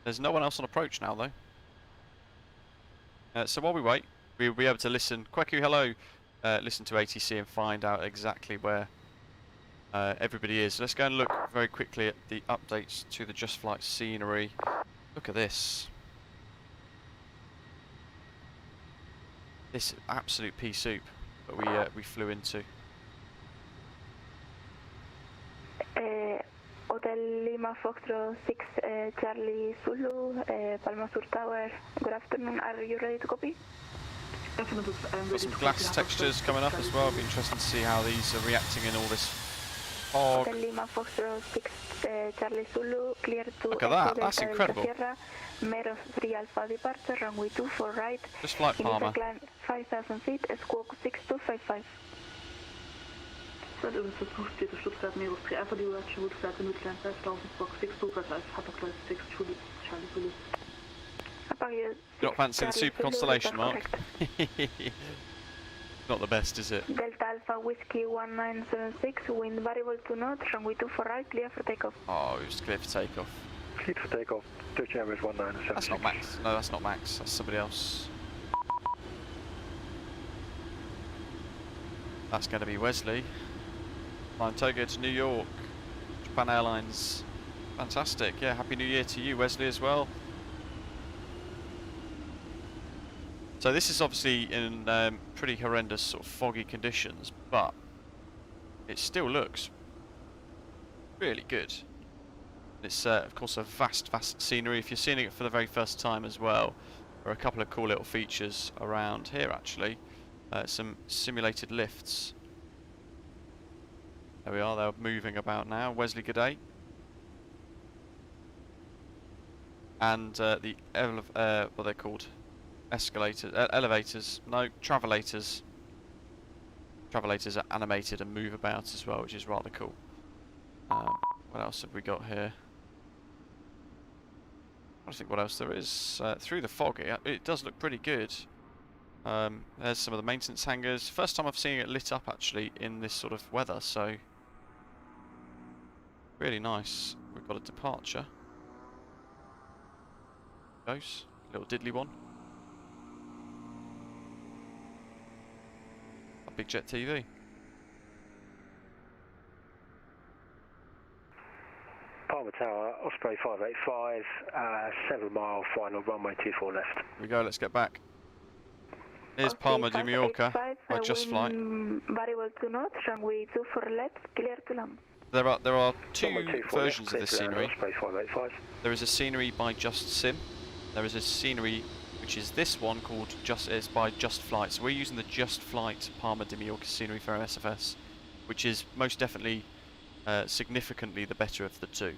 There's no one else on approach now, though. So while we wait, we'll be able to listen. Kweku, hello. Listen to ATC and find out exactly where everybody is. Let's go and look very quickly at the updates to the JustFlight scenery. Look at this. This absolute pea soup that we flew into. Hotel Lima Foxtrot 6 Charlie Zulu, Palma Sur Tower. Good afternoon. Are you ready to copy? Got some glass textures coming up as well. It'll be interesting to see how these are reacting in all this fog. Hotel Lima Foxtrot 6 Charlie Zulu, clear to Look at that, that's incredible. Meros 3 Alpha departure, runway 24 right. JustFlight Palma. Climb 5,000 feet, squawk 6255. That is versucht, steht der Stuttgart Meros 3 Alpha departure, route flight to Climb 5,000, squawk 6255, Papa Class 6 Charlie Zulu. You're not fancying the Super Constellation, Mark? Not the best, is it? Delta Alpha Whiskey 1976, wind variable to knot, runway 24 right, clear for takeoff. Oh, it was clear for takeoff. Clear for takeoff, British Airways 1976. That's not Max. No, that's not Max. That's somebody else. That's going to be Wesley. Flying Tokyo to New York. Japan Airlines. Fantastic. Yeah, Happy New Year to you, Wesley, as well. So this is obviously in pretty horrendous sort of foggy conditions, but it still looks really good. It's of course a vast scenery. If you're seeing it for the very first time as well, there are a couple of cool little features around here actually. Some simulated lifts. There we are, they're moving about now. Wesley, good day. And the what they're called? Escalators, elevators, no, travelators. Travelators are animated and move about as well, which is rather cool. What else have we got here? I don't think what else there is. Through the fog, it does look pretty good. There's some of the maintenance hangars. First time I've seen it lit up actually in this sort of weather, so really nice. We've got a departure. Goes, little diddly one. Big Jet TV. Palma Tower, Osprey 585, 7 mile final, runway 24 left. Here we go, let's get back. Here's Palma de Mallorca by JustFlight. Variable to knot, runway 24 left, clear to land. There are two versions of this scenery. There is a scenery by JustSim. There is a scenery which is this one called is by JustFlight. So we're using the JustFlight Palma de Mallorca scenery for MSFS, which is most definitely significantly the better of the two.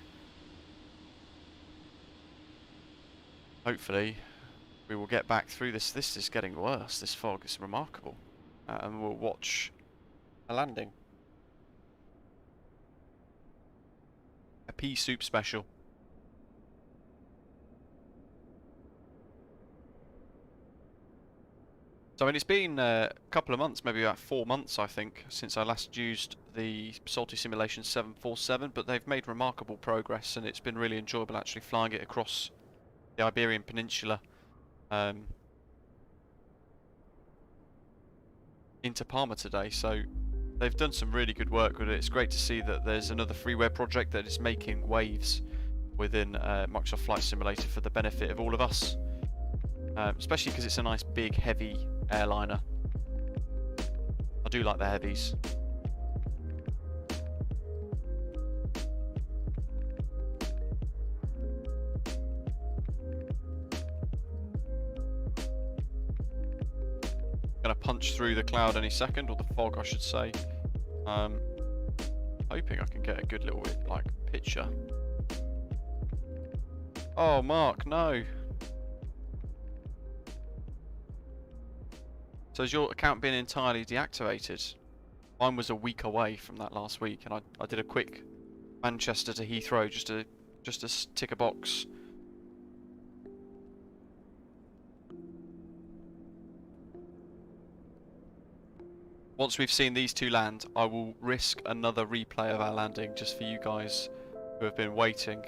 Hopefully we will get back through this. This is getting worse, this fog is remarkable. And we'll watch a landing. A pea soup special. So I mean, it's been a couple of months, maybe about 4 months I think, since I last used the Salty Simulation 747, but they've made remarkable progress and it's been really enjoyable actually flying it across the Iberian Peninsula into Palma today. So they've done some really good work with it. It's great to see that there's another freeware project that is making waves within Microsoft Flight Simulator for the benefit of all of us. Especially because it's a nice big heavy airliner. I do like the heavies. Gonna punch through the cloud any second, or the fog I should say. Hoping I can get a good little like picture. Oh Mark, no. So has your account been entirely deactivated? Mine was a week away from that last week, and I did a quick Manchester to Heathrow just to tick a box. Once we've seen these two land, I will risk another replay of our landing just for you guys who have been waiting.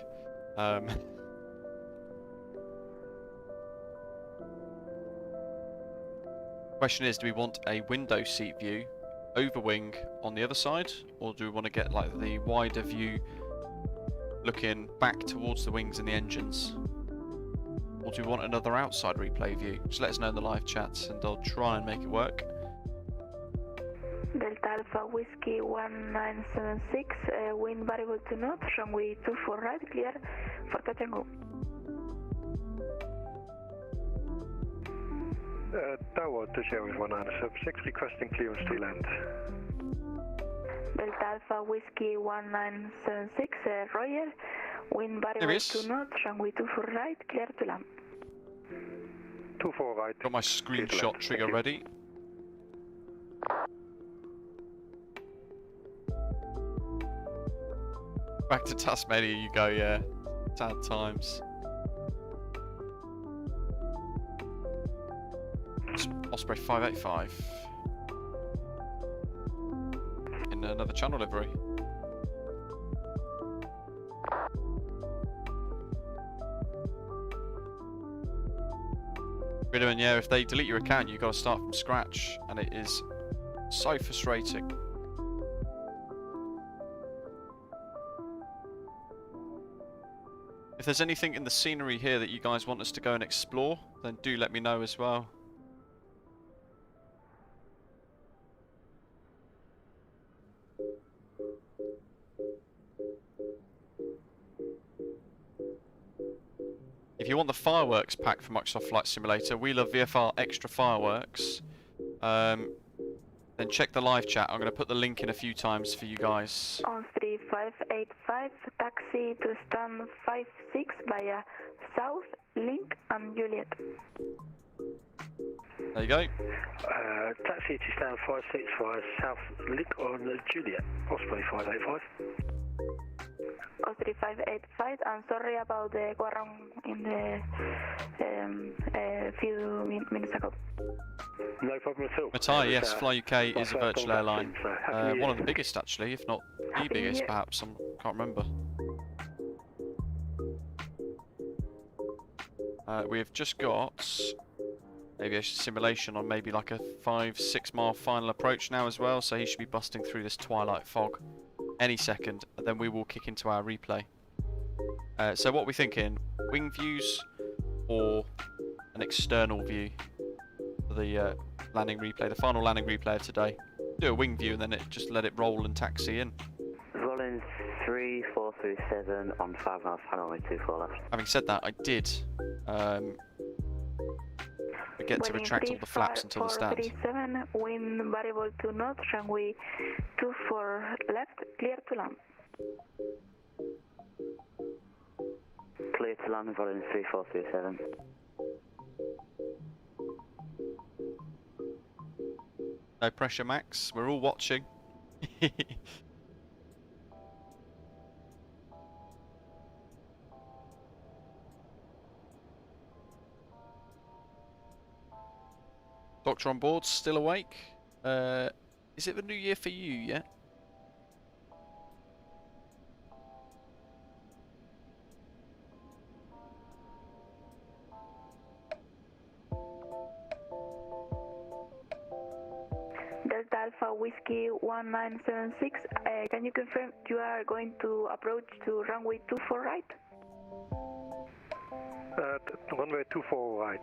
Question is, do we want a window seat view over wing on the other side, or do we want to get like the wider view looking back towards the wings and the engines? Or do we want another outside replay view? Just let us know in the live chats and I'll try and make it work. Delta Alpha Whiskey 1976, wind variable to north, runway 24 right, clear for touch and go. Tower to Airways 1976, requesting clearance to land. Delta Alpha Whiskey 1976, Roger, wind variable to north, runway 24 right, clear to land. 24 right. Got my screenshot trigger ready. Back to Tasmania you go, yeah. Sad times. Osprey 585. In another channel livery. Brilliant, yeah, if they delete your account you've got to start from scratch, and it is so frustrating. If there's anything in the scenery here that you guys want us to go and explore, then do let me know as well. If you want the fireworks pack for Microsoft Flight Simulator, we love VFR Extra Fireworks, then check the live chat. I'm going to put the link in a few times for you guys. On 3585, taxi to stand 56 via South, Link and Juliet. There you go. Taxi to stand 56 via South, Link on Juliet, Osprey 585. Osprey 585, I'm sorry about the go around in the few minutes ago. No problem at all. Matai, yes, Fly UK is a virtual airline. One of the biggest actually, if not the biggest perhaps, I can't remember. We've just got aviation simulation on maybe like a 5-6 mile final approach now as well, so he should be busting through this twilight fog any second, and then we will kick into our replay. So what are we thinking? Wing views or an external view for the landing replay, the final landing replay of today? Do a wing view and then just let it roll and taxi in. Rolling 3437 on 5 miles, runway 24 left. Having said that, I did forget to retract all the flaps until the stand. 437, wind variable to north, runway 24 left, clear to land. Clear to land, rolling 3437. No pressure, Max. We're all watching. Doctor on board, still awake? Is it the new year for you yet? Delta Alpha Whiskey 1976, can you confirm you are going to approach to runway 24 right? Runway 24 right,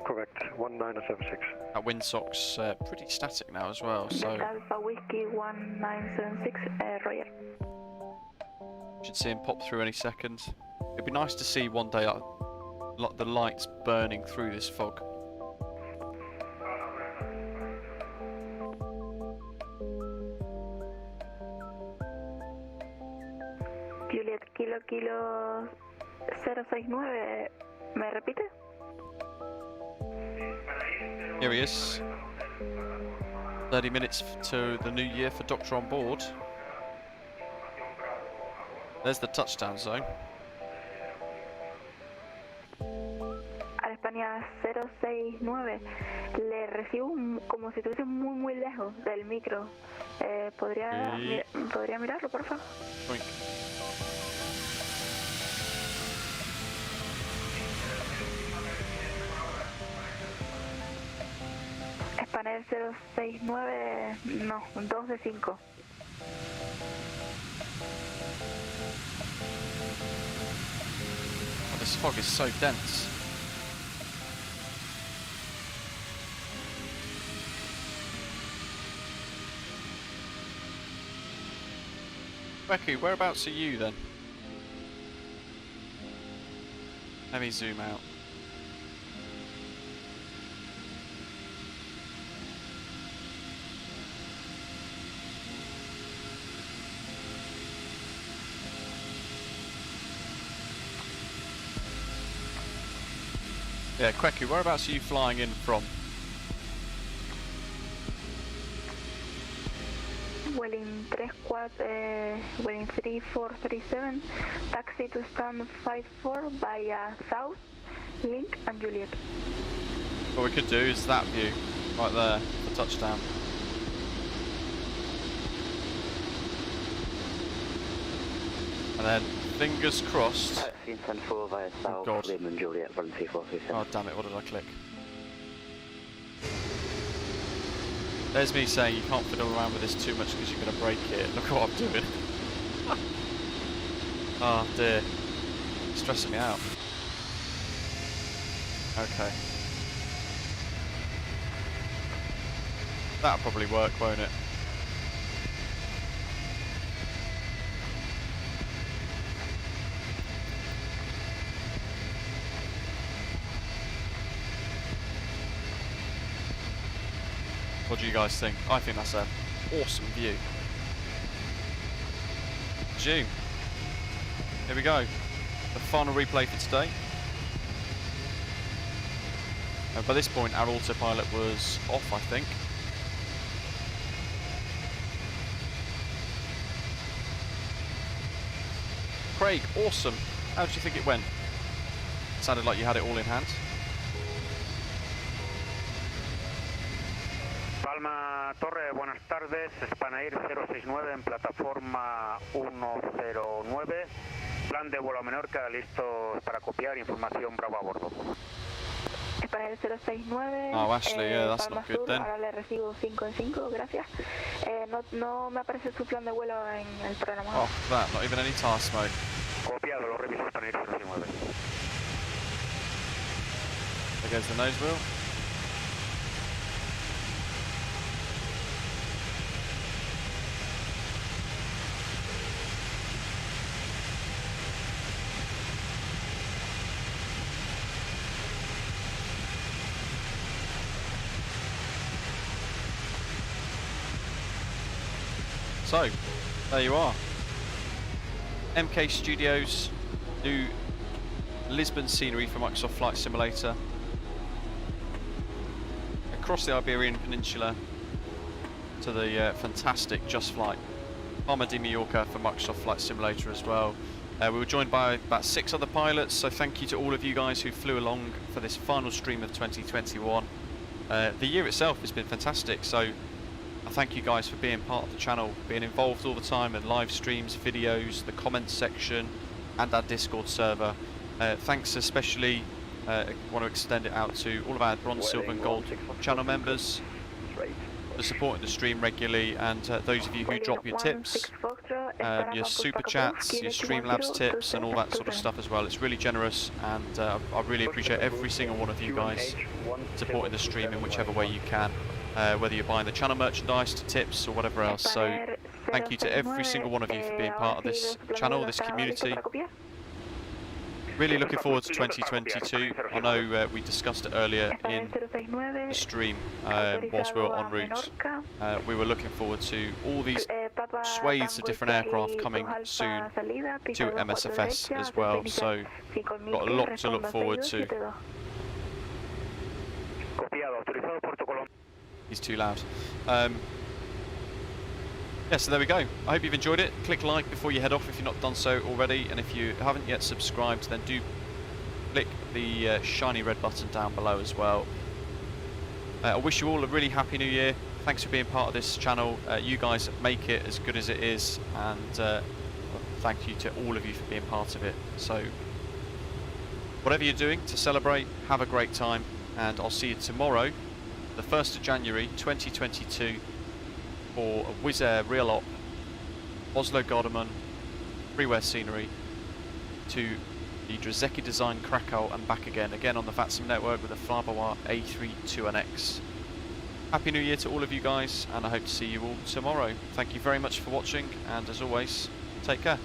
correct, 1976. That windsock's pretty static now as well, so... Delta Alpha Whiskey 1976, Roger. Should see him pop through any second. It'd be nice to see one day the lights burning through this fog. Kilo 069, ¿me repite? Here he is. 30 minutes to the new year for Doctor on board. There's the touchdown zone. A España 069, le recibo como si estuviese muy lejos del micro. ¿Podría mirarlo, por favor? Boink. Panel 069, no, 2 de 5. Oh, this fog is so dense. Becky, whereabouts are you then? Let me zoom out. Yeah, Quecky, whereabouts are you flying in from? Welling 3437, taxi to stand 54 via South, Link and Juliet. What we could do is that view, right there, for touchdown. And then, fingers crossed. Oh God. Oh damn it, what did I click? There's me saying you can't fiddle around with this too much because you're going to break it. Look what I'm doing. Oh dear. It's stressing me out. Okay. That'll probably work, won't it? What do you guys think? I think that's an awesome view. June. Here we go. The final replay for today. And by this point our autopilot was off, I think. Craig, awesome. How did you think it went? Sounded like you had it all in hand. Palma Torre, buenas tardes. Spanair 069 en plataforma 109. Plan de vuelo a Menorca, listos para copiar. Información Bravo a bordo. Spanair 069. Oh, Ashley, yeah, that's Palma not good Sur, then. ahora le recibo 5 en 5, gracias. No me aparece su plan de vuelo en el programa. Oh, that, not even any task mode. Copiado, lo reviso Spanair 069. There goes the nose wheel. So, there you are. MK Studios, new Lisbon scenery for Microsoft Flight Simulator. Across the Iberian Peninsula to the fantastic JustFlight Palma de Mallorca for Microsoft Flight Simulator as well. We were joined by about 6 other pilots, so thank you to all of you guys who flew along for this final stream of 2021. The year itself has been fantastic, so I thank you guys for being part of the channel, being involved all the time in live streams, videos, the comments section and our Discord server. Thanks especially, I want to extend it out to all of our bronze, silver and gold channel members for supporting the stream regularly, and those of you who drop your tips, your super chats, your Streamlabs tips and all that sort of stuff as well. It's really generous, and I really appreciate every single one of you guys supporting the stream in whichever way you can. Whether you're buying the channel merchandise, to tips or whatever else. So thank you to every single one of you for being part of this channel, this community. really looking forward to 2022. I know we discussed it earlier in the stream whilst we were en route. We were looking forward to all these swathes of different aircraft coming soon to MSFS as well, so got a lot to look forward to. He's too loud. Yeah, so there we go. I hope you've enjoyed it. Click like before you head off if you've not done so already, and if you haven't yet subscribed, then do click the shiny red button down below as well. I wish you all a really happy new year. Thanks for being part of this channel. You guys make it as good as it is, and thank you to all of you for being part of it. So whatever you're doing to celebrate, have a great time, and I'll see you tomorrow, the 1st of January 2022, for a Wizz Air Real Op, Oslo Gardermoen, freeware scenery, to the Drzecki Design Krakow and back again on the VATSIM network with a Flybois A32NX. Happy New Year to all of you guys, and I hope to see you all tomorrow. Thank you very much for watching, and as always, take care.